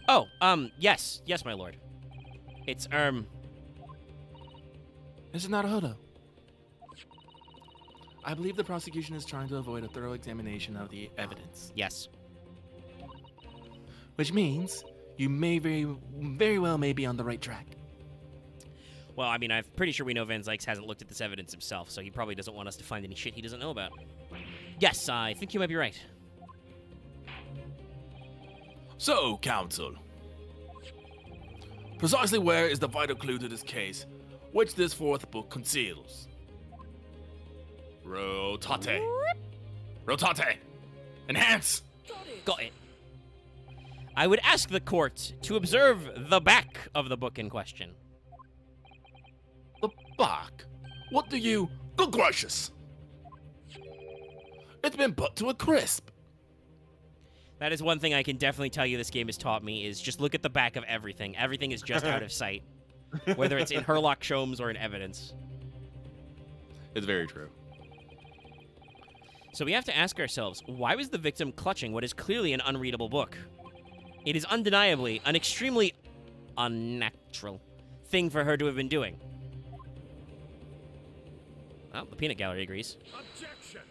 Oh, yes, my lord. It's This is not a hoodoo. I believe the prosecution is trying to avoid a thorough examination of the evidence, yes. which means you may very well may be on the right track. Well, I mean, I'm pretty sure we know Van Zykes hasn't looked at this evidence himself, so he probably doesn't want us to find any shit he doesn't know about. Yes, I think you might be right. So, counsel, precisely where is the vital clue to this case, which this fourth book conceals? rotate. Rotate. Enhance. Got it. I would ask the court to observe the back of the book in question. The back? What do you... Good gracious! It's been put to a crisp. That is one thing I can definitely tell you this game has taught me, is just look at the back of everything. Everything is just out of sight. whether it's in Herlock Sholmes or in evidence. It's very true. So we have to ask ourselves, why was the victim clutching what is clearly an unreadable book? It is undeniably an extremely unnatural thing for her to have been doing. Well, the peanut gallery agrees. Objection!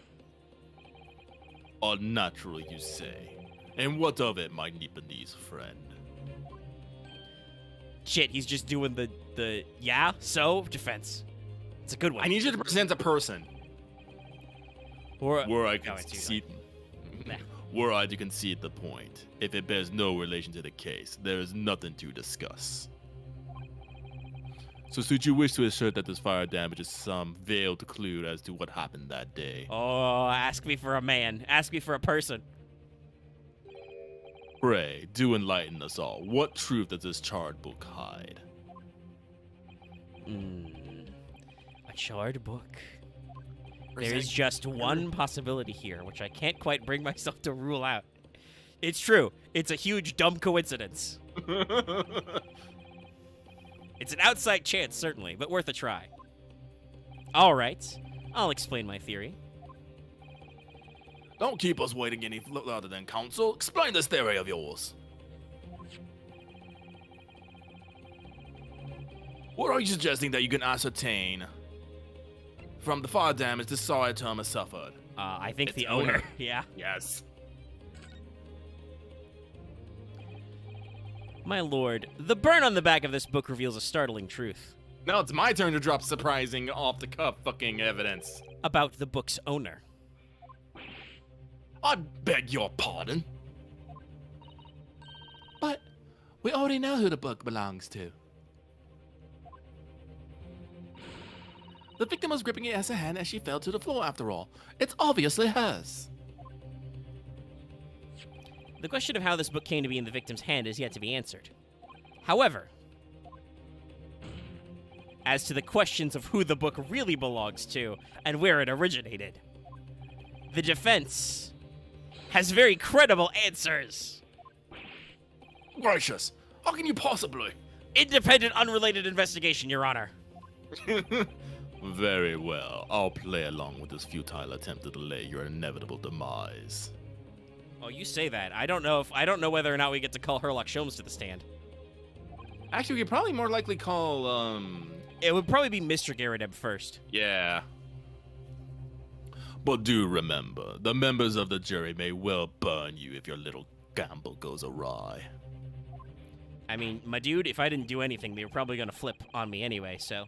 Unnatural, you say. And what of it, my Nipponese friend? Shit, he's just doing the yeah, so defense. It's a good one. I need you to present a person. Or, Were I no, it's concede, Nah. were I to concede the point, if it bears no relation to the case, there is nothing to discuss. So, should you wish to assert that this fire damage is some veiled clue as to what happened that day? Oh, ask me for a man. Ask me for a person. Pray, do enlighten us all. What truth does this charred book hide? A charred book. There is just one possibility here, which I can't quite bring myself to rule out. It's true. It's a huge, dumb coincidence. It's an outside chance, certainly, but worth a try. All right. I'll explain my theory. Don't keep us waiting any longer than counsel. Explain this theory of yours. What are you suggesting that you can ascertain from the fire damage this sorry term has suffered? I think Its the owner. owner. Yeah. Yes. My lord, the burn on the back of this book reveals a startling truth Now it's my turn to drop surprising off-the-cuff fucking evidence. about the book's owner. I beg your pardon. But we already know who the book belongs to. The victim was gripping it as a hand as she fell to the floor after all. It's obviously hers. The question of how this book came to be in the victim's hand is yet to be answered. However, as to the questions of who the book really belongs to and where it originated, the defense has very credible answers. Gracious, how can you possibly? Independent, unrelated investigation, Your Honor. Very well. I'll play along with this futile attempt to delay your inevitable demise. Oh, you say that. I don't know whether or not we get to call Herlock Sholmes to the stand. Actually, we could probably more likely call, It would probably be Mr. Garrideb first. yeah. But do remember, the members of the jury may well burn you if your little gamble goes awry. I mean, my dude, if I didn't do anything, they were probably going to flip on me anyway, so.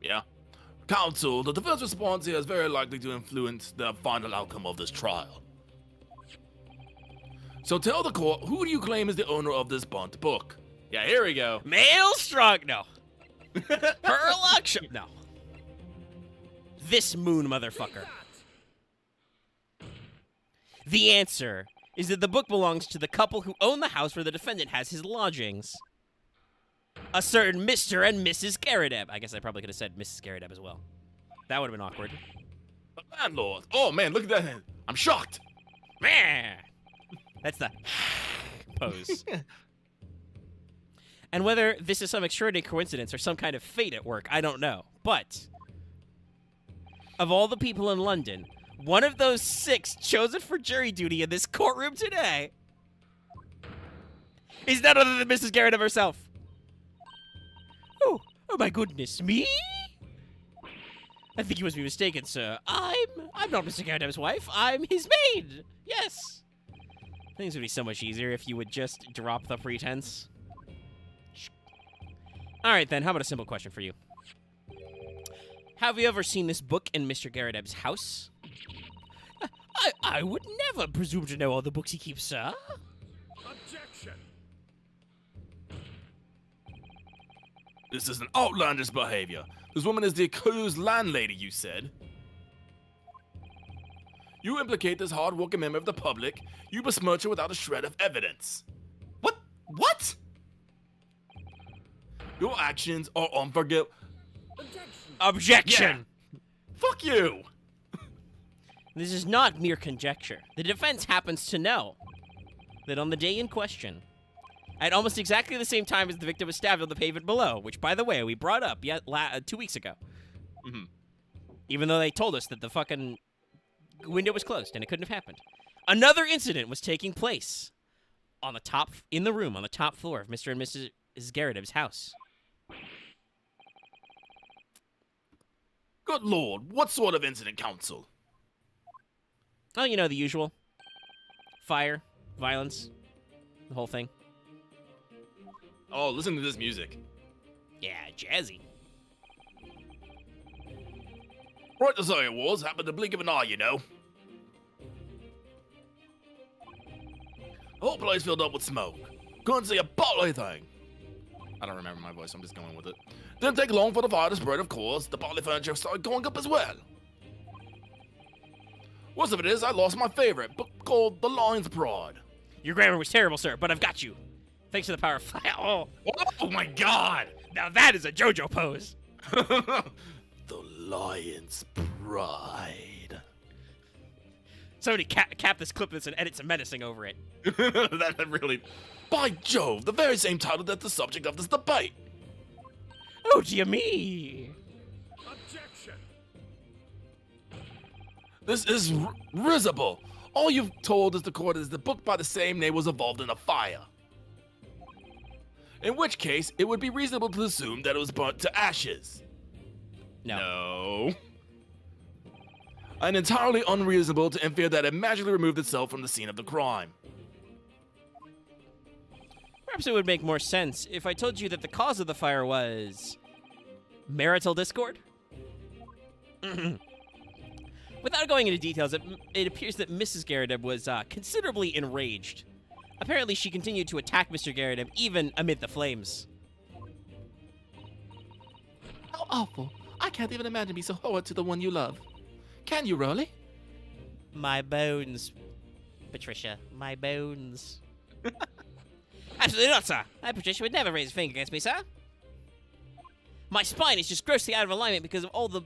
Yeah. Counsel, the defense response here is very likely to influence the final outcome of this trial. So tell the court, who do you claim is the owner of this burnt book? Yeah, here we go. Maelstrom, no. Herlock Sholmes, no. This moon motherfucker. The answer is that the book belongs to the couple who own the house where the defendant has his lodgings. A certain Mr. and Mrs. Garrideb. I guess I probably could have said Mrs. Garrideb as well. That would have been awkward. The landlord. Oh man, look at that. I'm shocked. Meh. That's the pose. And whether this is some extraordinary coincidence or some kind of fate at work, I don't know. But of all the people in London, one of those 6 chosen for jury duty in this courtroom today is none other than Mrs. Garrideb herself. Oh my goodness, me? I think you must be mistaken, sir. I'm not Mr. Garrideb's wife. I'm his maid. Yes. Things would be so much easier if you would just drop the pretense. All right, then. How about a simple question for you? Have you ever seen this book in Mr. Garrideb's house? I would never presume to know all the books he keeps, sir. Objection! This is an outlandish behavior. This woman is the accused landlady, you said. You implicate this hard-working member of the public. You besmirch her without a shred of evidence. What? What? Your actions are unforgivable. Objection! Fuck you! This is not mere conjecture. The defense happens to know that on the day in question, at almost exactly the same time as the victim was stabbed on the pavement below, which, by the way, we brought up 2 weeks ago. Mm-hmm. Even though they told us that the fucking window was closed and it couldn't have happened. Another incident was taking place in the room on the top floor of Mr. and Mrs. Garrideb's house. Good lord, what sort of incident, Counsel? Oh, you know, the usual. Fire, violence, the whole thing. Oh, listen to this music. Yeah, jazzy. Right to say it was, happened to blink of an eye, you know. The whole place filled up with smoke. Couldn't see a bloody thing. I don't remember my voice, I'm just going with it. Didn't take long for the fire to spread, of course. The bodily furniture started going up as well. Worst of it is, I lost my favorite book called The Lion's Pride. Your grammar was terrible, sir, but I've got you. Thanks to the power of fire. Oh, Oh my god! now that is a JoJo pose. The Lion's Pride. Somebody cap this clip this and edit some menacing over it. That really... By Jove, the very same title that's the subject of this debate. Oh, dear me. Objection. This is risible. All you've told us the court is the book by the same name was involved in a fire. In which case, it would be reasonable to assume that it was burnt to ashes. No. And entirely unreasonable to infer that it magically removed itself from the scene of the crime. Perhaps it would make more sense if I told you that the cause of the fire was marital discord. Without going into details, it appears that Mrs. Garrideb was considerably enraged. Apparently, she continued to attack Mr. Garrideb even amid the flames. How awful. I can't even imagine being so horrid to the one you love. Can you, Verily? My bones, Patricia. My bones. Absolutely not, sir. Patricia would never raise a finger against me, sir. My spine is just grossly out of alignment because of all the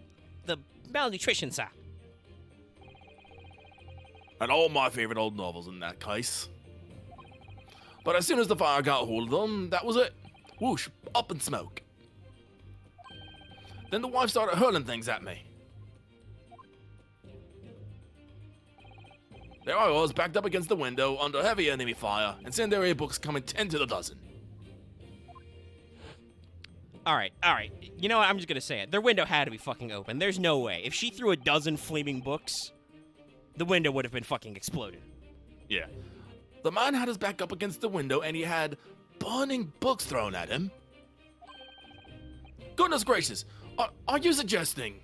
malnutrition, sir. And all my favorite old novels in that case. But as soon as the fire got hold of them, that was it. Whoosh, up in smoke. Then the wife started hurling things at me. There I was, backed up against the window, under heavy enemy fire, incendiary books coming 10 to the dozen. All right. You know what? I'm just gonna say it. Their window had to be fucking open. There's no way. If she threw a dozen flaming books, the window would have been fucking exploded. Yeah. The man had his back up against the window and he had burning books thrown at him. Goodness gracious, are you suggesting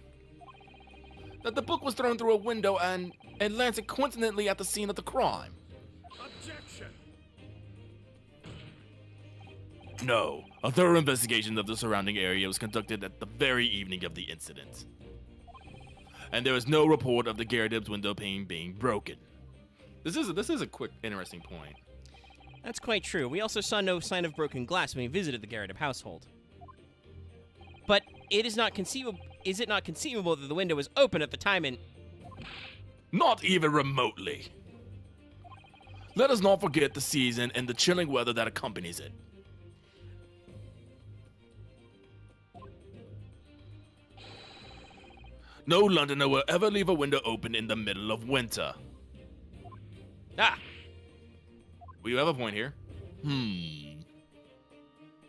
that the book was thrown through a window and landed coincidentally at the scene of the crime? Objection. No. A thorough investigation of the surrounding area was conducted at the very evening of the incident. And there was no report of the Garrideb's window pane being broken. This is a quick, interesting point. That's quite true. We also saw no sign of broken glass when we visited the Garrideb household. But it is not conceivable. Is it not conceivable that the window was open at the time and... Not even remotely. Let us not forget the season and the chilling weather that accompanies it. No Londoner will ever leave a window open in the middle of winter. Ah! We have a point here.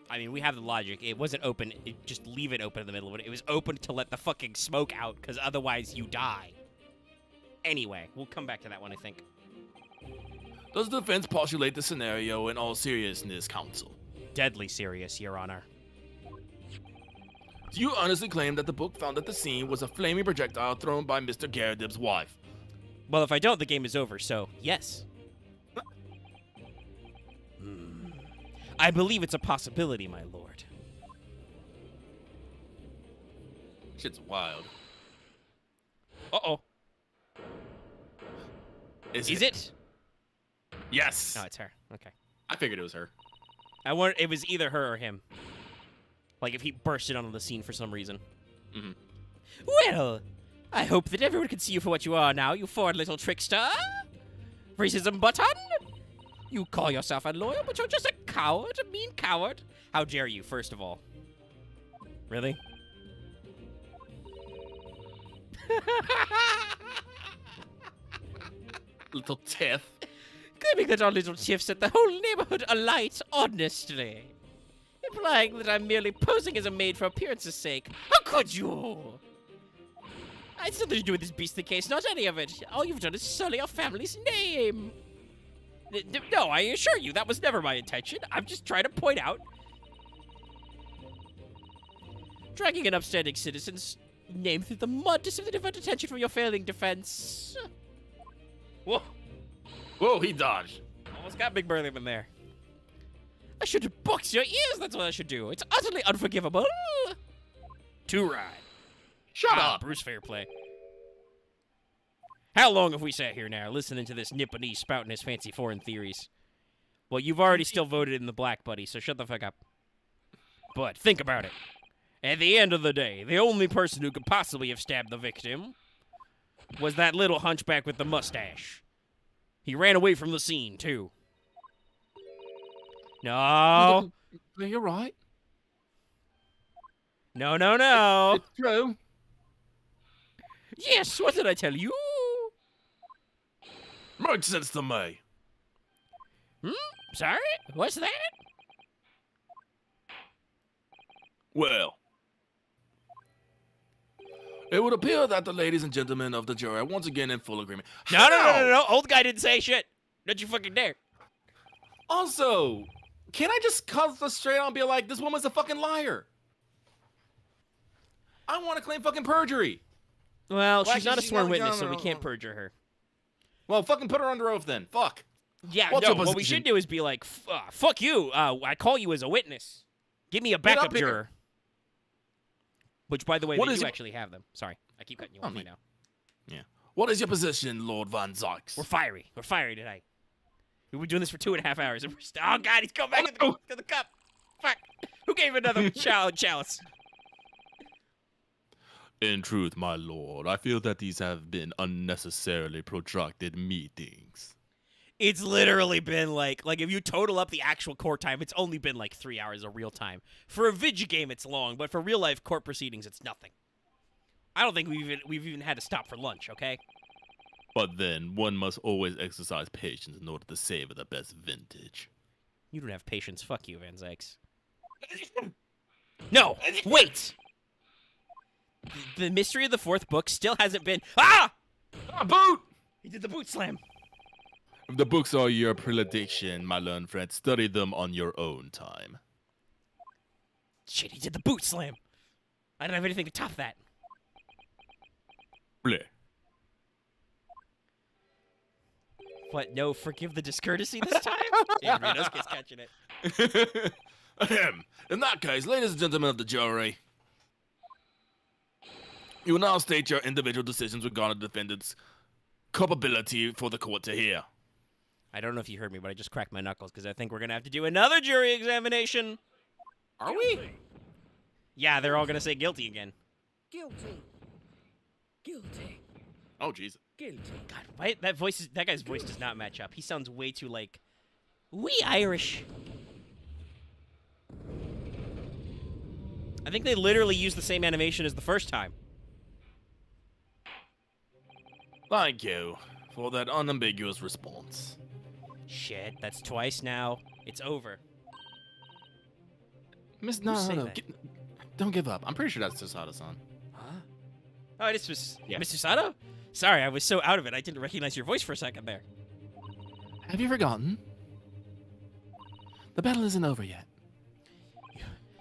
I mean, we have the logic. It wasn't open. Just leave it open in the middle of it. It was open to let the fucking smoke out, because otherwise you die. Anyway, we'll come back to that one, I think. Does the defense postulate the scenario in all seriousness, counsel? Deadly serious, Your Honor. Do you honestly claim that the book found at the scene was a flaming projectile thrown by Mr. Garrideb's wife? Well, if I don't, the game is over, so yes. I believe it's a possibility, my lord. Shit's wild. Uh-oh. Is it? Yes. No, it's her. Okay. I figured it was her. I wonder, it was either her or him. Like, if he bursted onto the scene for some reason. Mm-hmm. Well, I hope that everyone can see you for what you are now, you forward little trickster. Racism button. You call yourself a lawyer, but you're just a coward, a mean coward. How dare you, first of all. Really? Little tiff. Claiming that our little tiff set the whole neighborhood alight, honestly. Implying that I'm merely posing as a maid for appearance's sake. How could you? It's nothing to do with this beastly case, not any of it. All you've done is sully our family's name. No, I assure you, that was never my intention. I'm just trying to point out. Dragging an upstanding citizen's name through the mud to simply divert attention from your failing defense. Whoa. Whoa, he dodged. Almost got Big Burlyman there. I should box your ears, that's what I should do. It's utterly unforgivable. To ride. Shut up. Bruce Fairplay. How long have we sat here now, listening to this Nipponese spouting his fancy foreign theories? Well, you've already still voted in the black, buddy, so shut the fuck up. But think about it. At the end of the day, the only person who could possibly have stabbed the victim was that little hunchback with the mustache. He ran away from the scene, too. No. You're right. No, no, no. It's true. Yes, what did I tell you? Makes sense to me. Sorry? What's that? Well, it would appear that the ladies and gentlemen of the jury are once again in full agreement. No. Old guy didn't say shit. Don't you fucking dare. Also, can I just cut this straight on and be like, this woman's a fucking liar? I want to claim fucking perjury. Well, Well, she's not a she's sworn not- witness, no, so no, we no, can't no. perjure her. Well, fucking put her under oath then. Fuck. Yeah, What's no, your what we position? should do is be like, fuck you. I call you as a witness. Give me a backup up here. juror. Which, by the way, What they is do your- actually have them. Sorry, I keep cutting you off right now. Yeah. What is your position, Lord Van Zykes? We're fiery. We're fiery tonight. We've been doing this for 2.5 hours, and we're still. Oh God, he's coming back to the cup. Fuck. Who gave another chalice? In truth, my lord, I feel that these have been unnecessarily protracted meetings. It's literally been like if you total up the actual court time, it's only been like 3 hours of real time. For a video game, it's long, but for real life court proceedings, it's nothing. I don't think we've even had to stop for lunch. Okay. But then, one must always exercise patience in order to savor the best vintage. You don't have patience. Fuck you, Van Zykes. No, wait. The mystery of the fourth book still hasn't been. Ah! A boot! He did the boot slam. If the books are your predilection, my learned friend, study them on your own time. Shit, he did the boot slam. I don't have anything to top that. Bleh. What? No, forgive the discourtesy this time? Yeah, Renosuke's catching it. Ahem. In that case, ladies and gentlemen of the jury, you will now state your individual decisions regarding the defendant's culpability for the court to hear. I don't know if you heard me, but I just cracked my knuckles because I think we're going to have to do another jury examination. Are we? Yeah, they're all going to say guilty again. Guilty. Guilty. Oh, Jesus. Guilty. God, why that guy's voice does not match up. He sounds way too like, we Irish. I think they literally used the same animation as the first time. Thank you for that unambiguous response. Shit, that's twice now. It's over. Miss, say that? Don't give up. I'm pretty sure that's Tosada-san. Huh? Oh, it is Mr. Yeah. Mr. Sato? Sorry, I was so out of it. I didn't recognize your voice for a second there. Have you forgotten? The battle isn't over yet.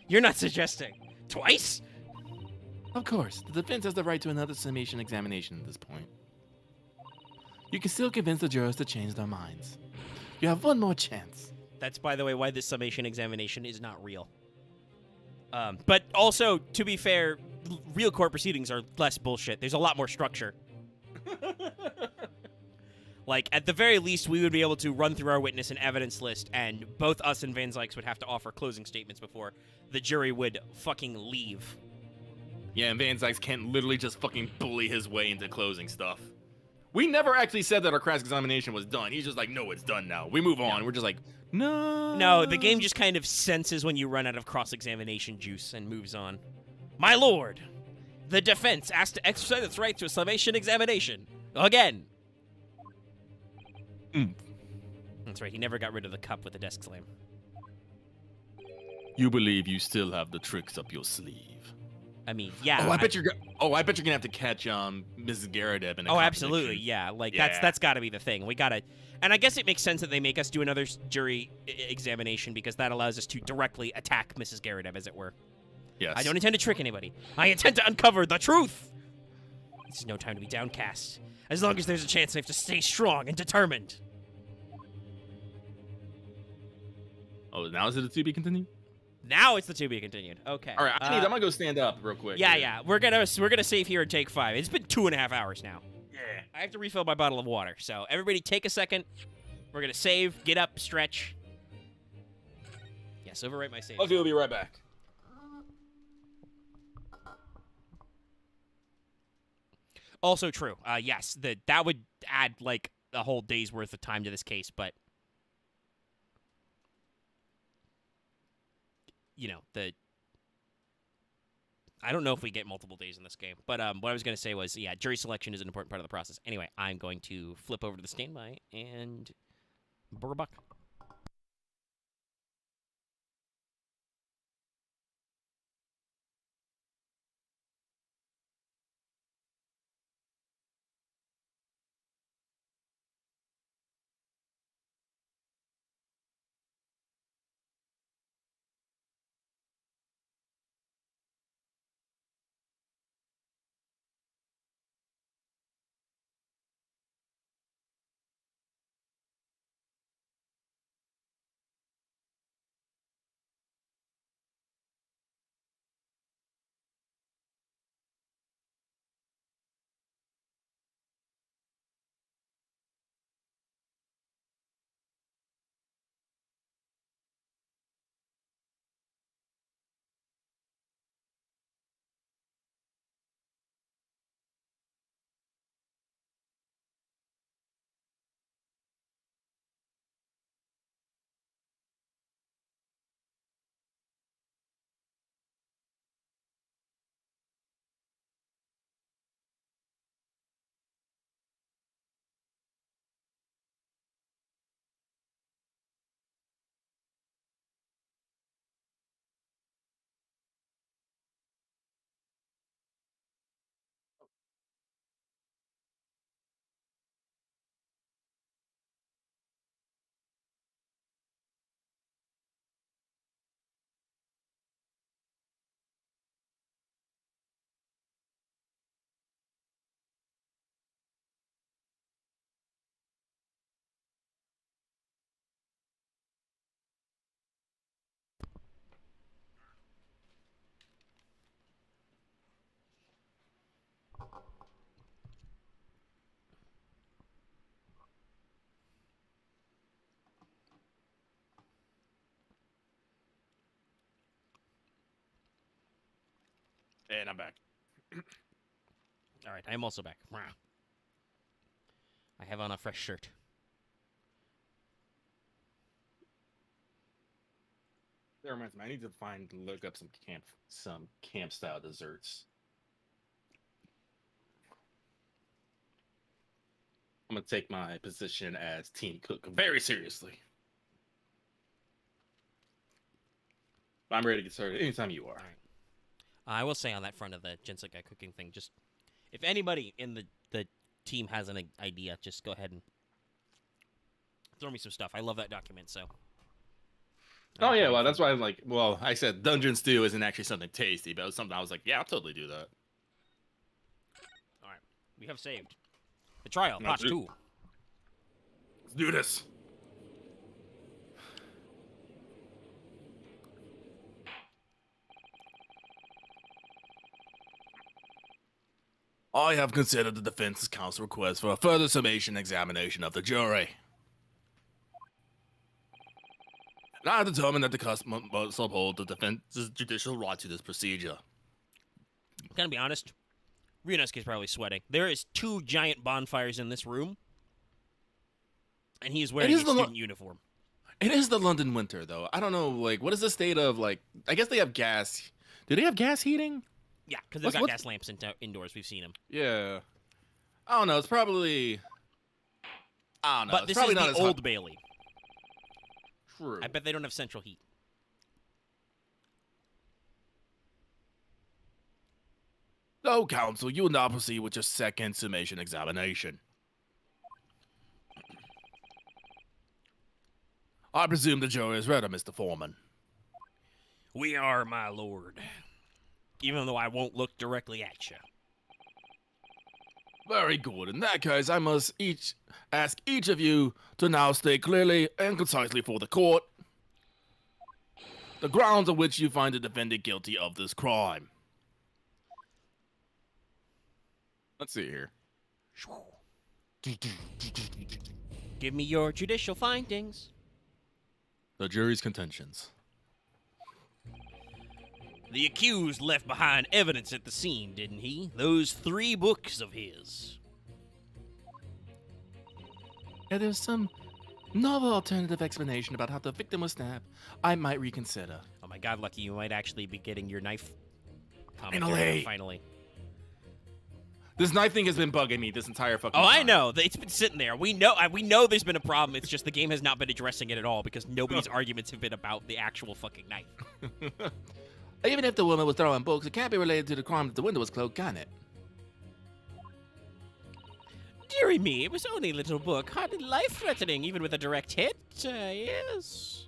You're not suggesting. Twice? Of course, the defense has the right to another summation examination at this point. You can still convince the jurors to change their minds. You have one more chance. That's, by the way, why this summation examination is not real. But also, to be fair, real court proceedings are less bullshit. There's a lot more structure. Like, at the very least, we would be able to run through our witness and evidence list, and both us and Van Zykes would have to offer closing statements before the jury would fucking leave. Yeah, and Van Zykes can't literally just fucking bully his way into closing stuff. We never actually said that our cross examination was done. He's just like, no, it's done now. We move on. We're just like, No, the game just kind of senses when you run out of cross-examination juice and moves on. My lord, the defense asked to exercise its right to a summation examination. Again. That's right, he never got rid of the cup with the desk slam. You believe you still have the tricks up your sleeve. I mean, yeah. I bet you're gonna have to catch Mrs. Garrideb in a Oh, absolutely, contradiction. yeah. Like Yeah. that's got to be the thing. We gotta, and I guess it makes sense that they make us do another jury examination because that allows us to directly attack Mrs. Garrideb, as it were. Yes. I don't intend to trick anybody. I intend to uncover the truth. This is no time to be downcast. As long as there's a chance, I have to stay strong and determined. Oh, now is it a to be continued? Now it's the to be continued. Okay. All right, I'm gonna go stand up real quick. Yeah, here. yeah. We're gonna save here and take 5. It's been 2.5 hours now. Yeah. I have to refill my bottle of water. So everybody, take a second. We're gonna save, get up, stretch. Yes, overwrite my save. Okay, we'll be right back. Also true. Yes, that would add like a whole day's worth of time to this case, but you know, I don't know if we get multiple days in this game, but what I was going to say was, yeah, jury selection is an important part of the process. Anyway, I'm going to flip over to the standby and burbuck. And I'm back. All right, I am also back. I have on a fresh shirt. That reminds me, I need to look up some camp style desserts. I'm gonna take my position as team cook very seriously. I'm ready to get started anytime you are. All right. I will say on that front of the Jinsukai cooking thing, just if anybody in the team has an idea, just go ahead and throw me some stuff. I love that document, so. Oh yeah, well that's why I'm like, well, I said dungeon stew isn't actually something tasty, but it was something I was like, yeah, I'll totally do that. All right, we have saved the trial, part 2. Let's do this. I have considered the defense counsel request for a further summation examination of the jury. And I have determined that the customer must uphold the defense's judicial right to this procedure. I'm gonna be honest, Ryunosuke's probably sweating. There is 2 giant bonfires in this room, and he is wearing a student uniform. It is the London winter, though. I don't know, like, what is the state of, like, I guess they have gas. Do they have gas heating? Yeah, because they've got gas lamps indoors. We've seen them. Yeah. I don't know. It's probably. I don't know. But it's this probably is not the as Old hot. Bailey. True. I bet they don't have central heat. So, counsel, you will now proceed with your second summation examination. I presume the jury is ready, Mr. Foreman. We are, my lord. Even though I won't look directly at you. Very good. In that case, I must ask each of you to now state clearly and concisely for the court the grounds on which you find the defendant guilty of this crime. Let's see here. Give me your judicial findings. The jury's contentions. The accused left behind evidence at the scene, didn't he? Those 3 books of his. If there's some novel alternative explanation about how the victim was stabbed, I might reconsider. Oh my god, Lucky, you might actually be getting your knife Finally. Finally. This knife thing has been bugging me this entire fucking Oh, time. I know. It's been sitting there. We know there's been a problem. It's just the game has not been addressing it at all because nobody's arguments have been about the actual fucking knife. Even if the woman was throwing books, it can't be related to the crime that the window was closed, can it? Dearie me, it was only a little book. Hardly life-threatening, even with a direct hit. Yes.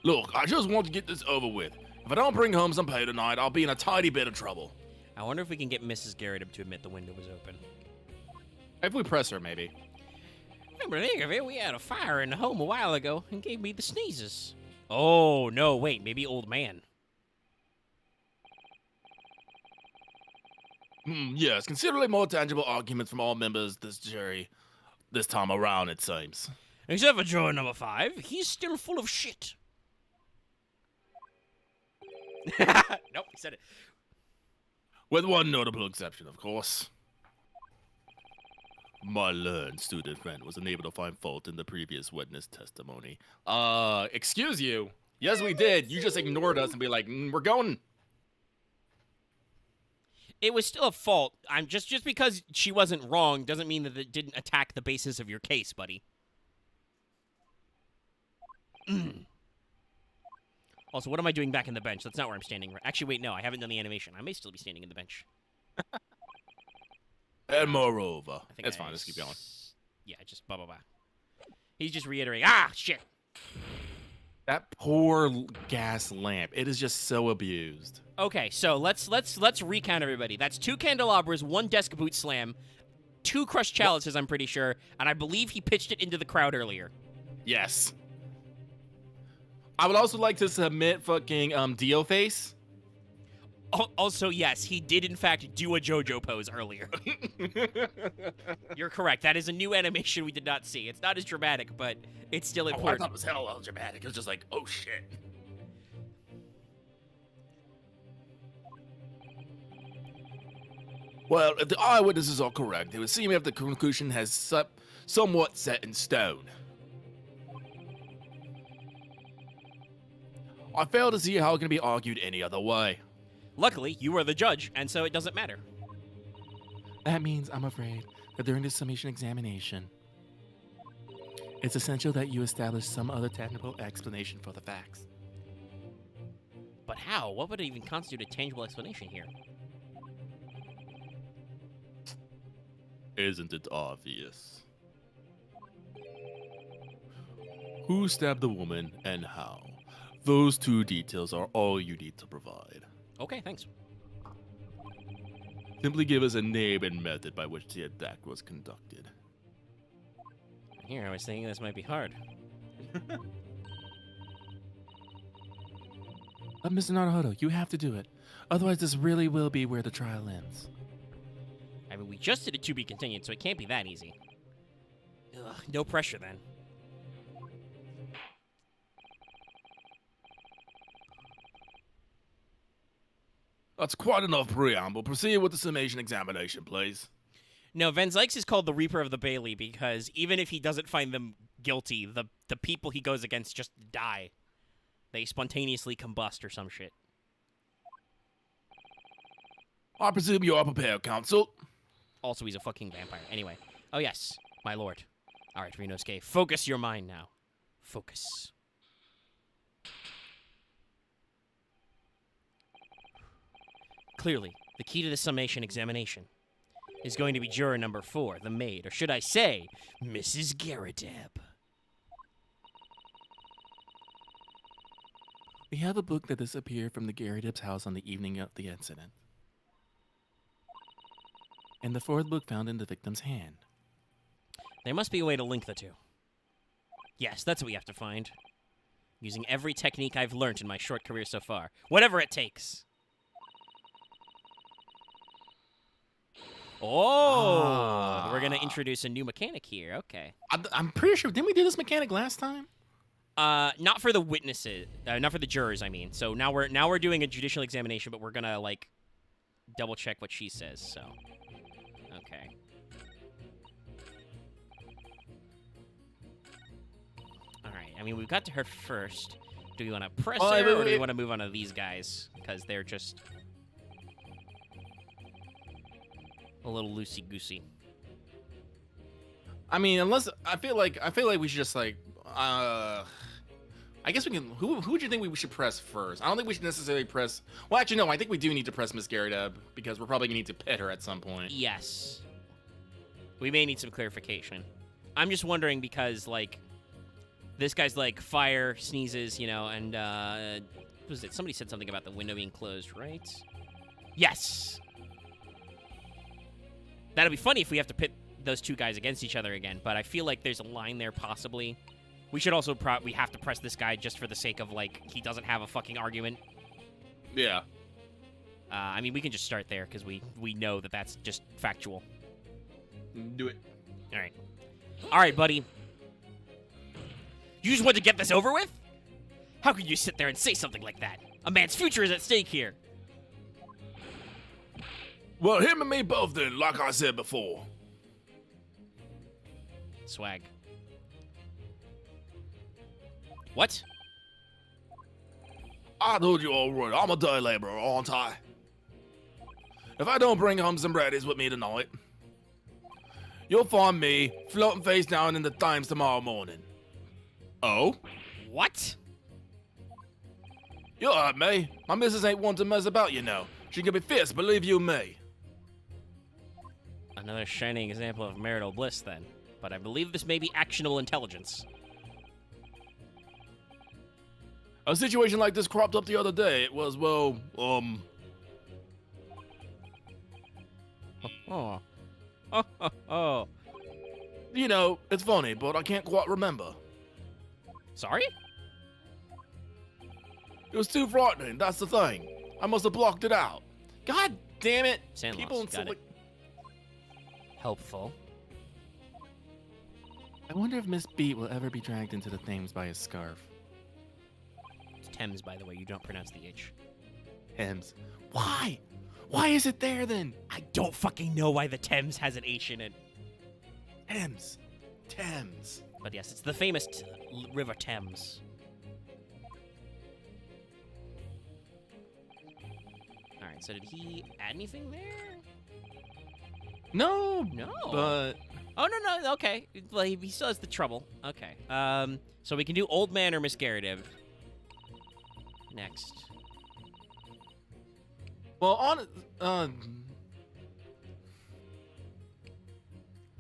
Look, I just want to get this over with. If I don't bring home some pay tonight, I'll be in a tiny bit of trouble. I wonder if we can get Mrs. Garrett to admit the window was open. If we press her, maybe. Remember the think of it, we had a fire in the home a while ago and gave me the sneezes. Oh, no, wait, maybe old man. Yes, considerably more tangible arguments from all members of this jury this time around, it seems. Except for juror number 5, he's still full of shit. Nope, he said it. With one notable exception, of course. My learned student friend was unable to find fault in the previous witness testimony. Excuse you? Yes, we did. You just ignored us and be like, we're going. It was still a fault. I'm just because she wasn't wrong doesn't mean that it didn't attack the basis of your case, buddy. Also, what am I doing back in the bench? That's not where I'm standing. Actually, wait, no, I haven't done the animation. I may still be standing in the bench. And moreover, I think it's fine. Let's keep going. Yeah, just blah blah blah. He's just reiterating. Ah, shit. That poor gas lamp. It is just so abused. Okay, so let's recount everybody. That's 2 candelabras, 1 desk boot slam, 2 crushed chalices, I'm pretty sure, and I believe he pitched it into the crowd earlier. Yes. I would also like to submit fucking Dio face. Also, yes, he did in fact do a JoJo pose earlier. You're correct. That is a new animation we did not see. It's not as dramatic, but it's still I important. thought it was hell dramatic. It was just like, oh shit. Well, if the eyewitnesses are correct, it would seem if the conclusion has somewhat set in stone. I fail to see how it can be argued any other way. Luckily, you are the judge, and so it doesn't matter. That means, I'm afraid, that during the summation examination, it's essential that you establish some other tangible explanation for the facts. But how? What would even constitute a tangible explanation here? Isn't it obvious? Who stabbed the woman and how? Those 2 details are all you need to provide. Okay, thanks. Simply give us a name and method by which the attack was conducted. Here, I was thinking this might be hard. But Mr. Naruhodo, you have to do it. Otherwise, this really will be where the trial ends. I mean, we just did a to be continued, so it can't be that easy. Ugh, no pressure then. That's quite enough preamble. Proceed with the summation examination, please. No, Van Zykes is called the Reaper of the Bailey because even if he doesn't find them guilty. The people he goes against just die. They spontaneously combust or some shit. I presume you are prepared, Counsel. Also, he's a fucking vampire. Anyway. Oh, yes, my lord. All right, Renosuke, focus your mind now. Focus. Clearly, the key to the Summation Examination is going to be juror number 4, the maid, or should I say, Mrs. Garadeb. We have a book that disappeared from the Garadeb's house on the evening of the incident. And the 4th book found in the victim's hand. There must be a way to link the two. Yes, that's what we have to find. Using every technique I've learned in my short career so far. Whatever it takes. Oh, we're going to introduce a new mechanic here. Okay. I'm pretty sure, didn't we do this mechanic last time? Not for the witnesses, not for the jurors, I mean. So now we're doing a judicial examination, but we're going to, like, double check what she says, so. Okay. All right. I mean, we've got to her first. Do we want to press her, or do we want to move on to these guys? Because they're just a little loosey-goosey. I mean, unless I feel like we should just like I guess we can. Who would you think we should press first? I don't think we should necessarily press. Well, actually, no. I think we do need to press Miss Garadeb because we're probably gonna need to pet her at some point. Yes. We may need some clarification. I'm just wondering because, like, this guy's like fire, sneezes, you know, and what was it? Somebody said something about the window being closed, right? Yes. That'll be funny if we have to pit those two guys against each other again, but I feel like there's a line there possibly. We should also we have to press this guy just for the sake of, like, he doesn't have a fucking argument. Yeah. I mean, we can just start there because we know that that's just factual. Do it. All right. All right, buddy. You just want to get this over with? How could you sit there and say something like that? A man's future is at stake here. Well, him and me both then, like I said before. Swag. What? I told you already, I'm a day laborer, aren't I? If I don't bring home some breadies with me tonight, you'll find me floating face down in the Thames tomorrow morning. Oh? What? You heard me. My missus ain't one to mess about, you know. She can be fierce, believe you me. Another shining example of marital bliss, then. But I believe this may be actionable intelligence. A situation like this cropped up the other day. It was, well, Oh. Oh. you know, it's funny, but I can't quite remember. Sorry? It was too frightening, that's the thing. I must have blocked it out. God damn it! Sand People loss, got in it. Helpful. I wonder if Miss Beat will ever be dragged into the Thames by a scarf. It's Thames, by the way. You don't pronounce the H. Hems. Why? Why is it there then? I don't fucking know why the Thames has an H in it. Hems. Thames. But yes, it's the famous River Thames. Alright, so did he add anything there? No, No. but Oh, no, okay. Well, he still has the trouble. Okay. So we can do Old Man or Miss Garadeb. Next. well,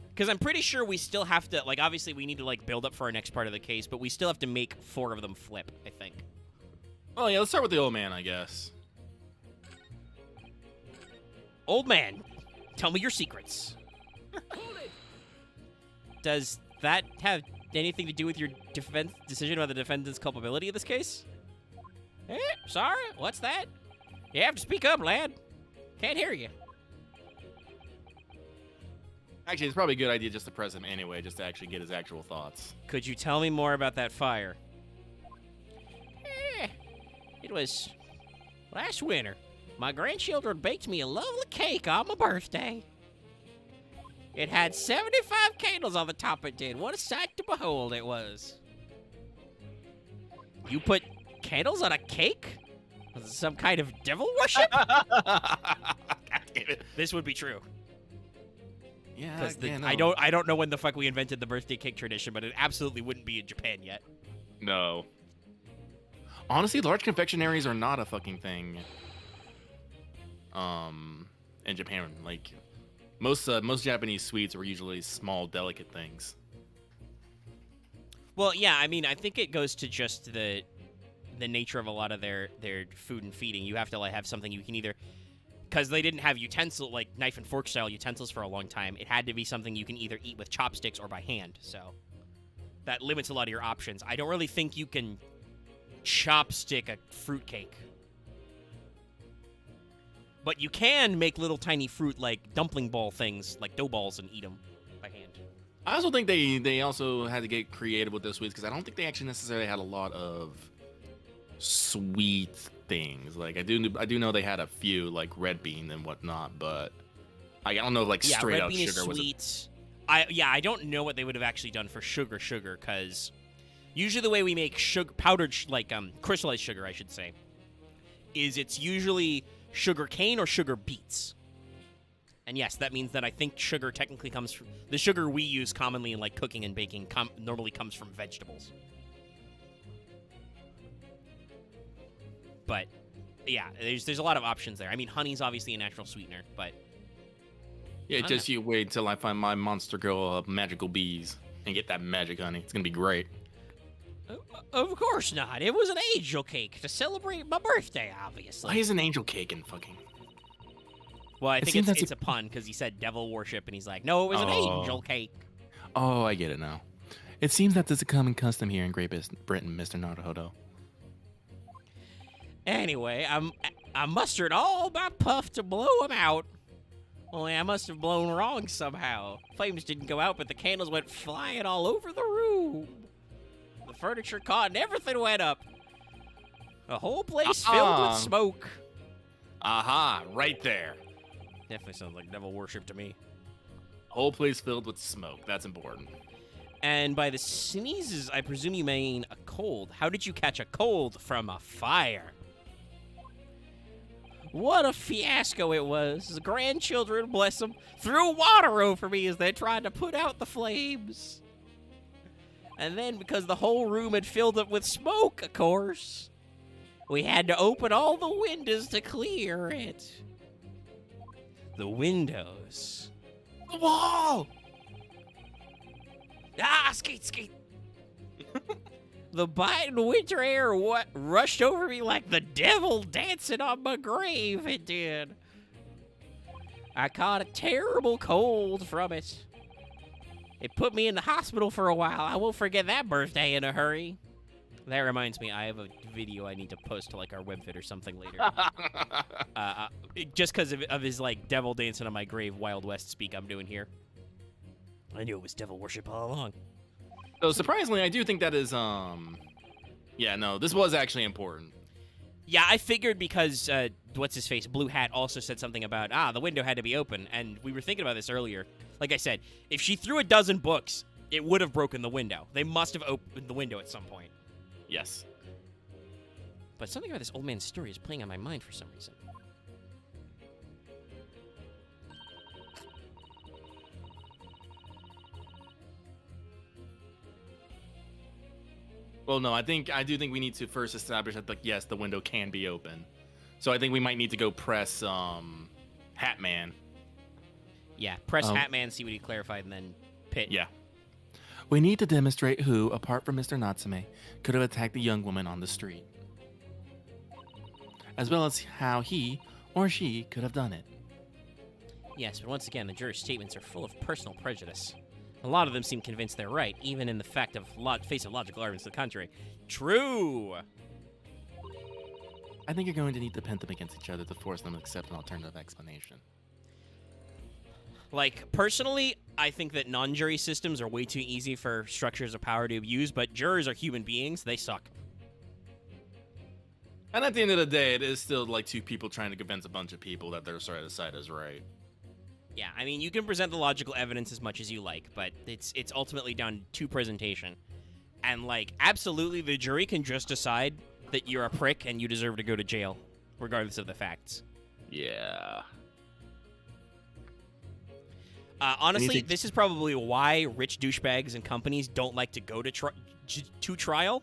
Because I'm pretty sure we still have to, like, obviously we need to, like, build up for our next part of the case, but we still have to make 4 of them flip, I think. oh yeah, let's start with the old man, I guess. Old Man, tell me your secrets. Hold it! Does that have anything to do with your defense decision about the defendant's culpability in this case? Eh? Sorry? What's that? You have to speak up, lad. Can't hear you. Actually, it's probably a good idea just to press him anyway, just to actually get his actual thoughts. Could you tell me more about that fire? It was last winter. My grandchildren baked me a lovely cake on my birthday. It had 75 candles on the top, it did. What a sight to behold it was. You put candles on a cake? Was it some kind of devil worship? God damn it. This would be true. Yeah, Because no. I don't know when the fuck we invented the birthday cake tradition, but it absolutely wouldn't be in Japan yet. No. Honestly, large confectionaries are not a fucking thing. In Japan, like most Japanese sweets are usually small, delicate things. Well, yeah, I mean, I think it goes to just the nature of a lot of their food and feeding. You have to like have something you can either, because they didn't have like knife and fork style utensils for a long time. It had to be something you can either eat with chopsticks or by hand. So that limits a lot of your options. I don't really think you can chopstick a fruitcake. But you can make little tiny fruit like dumpling ball things, like dough balls, and eat them by hand. I also think they also had to get creative with their sweets because I don't think they actually necessarily had a lot of sweet things. Like I do know they had a few like red bean and whatnot, but I don't know if like straight red out bean sugar is was. sweet. I don't know what they would have actually done for sugar, because usually the way we make sugar, powdered crystallized sugar, I should say, is it's usually sugar cane or sugar beets. And yes, that means that I think sugar technically comes from the sugar we use commonly in like cooking and baking normally comes from vegetables. But yeah, there's a lot of options there. I mean, honey's obviously a natural sweetener, but Yeah, just you wait till I find my monster girl magical bees and get that magic honey. It's gonna be great. of course not. It was an angel cake to celebrate my birthday, obviously. Why is an angel cake in fucking? Well, I It think seems it's that's a pun because he said devil worship, and he's like, no, it was an Oh. angel cake. Oh, I get it now. It seems that there's a common custom here in Great Britain, Mr. Naruhodo. Anyway, I mustered all my puff to blow him out. Only I must have blown wrong somehow. Flames didn't go out, but the candles went flying all over the room. The furniture caught and everything went up. The whole place filled with smoke. Aha, right there. Definitely sounds like devil worship to me. Whole place filled with smoke. That's important. And by the sneezes, I presume you mean a cold. How did you catch a cold from a fire? What a fiasco it was. The grandchildren, bless them, threw water over me as they tried to put out the flames. And then, because the whole room had filled up with smoke, of course, we had to open all the windows to clear it. The windows. The wall! Ah, skeet. The biting winter air rushed over me like the devil dancing on my grave, it did. I caught a terrible cold from it. It put me in the hospital for a while. I won't forget that birthday in a hurry. That reminds me, I have a video I need to post to like our webvid or something later. Just because of his like devil dancing on my grave Wild West speak I'm doing here. I knew it was devil worship all along. So surprisingly, I do think that is yeah, no, this was actually important. Yeah, I figured because what's his face, Blue Hat, also said something about the window had to be open, and we were thinking about this earlier. Like I said, if she threw a dozen books, it would have broken the window. They must have opened the window at some point. Yes. But something about this old man's story is playing on my mind for some reason. Well, no, I do think we need to first establish that, like, yes, the window can be open. So I think we might need to go press Hatman. Yeah, press Hatman, see what he clarified, and then Pit. Yeah. We need to demonstrate who, apart from Mr. Natsume, could have attacked the young woman on the street. As well as how he or she could have done it. Yes, but once again, the jurors' statements are full of personal prejudice. A lot of them seem convinced they're right, even in the face of logical arguments to the contrary. True! I think you're going to need to pit them against each other to force them to accept an alternative explanation. Like, personally, I think that non-jury systems are way too easy for structures of power to abuse, but jurors are human beings. They suck. And at the end of the day, it is still like two people trying to convince a bunch of people that their side is right. Yeah, I mean, you can present the logical evidence as much as you like, but it's ultimately down to presentation. And, like, absolutely, the jury can just decide that you're a prick and you deserve to go to jail, regardless of the facts. Yeah. Honestly, this is probably why rich douchebags and companies don't like to go to trial.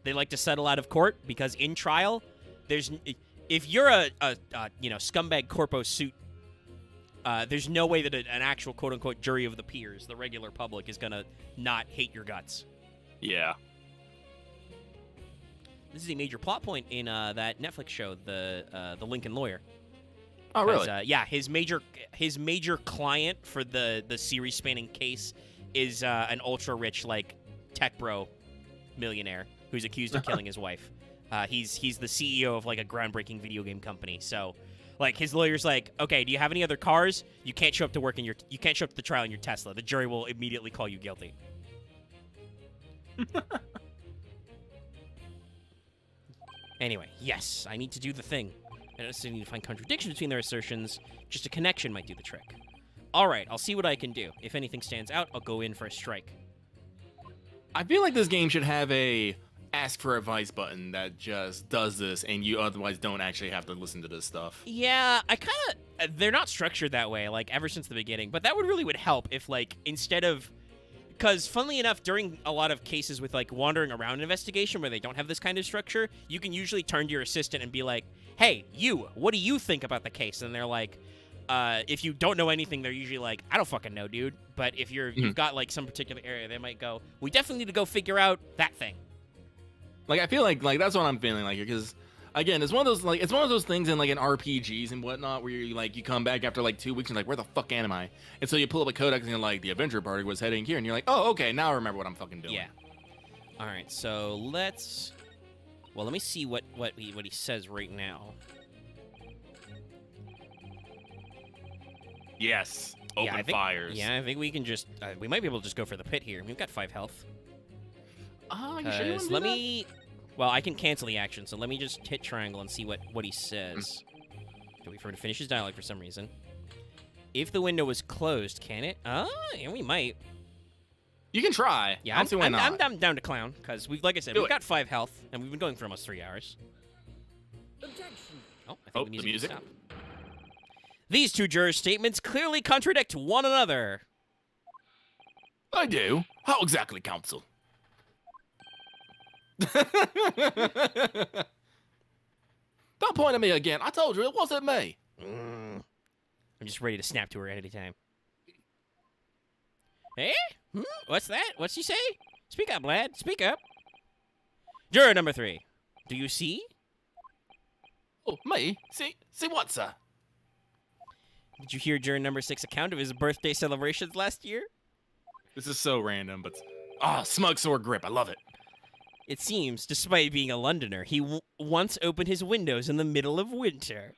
They like to settle out of court, because in trial, if you're a scumbag corpo suit, there's no way that an actual quote-unquote jury of the peers, the regular public, is gonna not hate your guts. Yeah. This is a major plot point in that Netflix show, the Lincoln Lawyer. Oh, really? Yeah, his major client for the series-spanning case is an ultra-rich, like, tech bro millionaire who's accused of killing his wife. He's the CEO of, like, a groundbreaking video game company. So, like, his lawyer's like, okay, do you have any other cars? You can't show up to work you can't show up to the trial in your Tesla. The jury will immediately call you guilty. Anyway, yes, I need to do the thing. I also need to find contradiction between their assertions. Just a connection might do the trick. All right, I'll see what I can do. If anything stands out, I'll go in for a strike. I feel like this game should have a ask for advice button that just does this, and you otherwise don't actually have to listen to this stuff. Yeah, they're not structured that way, like, ever since the beginning. But that would help if, like, instead of... Because, funnily enough, during a lot of cases with, like, wandering around investigation where they don't have this kind of structure, you can usually turn to your assistant and be like, hey, you, what do you think about the case? And they're like, if you don't know anything, they're usually like, I don't fucking know, dude. But if you've got, like, some particular area, they might go, we definitely need to go figure out that thing. Like, I feel like that's what I'm feeling like here, because... Again, it's one of those things in, like, in RPGs and whatnot where you come back after, like, 2 weeks and you're like, where the fuck am I? And so you pull up a codex and you're like, the adventure party was heading here, and you're like, oh, okay, now I remember what I'm fucking doing. Yeah. All right, so let's... Well, let me see what he says right now. Yes. Open fires. Yeah, I think we can just... we might be able to just go for the pit here. We've got 5 health. Oh, you sure you want to do let that? me... Well, I can cancel the action, so let me just hit triangle and see what he says. Wait for him to finish his dialogue for some reason. If the window was closed, can it? Yeah, we might. You can try. Yeah, I'm down to clown, because like I said, Do we've it. got 5 health, and we've been going for almost 3 hours. Objection. Oh, I think the the music music. stopped. These two jurors' statements clearly contradict one another. I do. How exactly, counsel? Don't point at me again. I told you it wasn't me. I'm just ready to snap to her at any time. Hey? What's that? What's she say? Speak up, lad. Speak up. Juror number 3. Do you see? Oh, me? See what, sir? Did you hear juror number 6 account of his birthday celebrations last year? This is so random, but smug sword grip. I love it. It seems, despite being a Londoner, he once opened his windows in the middle of winter.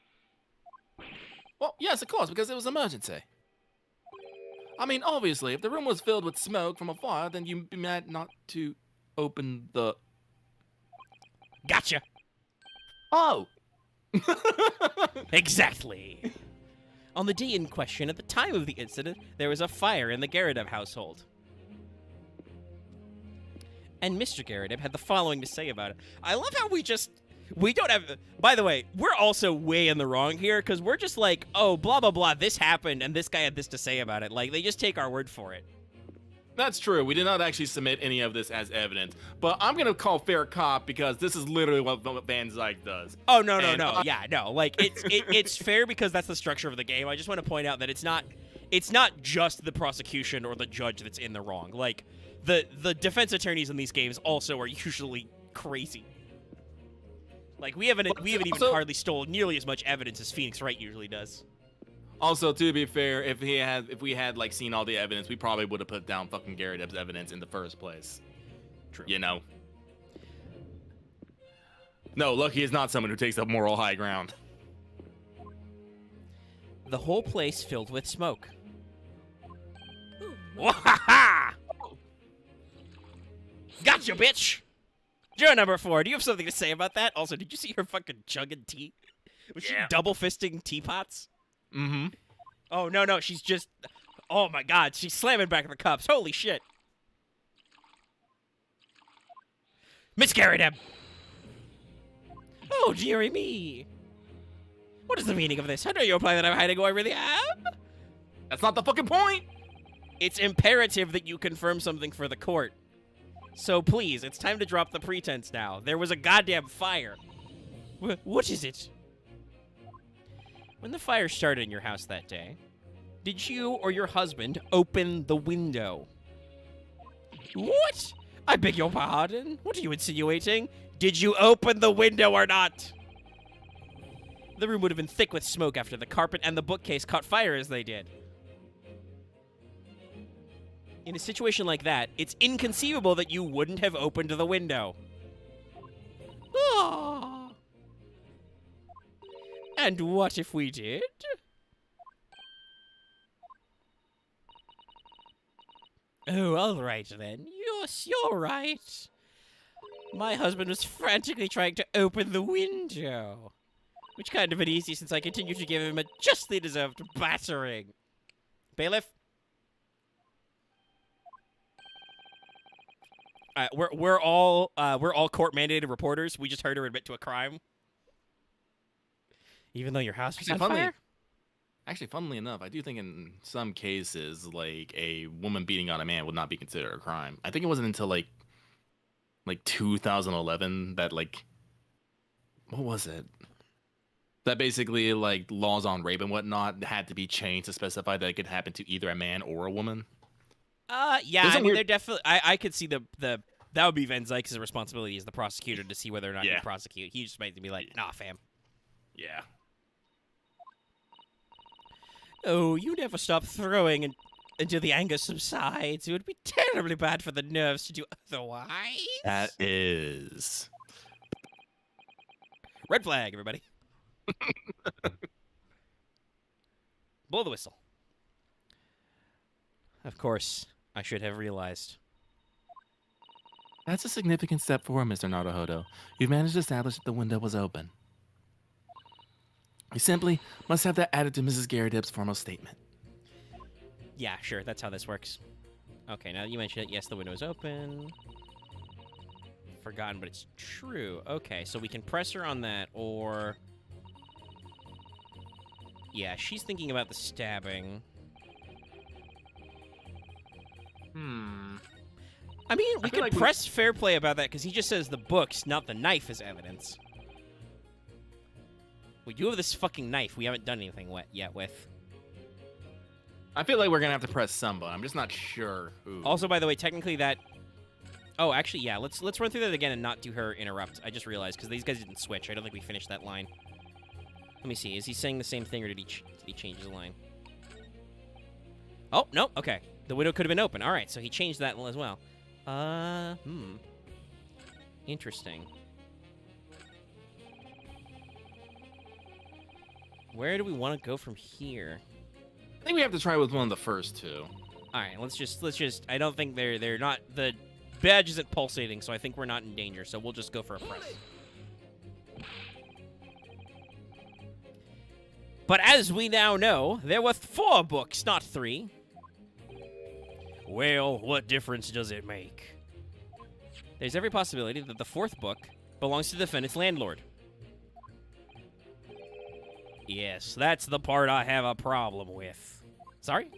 Well, yes, of course, because it was an emergency. I mean, obviously, if the room was filled with smoke from a fire, then you'd be mad not to open the... Gotcha! Oh! Exactly! On the day in question, at the time of the incident, there was a fire in the Garadeb household. And Mr. Garadeb had the following to say about it. I love how we don't have... By the way, we're also way in the wrong here, because we're just like, oh, blah, blah, blah, this happened, and this guy had this to say about it. Like, they just take our word for it. That's true. We did not actually submit any of this as evidence. But I'm going to call fair cop because this is literally what Van Zyke does. Oh, no. Yeah, no. Like, it's fair because that's the structure of the game. I just want to point out that it's not just the prosecution or the judge that's in the wrong. Like, the defense attorneys in these games also are usually crazy. Like, we haven't even hardly stolen nearly as much evidence as Phoenix Wright usually does. Also, to be fair, if we had like seen all the evidence, we probably would have put down fucking Garadeb's evidence in the first place. True. You know. No, Lucky is not someone who takes up moral high ground. The whole place filled with smoke. Oh, Wahaha! Gotcha, bitch! Juror number 4, do you have something to say about that? Also, did you see her fucking chugging tea? Was she double fisting teapots? Mm-hmm. Oh, no, she's just... Oh, my God, she's slamming back the cups. Holy shit. Miscarried him. Oh, dearie me. What is the meaning of this? I know you're implying that I'm hiding who I really am. That's not the fucking point. It's imperative that you confirm something for the court. So please, it's time to drop the pretense now. There was a goddamn fire. What is it? When the fire started in your house that day, did you or your husband open the window? What? I beg your pardon? What are you insinuating? Did you open the window or not? The room would have been thick with smoke after the carpet and the bookcase caught fire as they did. In a situation like that, it's inconceivable that you wouldn't have opened the window. Ah. And what if we did? Oh, all right then. Yes, you're right. My husband was frantically trying to open the window. Which kind of uneasy since I continue to give him a justly deserved battering. Bailiff? We're all court mandated reporters. We just heard her admit to a crime. Even though your house was on fire? Actually, funnily enough, I do think in some cases, like, a woman beating on a man would not be considered a crime. I think it wasn't until, like 2011 that, like, what was it? That basically, like, laws on rape and whatnot had to be changed to specify that it could happen to either a man or a woman. Yeah, I mean, they're definitely... I could see the... That would be Van Zykes' responsibility as the prosecutor to see whether or not you prosecute. He just might be like, nah, fam. Yeah. Oh, you never stop throwing until the anger subsides. It would be terribly bad for the nerves to do otherwise. That is. Red flag, everybody. Blow the whistle. Of course, I should have realized. That's a significant step forward, Mr. Naruhodo. You've managed to establish that the window was open. You simply must have that added to Mrs. Garridip's formal statement. Yeah, sure, that's how this works. Okay, now that you mention it, yes, the window is open. Forgotten, but it's true. Okay, so we can press her on that, or... Yeah, she's thinking about the stabbing. I mean, we could press fair play about that, because he just says the books, not the knife, as evidence. We do have this fucking knife we haven't done anything yet with. I feel like we're going to have to press somebody. I'm just not sure who. Also, by the way, technically that... Oh, actually, yeah, let's run through that again and not do her interrupt. I just realized, because these guys didn't switch. I don't think we finished that line. Let me see. Is he saying the same thing, or did he change his line? Oh, no. Okay. The window could have been open. All right, so he changed that as well. Interesting. Where do we want to go from here? I think we have to try with one of the first two. All right, let's just. I don't think they're not, the badge isn't pulsating, so I think we're not in danger. So we'll just go for a press. But as we now know, there were 4 books, not 3. Well, what difference does it make? There's every possibility that the 4th book belongs to the defendant's landlord. Yes, that's the part I have a problem with. Sorry?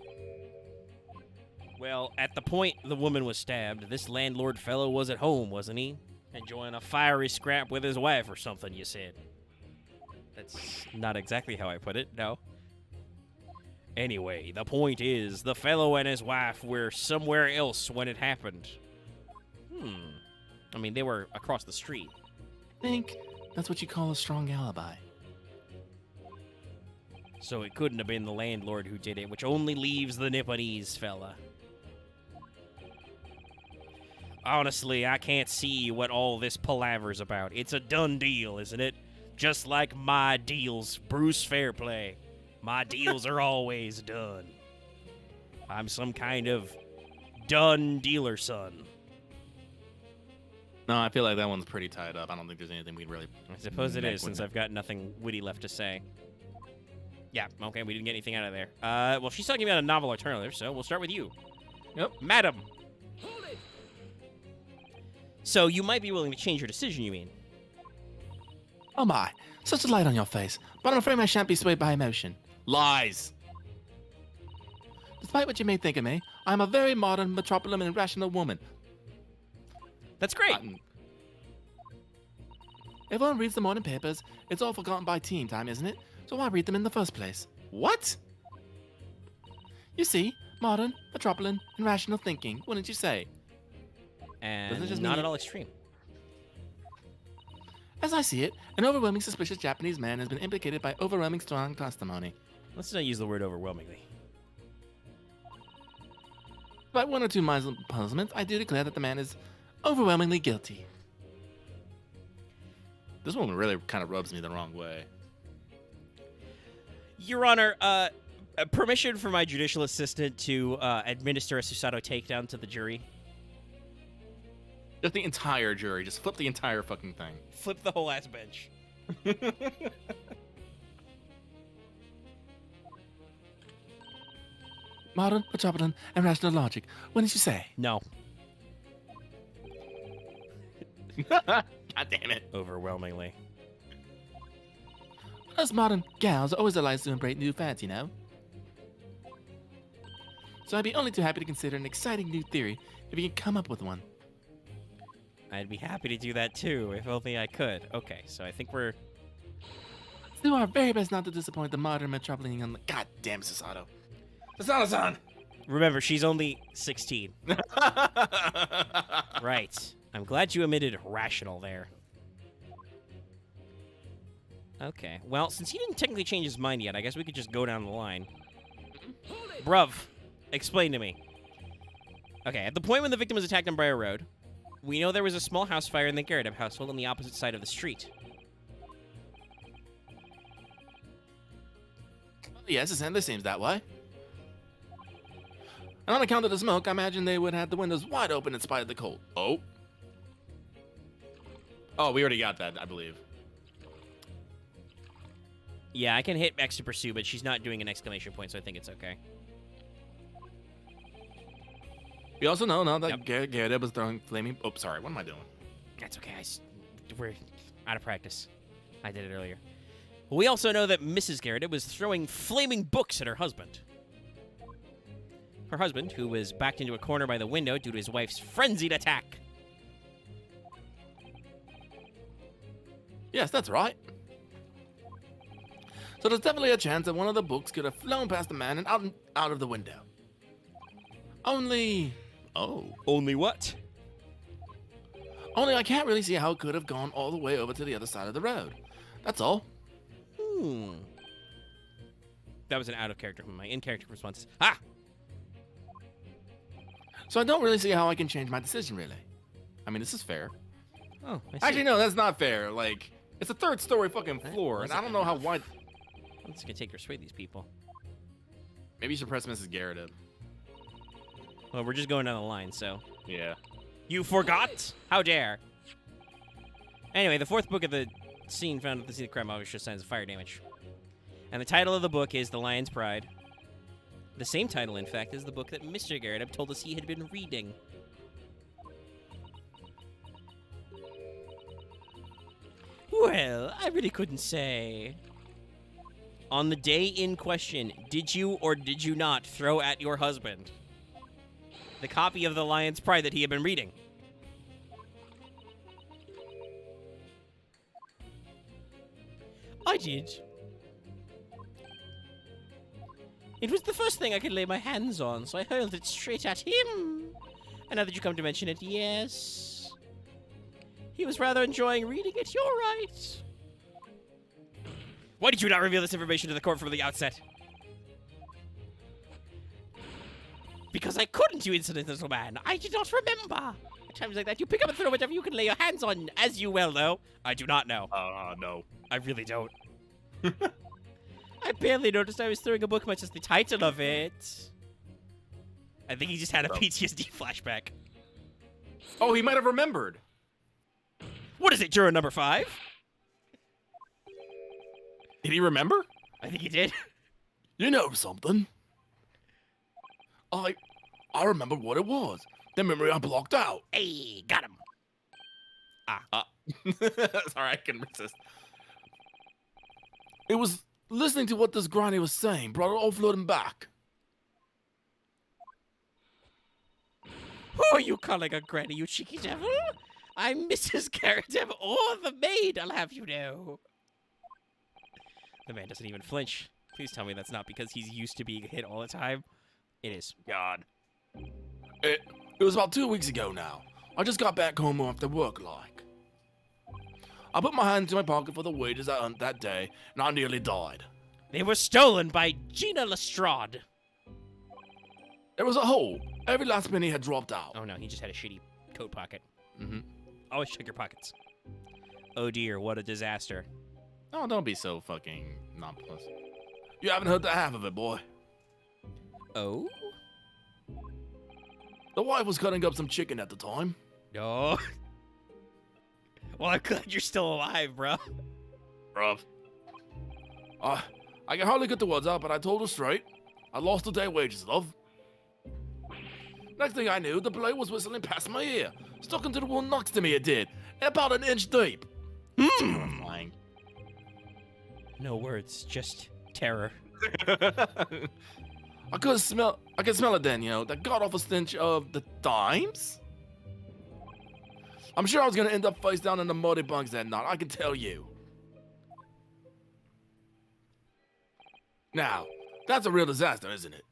Well, at the point the woman was stabbed, this landlord fellow was at home, wasn't he? Enjoying a fiery scrap with his wife or something, you said. That's not exactly how I put it, no. Anyway, the point is, the fellow and his wife were somewhere else when it happened. I mean, they were across the street. I think that's what you call a strong alibi. So it couldn't have been the landlord who did it, which only leaves the Nipponese fella. Honestly, I can't see what all this palaver's about. It's a done deal, isn't it? Just like my deals, Bruce Fairplay. My deals are always done. I'm some kind of done dealer son. No, I feel like that one's pretty tied up. I don't think there's anything we'd really... I suppose it is, since I've got nothing witty left to say. Yeah, okay, we didn't get anything out of there. Well, she's talking about a novel alternative, so we'll start with you. Yep. Madam. Hold it! So you might be willing to change your decision, you mean? Oh my, such a light on your face, but I'm afraid I shan't be swayed by emotion. Lies! Despite what you may think of me, I'm a very modern, metropolitan, and rational woman. That's great. Everyone reads the morning papers. It's all forgotten by teen time, isn't it? So why read them in the first place? What? You see, modern, metropolitan, and rational thinking, wouldn't you say? And Doesn't it just not mean- at all extreme. As I see it, an overwhelming suspicious Japanese man has been implicated by overwhelming strong testimony. Let's not use the word overwhelmingly. By one or two minor puzzlements, I do declare that the man is overwhelmingly guilty. This woman really kind of rubs me the wrong way. Your Honor, permission for my judicial assistant to administer a Susato takedown to the jury. Just the entire jury. Just flip the entire fucking thing. Flip the whole ass bench. Modern, metropolitan, and rational logic. What did you say? No. God damn it. Overwhelmingly. Us modern gals are always delighted to embrace new fads, you know? So I'd be only too happy to consider an exciting new theory if you can come up with one. I'd be happy to do that too, if only I could. Okay, so I think we're... Let's do our very best not to disappoint the modern metropolitan on the... God damn, Susato. Susato-san! Remember, she's only 16. Right. I'm glad you omitted rational there. Okay. Well, since he didn't technically change his mind yet, I guess we could just go down the line. Hold it! Bruv, explain to me. Okay, at the point when the victim was attacked on Briar Road, we know there was a small house fire in the Garrett household on the opposite side of the street. Yes, it certainly seems that way. And on account of the smoke, I imagine they would have the windows wide open in spite of the cold. Oh. Oh, we already got that, I believe. Yeah, I can hit X to pursue, but she's not doing an exclamation point, so I think it's okay. We also know now that Yep. Garrett was throwing flaming... Oh, sorry, what am I doing? That's okay. We're out of practice. I did it earlier. We also know that Mrs. Garrett was throwing flaming books at her husband. Her husband, who was backed into a corner by the window due to his wife's frenzied attack. Yes, that's right. So there's definitely a chance that one of the books could have flown past the man and out of the window. Only... Oh. Only what? Only I can't really see how it could have gone all the way over to the other side of the road. That's all. That was an out-of-character one. My in-character response is, ah! So I don't really see how I can change my decision, really. I mean, this is fair. Oh, I see. Actually, no, that's not fair. Like, it's a third-story fucking floor, and Was I it don't know how enough? wide... I'm just gonna take or sway these people. Maybe you should press Mrs. Garrett up. Well, we're just going down the line, so... Yeah. You forgot? How dare? Anyway, the fourth book of the scene found at the scene of crime always shows signs of fire damage. And the title of the book is The Lion's Pride. The same title, in fact, as the book that Mr. Garrett told us he had been reading. Well, I really couldn't say. On the day in question, did you or did you not throw at your husband the copy of The Lion's Pride that he had been reading? I did. It was the first thing I could lay my hands on, so I hurled it straight at him. And now that you come to mention it, yes. He was rather enjoying reading it, you're right. Why did you not reveal this information to the court from the outset? Because I couldn't, you insolent little man. I did not remember. At times like that, you pick up and throw whatever you can lay your hands on, as you well know. I do not know. No. I really don't. I barely noticed I was throwing a book, much as the title of it. I think he just had a PTSD flashback. Oh, he might have remembered. What is it, juror number 5? Did he remember? I think he did. You know something? I remember what it was. The memory I blocked out. Hey, got him. Sorry, I couldn't resist. It was listening to what this granny was saying brought it all floating back. Who are you calling a granny, you cheeky devil? I'm Mrs. Garrett, or the maid, I'll have you know. The man doesn't even flinch. Please tell me that's not because he's used to being hit all the time. It is. God. It was about 2 weeks ago now. I just got back home after work, like. I put my hand into my pocket for the wages I earned that day, and I nearly died. They were stolen by Gina Lestrade. There was a hole. Every last penny had dropped out. Oh no, he just had a shitty coat pocket. Mm-hmm. Always check your pockets. Oh dear, what a disaster. Oh, don't be so fucking nonplussed. You haven't heard the half of it, boy. Oh? The wife was cutting up some chicken at the time. No. Well, I'm glad you're still alive, bro. Rough. I can hardly get the words out, but I told her straight. I lost a day wages, love. Next thing I knew, the blade was whistling past my ear. Stuck into the wall next to me, it did. And about an inch deep. Terrifying. No words, just terror. I could smell it then, you know, that god-awful stench of the dimes. I'm sure I was gonna end up face down in the muddy bunks that night, I can tell you. Now, that's a real disaster, isn't it?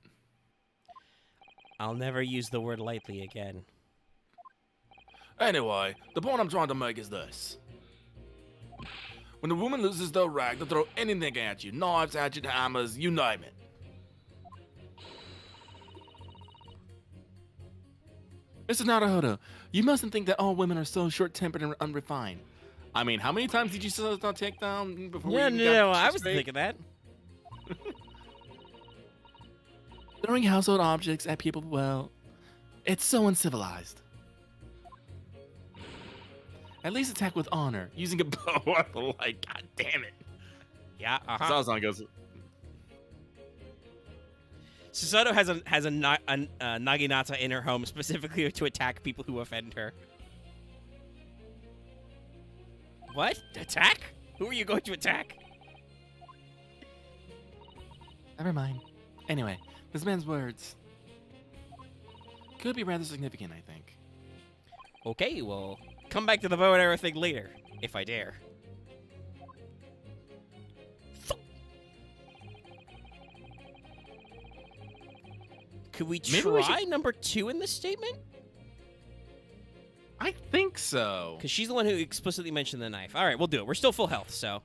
I'll never use the word lightly again. Anyway, the point I'm trying to make is this. When a woman loses their rag, they'll throw anything at you. Knives, hatchet, hammers, you name it. Mr. Naruhodo, you mustn't think that all women are so short-tempered and unrefined. I mean, how many times did you say that takedown before we even got I was straight? thinking that. Throwing household objects at people, well, it's so uncivilized. At least attack with honor, using a bow. Like, god damn it. Yeah, Sazan goes, Susato has a Naginata in her home specifically to attack people who offend her. What? Attack? Who are you going to attack? never mind. Anyway, this man's words could be rather significant, I think. Okay, well, come back to the bow and arrow thing later, if I dare. Could we Maybe we try number 2 in this statement? I think so. Because she's the one who explicitly mentioned the knife. All right, we'll do it. We're still full health, so.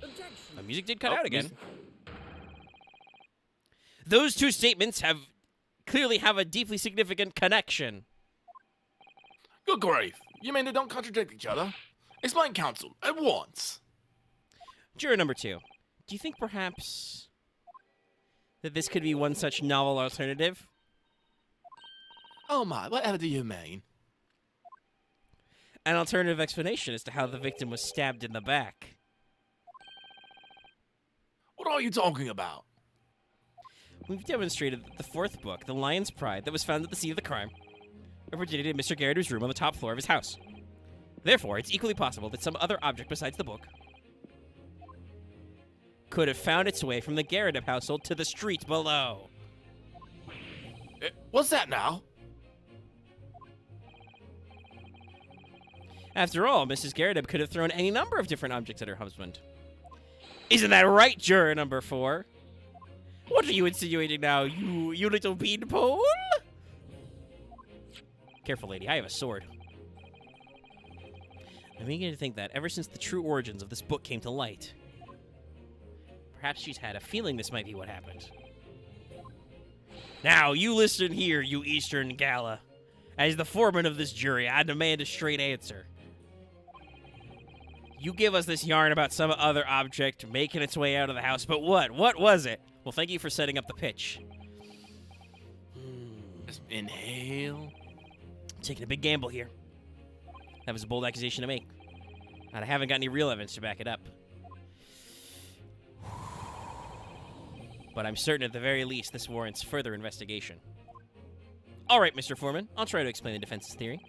Objection. The music did cut Oh, out again. music. Those two statements clearly have a deeply significant connection. Good grief. You mean they don't contradict each other? Explain, counsel, at once. Juror number 2. Do you think perhaps that this could be one such novel alternative? Oh my, whatever do you mean? An alternative explanation as to how the victim was stabbed in the back. What are you talking about? We've demonstrated that the 4th book, The Lion's Pride, that was found at the scene of the crime, originated in Mr. Garrett's room on the top floor of his house. Therefore, it's equally possible that some other object besides the book could have found its way from the Garrett household to the street below. What's that now? After all, Mrs. Garrett could have thrown any number of different objects at her husband. Isn't that right, juror number 4? What are you insinuating now, you little beanpole? Careful, lady. I have a sword. I'm beginning to think that ever since the true origins of this book came to light, perhaps she's had a feeling this might be what happened. Now, you listen here, you Eastern Gala. As the foreman of this jury, I demand a straight answer. You give us this yarn about some other object making its way out of the house, but what? What was it? Well, thank you for setting up the pitch. Just inhale. Taking a big gamble here. That was a bold accusation to make. And I haven't got any real evidence to back it up. But I'm certain at the very least this warrants further investigation. All right, Mr. Foreman, I'll try to explain the defense's theory.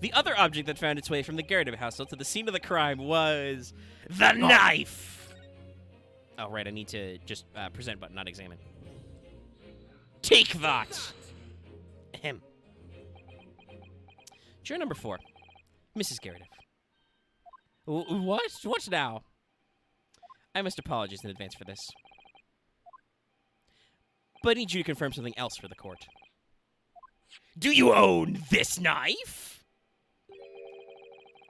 The other object that found its way from the Garrett household to the scene of the crime was the knife! Oh, right, I need to just present button, not examine. Take that! Ahem. Juror number 4, Mrs. Garrett. What? What now? I must apologize in advance for this. But I need you to confirm something else for the court. Do you own this knife?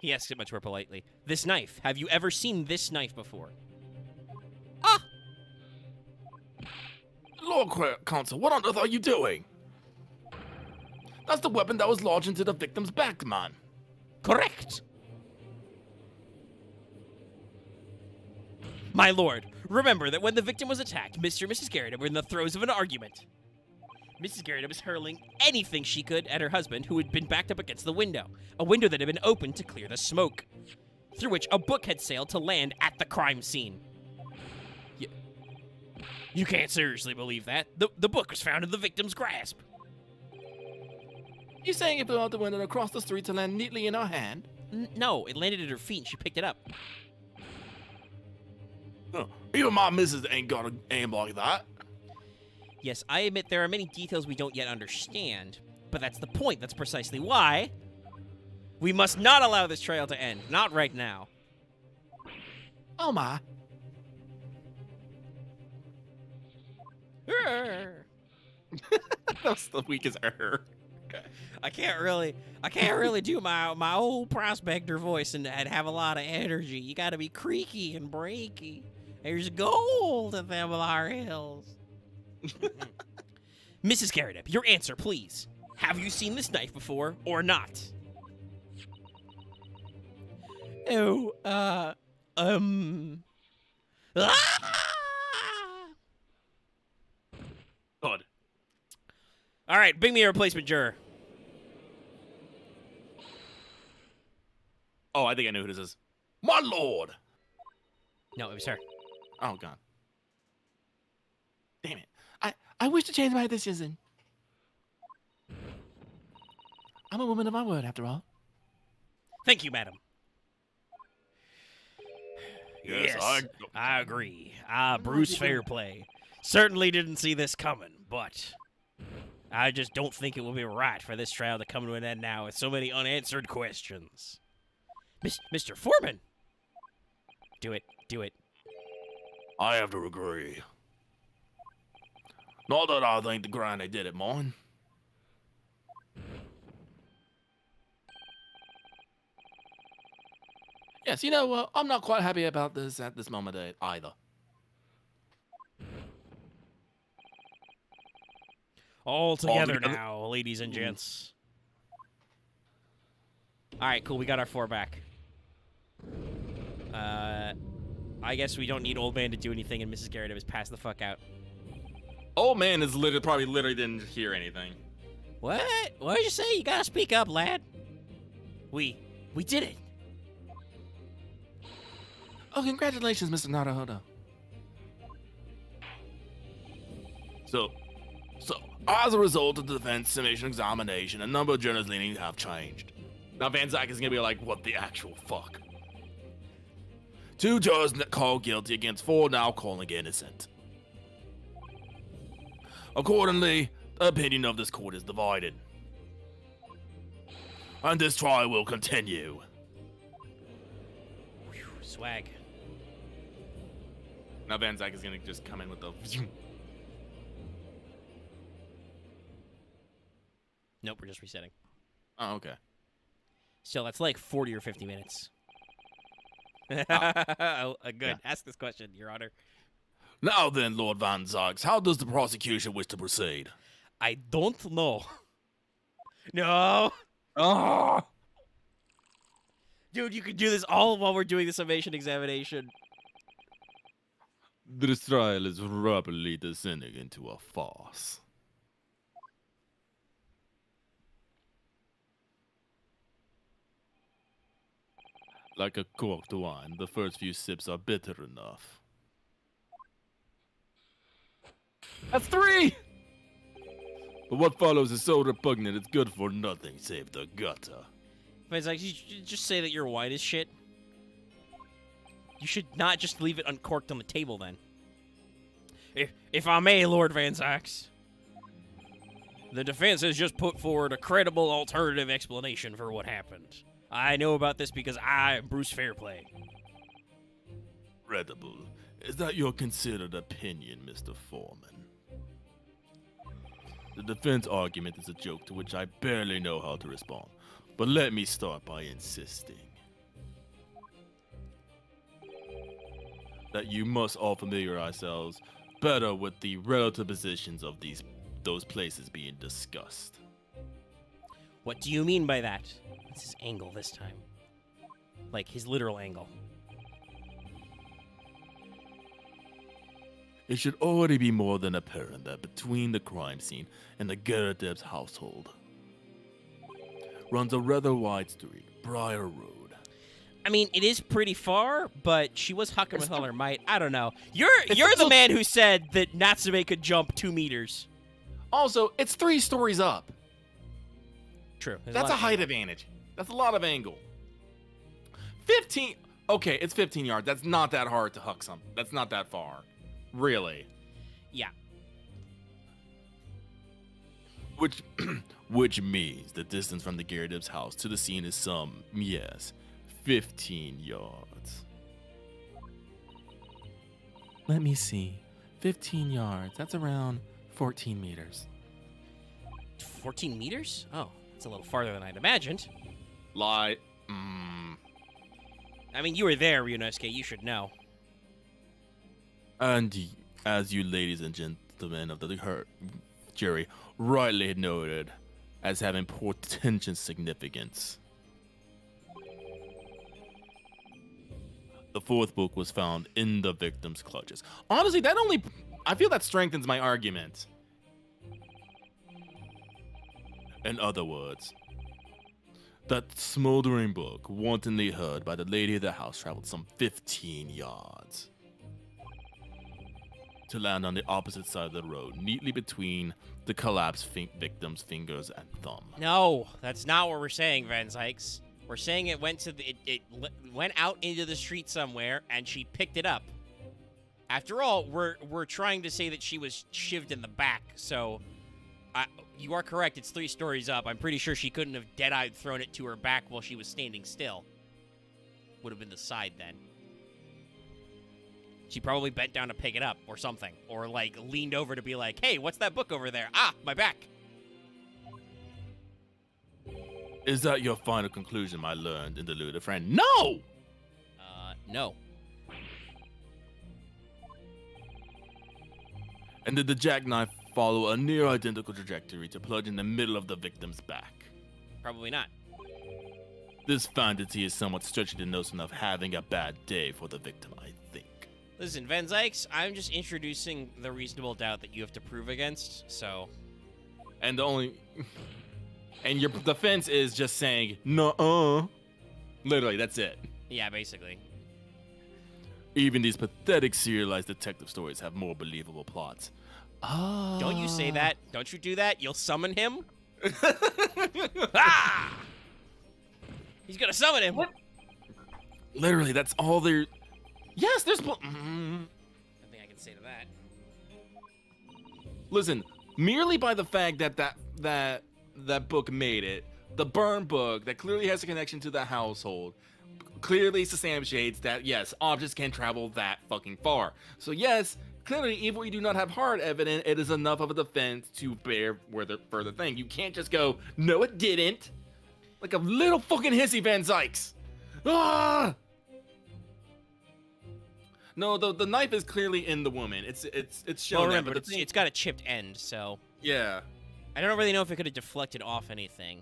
He asks it much more politely. This knife. Have you ever seen this knife before? Ah! Lord Counsel, what on earth are you doing? That's the weapon that was lodged into the victim's back, man. Correct! My lord, remember that when the victim was attacked, Mr. and Mrs. Garrett were in the throes of an argument. Mrs. Garrett was hurling anything she could at her husband, who had been backed up against the window, a window that had been opened to clear the smoke, through which a book had sailed to land at the crime scene. You can't seriously believe that. The book was found in the victim's grasp. You saying it flew out the window and across the street to land neatly in her hand? No, it landed at her feet and she picked it up. Even my missus ain't got an aim like that. Yes, I admit there are many details we don't yet understand, but that's the point. That's precisely why we must not allow this trial to end. Not right now. Oh my. That's the weakest error. I can't really do my old prospector voice and have a lot of energy. You got to be creaky and breaky. There's gold at them our hills. Mrs. Garrett, your answer, please. Have you seen this knife before or not? Oh, Ah! God. All right, bring me a replacement juror. Oh, I think I know who this is. My lord. No, it was her. Oh, God. Damn it. I wish to change my decision. I'm a woman of my word, after all. Thank you, madam. Yes, I agree. Bruce Fairplay certainly didn't see this coming, but I just don't think it will be right for this trial to come to an end now with so many unanswered questions. Mr. Foreman! Do it. I have to agree. Not that I think the granny did it, mine. Yes, you know, I'm not quite happy about this at this moment either. All together together. now, ladies and gents. All right, cool. We got our 4 back. I guess we don't need Old Man to do anything, and Mrs. Garrett was passed the fuck out. Old man is literally didn't hear anything. What? What did you say? You gotta speak up, lad. We did it. Oh, congratulations, Mr. Naruhodo. So, as a result of the defense summation examination, a number of jurors' leanings have changed. Now Van Zyke is gonna be like, what the actual fuck? 2 jurors called guilty against 4 now calling innocent. Accordingly, the opinion of this court is divided. And this trial will continue. Whew, swag. Now Van Zyke is gonna just come in with the. Nope, we're just resetting. Oh, okay. So that's like 40 or 50 minutes. Good. Ask this question, Your Honor. Now then, Lord Van Zyks, how does the prosecution wish to proceed? I don't know. No. Ah! Dude, you can do this all while we're doing the summation examination. This trial is rapidly descending into a farce. Like a corked wine, the first few sips are bitter enough. That's 3! But what follows is so repugnant, it's good for nothing save the gutter. But it's like, you just say that your wine is shit. You should not just leave it uncorked on the table, then. If I may, Lord Van Zyx, the defense has just put forward a credible alternative explanation for what happened. I know about this because I am Bruce Fairplay. Credible? Is that your considered opinion, Mr. Foreman? The defense argument is a joke to which I barely know how to respond, but let me start by insisting that you must all familiarize yourselves better with the relative positions of those places being discussed. What do you mean by that? What's his angle this time? Like, his literal angle. It should already be more than apparent that between the crime scene and the Geradeb's household runs a rather wide street, Briar Road. I mean, it is pretty far, but she was hucking with all her might. I don't know. You're the man who said that Natsume could jump 2 meters. Also, it's 3 stories up. True. That's a height advantage. That's a lot of angle. 15. Okay, it's 15 yards. That's not that hard to huck something. That's not that far. Really. Yeah. Which means the distance from the Geradeb's house to the scene is some, yes, 15 yards. Let me see. 15 yards. That's around 14 meters. 14 meters? Oh, that's a little farther than I'd imagined. Lie. I mean, you were there, Ryunosuke. You should know. And as you ladies and gentlemen of the jury rightly noted, as having potential significance, the 4th book was found in the victim's clutches. Honestly, I feel that strengthens my argument. In other words, that smoldering book, wantonly heard by the lady of the house, traveled some 15 yards to land on the opposite side of the road, neatly between the collapsed victim's fingers and thumb. No, that's not what we're saying, Van Zyx. We're saying it went to it went out into the street somewhere, and she picked it up. After all, we're trying to say that she was shivved in the back, so you are correct. It's 3 stories up. I'm pretty sure she couldn't have dead-eyed thrown it to her back while she was standing still. Would have been the side then. She probably bent down to pick it up or something. Or, like, leaned over to be like, hey, what's that book over there? Ah, my back. Is that your final conclusion, my learned and deluded friend? No! No. And did the jackknife follow a near identical trajectory to plunge in the middle of the victim's back? Probably not. This fantasy is somewhat stretching the notion of having a bad day for the victim, I think. Listen, Van Zyx, I'm just introducing the reasonable doubt that you have to prove against, so... And and your defense is just saying, nuh-uh. Literally, that's it. Yeah, basically. Even these pathetic serialized detective stories have more believable plots. Don't you say that. Don't you do that. You'll summon him. Ah! He's gonna summon him. What? Literally, that's all there... Yes, there's... Nothing I can say to that. Listen, merely by the fact that book made it, the burn book that clearly has a connection to the household, clearly substantiates that, yes, objects can travel that fucking far. So yes, clearly, even when you do not have hard evidence, it is enough of a defense to bear further thing. You can't just go, no, it didn't. Like a little fucking hissy Van Zyx. Ah! No, the knife is clearly in the woman. It's shown. Well, remember, that, but it's got a chipped end, so... Yeah. I don't really know if it could have deflected off anything.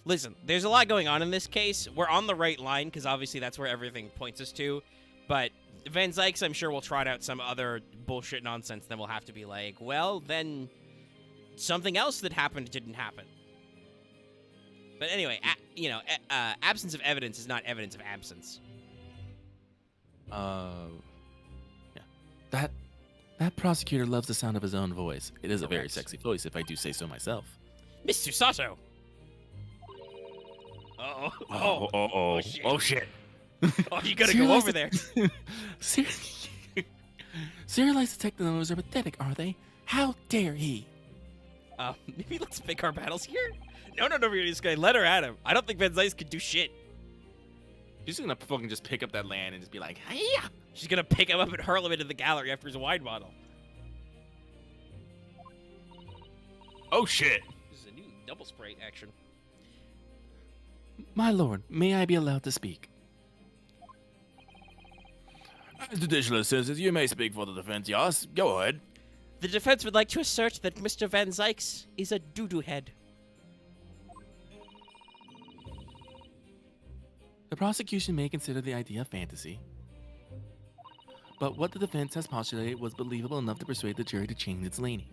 Listen, there's a lot going on in this case. We're on the right line, because obviously that's where everything points us to. But Van Zyx, I'm sure, will trot out some other bullshit nonsense. Then we'll have to be like, well, then something else that happened didn't happen. But anyway, absence of evidence is not evidence of absence. Yeah. That prosecutor loves the sound of his own voice. It is a very sexy voice, if I do say so myself. Miss Susato. Uh-oh. Oh, shit. oh, shit. Oh, you gotta go over there. Serialized detective members are pathetic, are they? How dare he? Maybe let's pick our battles here? No, we're just gonna let her at him. I don't think Van Zeiss could do shit. She's gonna fucking just pick up that land and just be like, hey! She's gonna pick him up and hurl him into the gallery after his wine bottle. Oh, shit. This is a new double spray action. My lord, may I be allowed to speak? As judicial assistants, you may speak for the defense, yes. Go ahead. The defense would like to assert that Mr. Van Zeiss is a doo-doo head. The prosecution may consider the idea fantasy, but what the defense has postulated was believable enough to persuade the jury to change its leaning.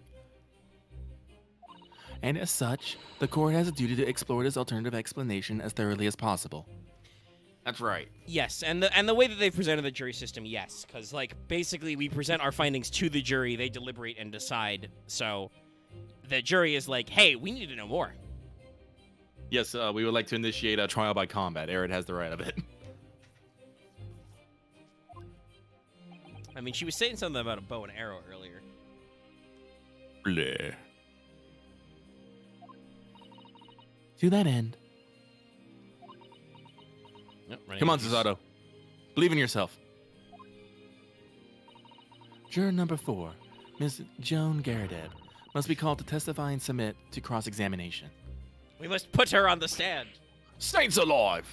And as such, the court has a duty to explore this alternative explanation as thoroughly as possible. That's right. Yes, and the way that they've presented the jury system, yes, because like basically we present our findings to the jury, they deliberate and decide. So the jury is like, hey, we need to know more. Yes, we would like to initiate a trial by combat. Arid has the right of it. I mean, she was saying something about a bow and arrow earlier. Bleh. To that end. Yep, Come on, Susato. Believe in yourself. Juror number 4, Ms. Joan Garadeb, must be called to testify and submit to cross-examination. We must put her on the stand. Saints alive!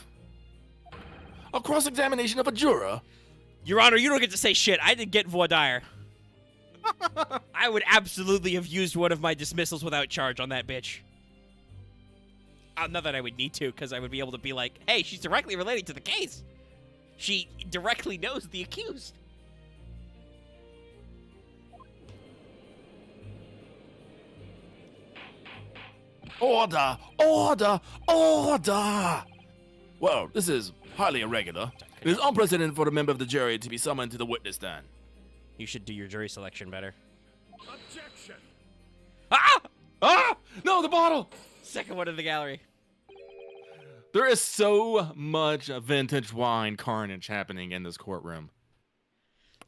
A cross-examination of a juror? Your Honor, you don't get to say shit. I didn't get voir dire. I would absolutely have used one of my dismissals without charge on that bitch. Not that I would need to, because I would be able to be like, hey, she's directly related to the case. She directly knows the accused. Order! Order! Order! Well, this is highly irregular. It is unprecedented for a member of the jury to be summoned to the witness stand. You should do your jury selection better. Objection. Ah! Ah! No, the bottle! Second one in the gallery. There is so much vintage wine carnage happening in this courtroom.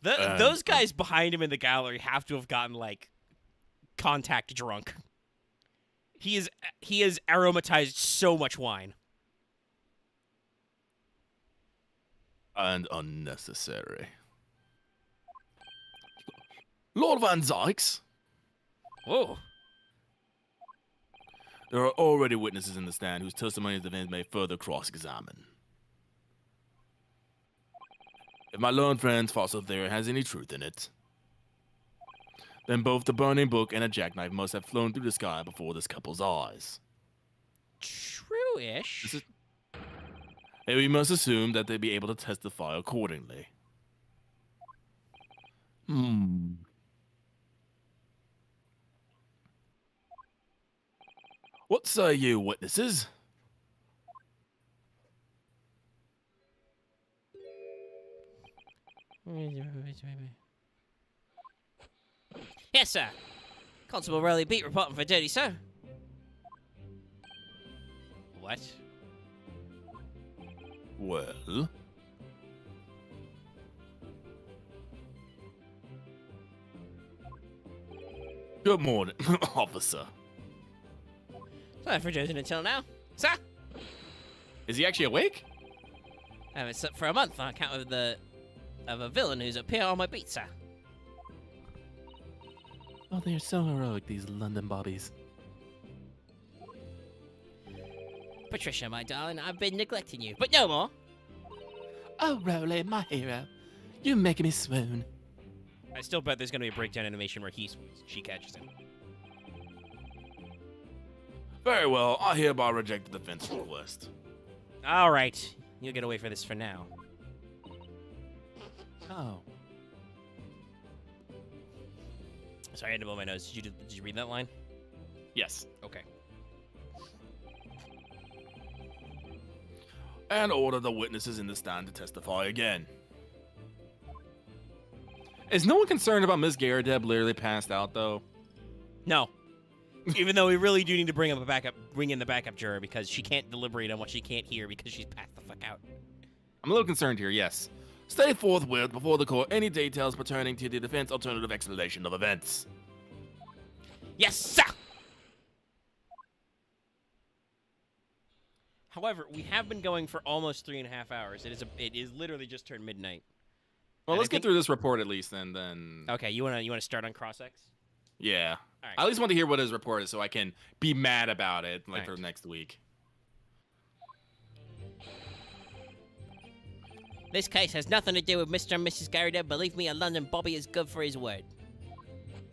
Those guys behind him in the gallery have to have gotten, like, contact drunk. He is aromatized so much wine. And unnecessary. Lord Van Zeiss, Whoa. there are already witnesses in the stand whose testimony the defense may further cross-examine. If my learned friend's fossil theory has any truth in it, then both the burning book and a jackknife must have flown through the sky before this couple's eyes. True-ish. And we must assume that they be able to testify accordingly. What say you, witnesses? Yes, sir. Constable Verily beat reporting for duty, sir. What? Well, good morning, officer. Sorry for dozing until now. Sir? Is he actually awake? I haven't slept for a month on account of a villain who's up here on my beat, sir. Oh, they are so heroic, these London bobbies. Patricia, my darling, I've been neglecting you, but no more. Oh, Rowley, my hero. You're making me swoon. I still bet there's going to be a breakdown animation where he swoons and she catches him. Very well, I hereby reject the defense request. All right. You'll get away for this for now. Oh. Sorry, I had to blow my nose. Did you read that line? Yes. Okay. And order the witnesses in the stand to testify again. Is no one concerned about Miss Garrideb literally passed out though? No. Even though we really do need to bring in the backup juror because she can't deliberate on what she can't hear because she's passed the fuck out. I'm a little concerned here, yes. State forthwith before the court any details pertaining to the defense alternative explanation of events. Yes, sir! However, we have been going for almost 3.5 hours. It is literally just turned midnight. Well, And let's get through this report at least, and then. Okay, you wanna start on Crosstalks? Yeah. All right. I at least want to hear what his report is, so I can be mad about it, like All right. for next week. This case has nothing to do with Mr. and Mrs. Garrideb. Believe me, a London Bobby is good for his word.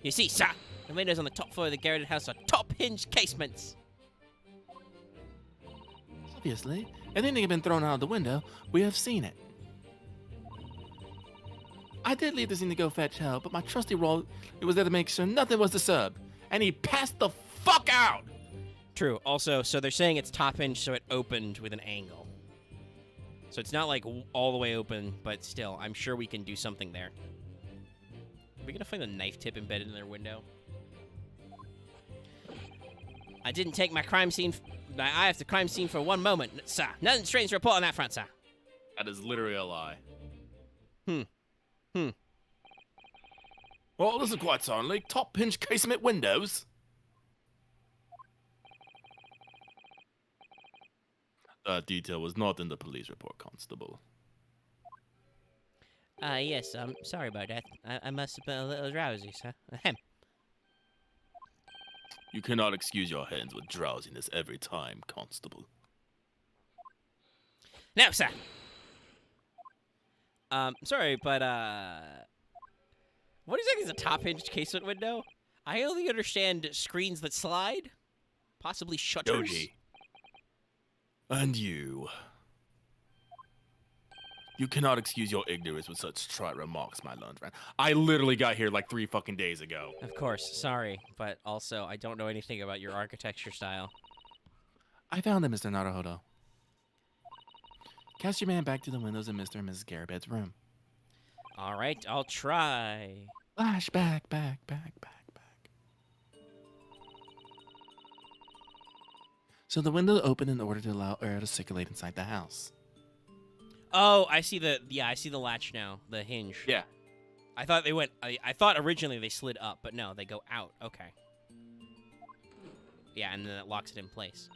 You see, sir, the windows on the top floor of the Garrideb house are top-hinged casements. Obviously, anything had been thrown out of the window, we have seen it. I did leave the scene to go fetch help, but my trusty role, it was there to make sure nothing was disturbed, and he passed the fuck out! True. Also, so they're saying it's top-hinged, so it opened with an angle. So it's not like all the way open, but still, I'm sure we can do something there. Are we gonna find a knife tip embedded in their window? I didn't take my crime scene. My eye off the crime scene for one moment, sir. Nothing strange to report on that front, sir. That is literally a lie. Hmm. Well, this is quite suddenly. Top pinch casement windows. That detail was not in the police report, Constable. Yes, I'm sorry about that. I must have been a little drowsy, sir. Ahem. You cannot excuse your hands with drowsiness every time, Constable. Now, sir. Sorry, but, what exactly is a top-hinged casement window? I only understand screens that slide. Possibly shutters. Doji. And you. You cannot excuse your ignorance with such trite remarks, my learned friend. I literally got here like 3 fucking days ago. Of course, sorry, but also I don't know anything about your architecture style. I found it, Mr. Naruhodo. Cast your man back to the windows in Mr. and Mrs. Garibed's room. All right, I'll try. Flashback, back. So the window opened in order to allow air to circulate inside the house. Oh, I see the latch now, the hinge. Yeah. I thought they went. I thought originally they slid up, but no, they go out. Okay. Yeah, and then it locks it in place.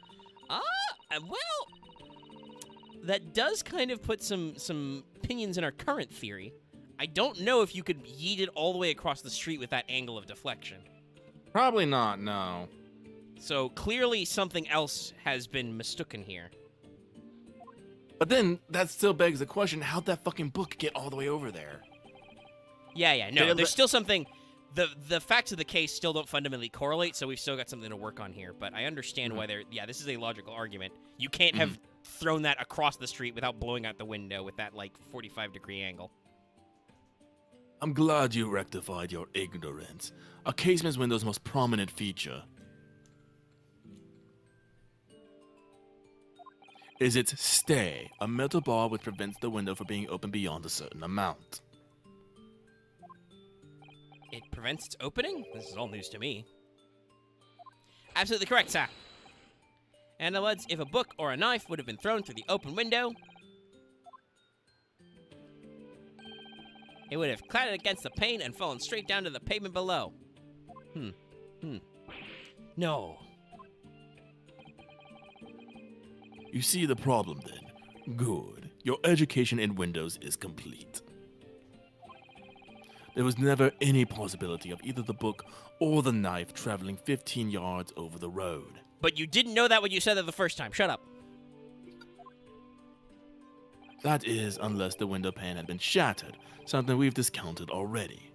Well, that does kind of put some opinions in our current theory. I don't know if you could yeet it all the way across the street with that angle of deflection. Probably not, no. So clearly something else has been mistaken here. But then, that still begs the question, how'd that fucking book get all the way over there? Yeah, no, there's still something. The facts of the case still don't fundamentally correlate, so we've still got something to work on here. But I understand why they're. Yeah, this is a logical argument. You can't have thrown that across the street without blowing out the window with that, like, 45-degree angle. I'm glad you rectified your ignorance. A casement's window's most prominent feature is its stay, a metal bar which prevents the window from being opened beyond a certain amount. It prevents its opening? This is all news to me. Absolutely correct, sir. In other words, if a book or a knife would have been thrown through the open window, it would have clattered against the pane and fallen straight down to the pavement below. No. You see the problem then? Good. Your education in Windows is complete. There was never any possibility of either the book or the knife traveling 15 yards over the road. But you didn't know that when you said that the first time. Shut up. That is, unless the window pane had been shattered, something we've discounted already.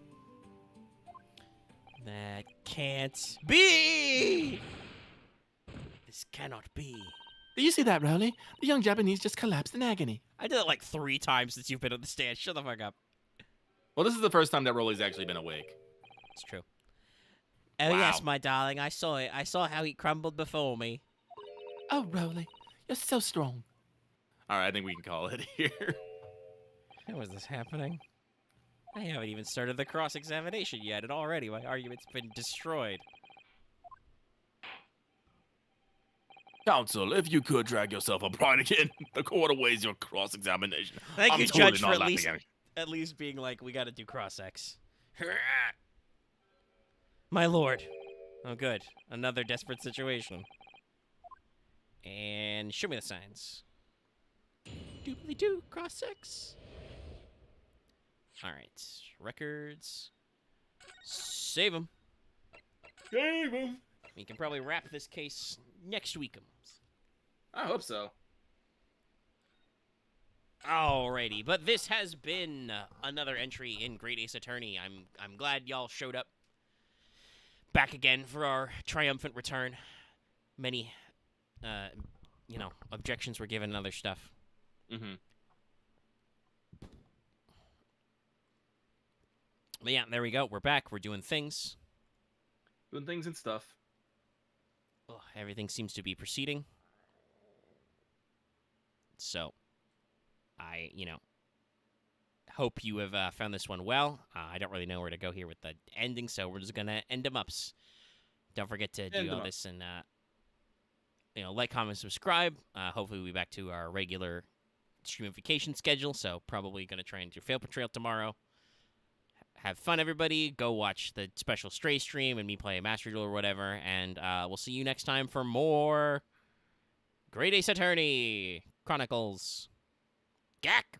That can't be! This cannot be. Did you see that, Rowley? The young Japanese just collapsed in agony. I did it like 3 times since you've been on the stand. Shut the fuck up. Well, this is the first time that Rowley's actually been awake. It's true. Oh, Wow. yes, my darling. I saw it. I saw how he crumbled before me. Oh, Rowley, you're so strong. All right, I think we can call it here. How is this happening? I haven't even started the cross-examination yet, and already my argument's been destroyed. Counsel, if you could drag yourself upright again, the court awaits your cross-examination. Thank I'm you, totally Judge, for not at laughing least, at it. at least being like, we gotta do cross-ex. My lord. Oh, good. Another desperate situation. And show me the signs. Doobly-doo, cross-ex. All right, records. Save them. Save him. We can probably wrap this case next week. I hope so. Alrighty, but this has been another entry in Great Ace Attorney. I'm glad y'all showed up back again for our triumphant return. Many, objections were given and other stuff. Mm-hmm. But yeah, there we go. We're back. We're doing things. Doing things and stuff. Ugh, everything seems to be proceeding. So, I hope you have found this one well. I don't really know where to go here with the ending, so we're just going to end them ups. Don't forget to do all this and, like, comment, subscribe. Hopefully we'll be back to our regular streamification schedule, so probably going to try and do Fail Portrayal tomorrow. Have fun, everybody. Go watch the special Stray stream and me play a Master Duel or whatever, and we'll see you next time for more Great Ace Attorney Chronicles. Gak!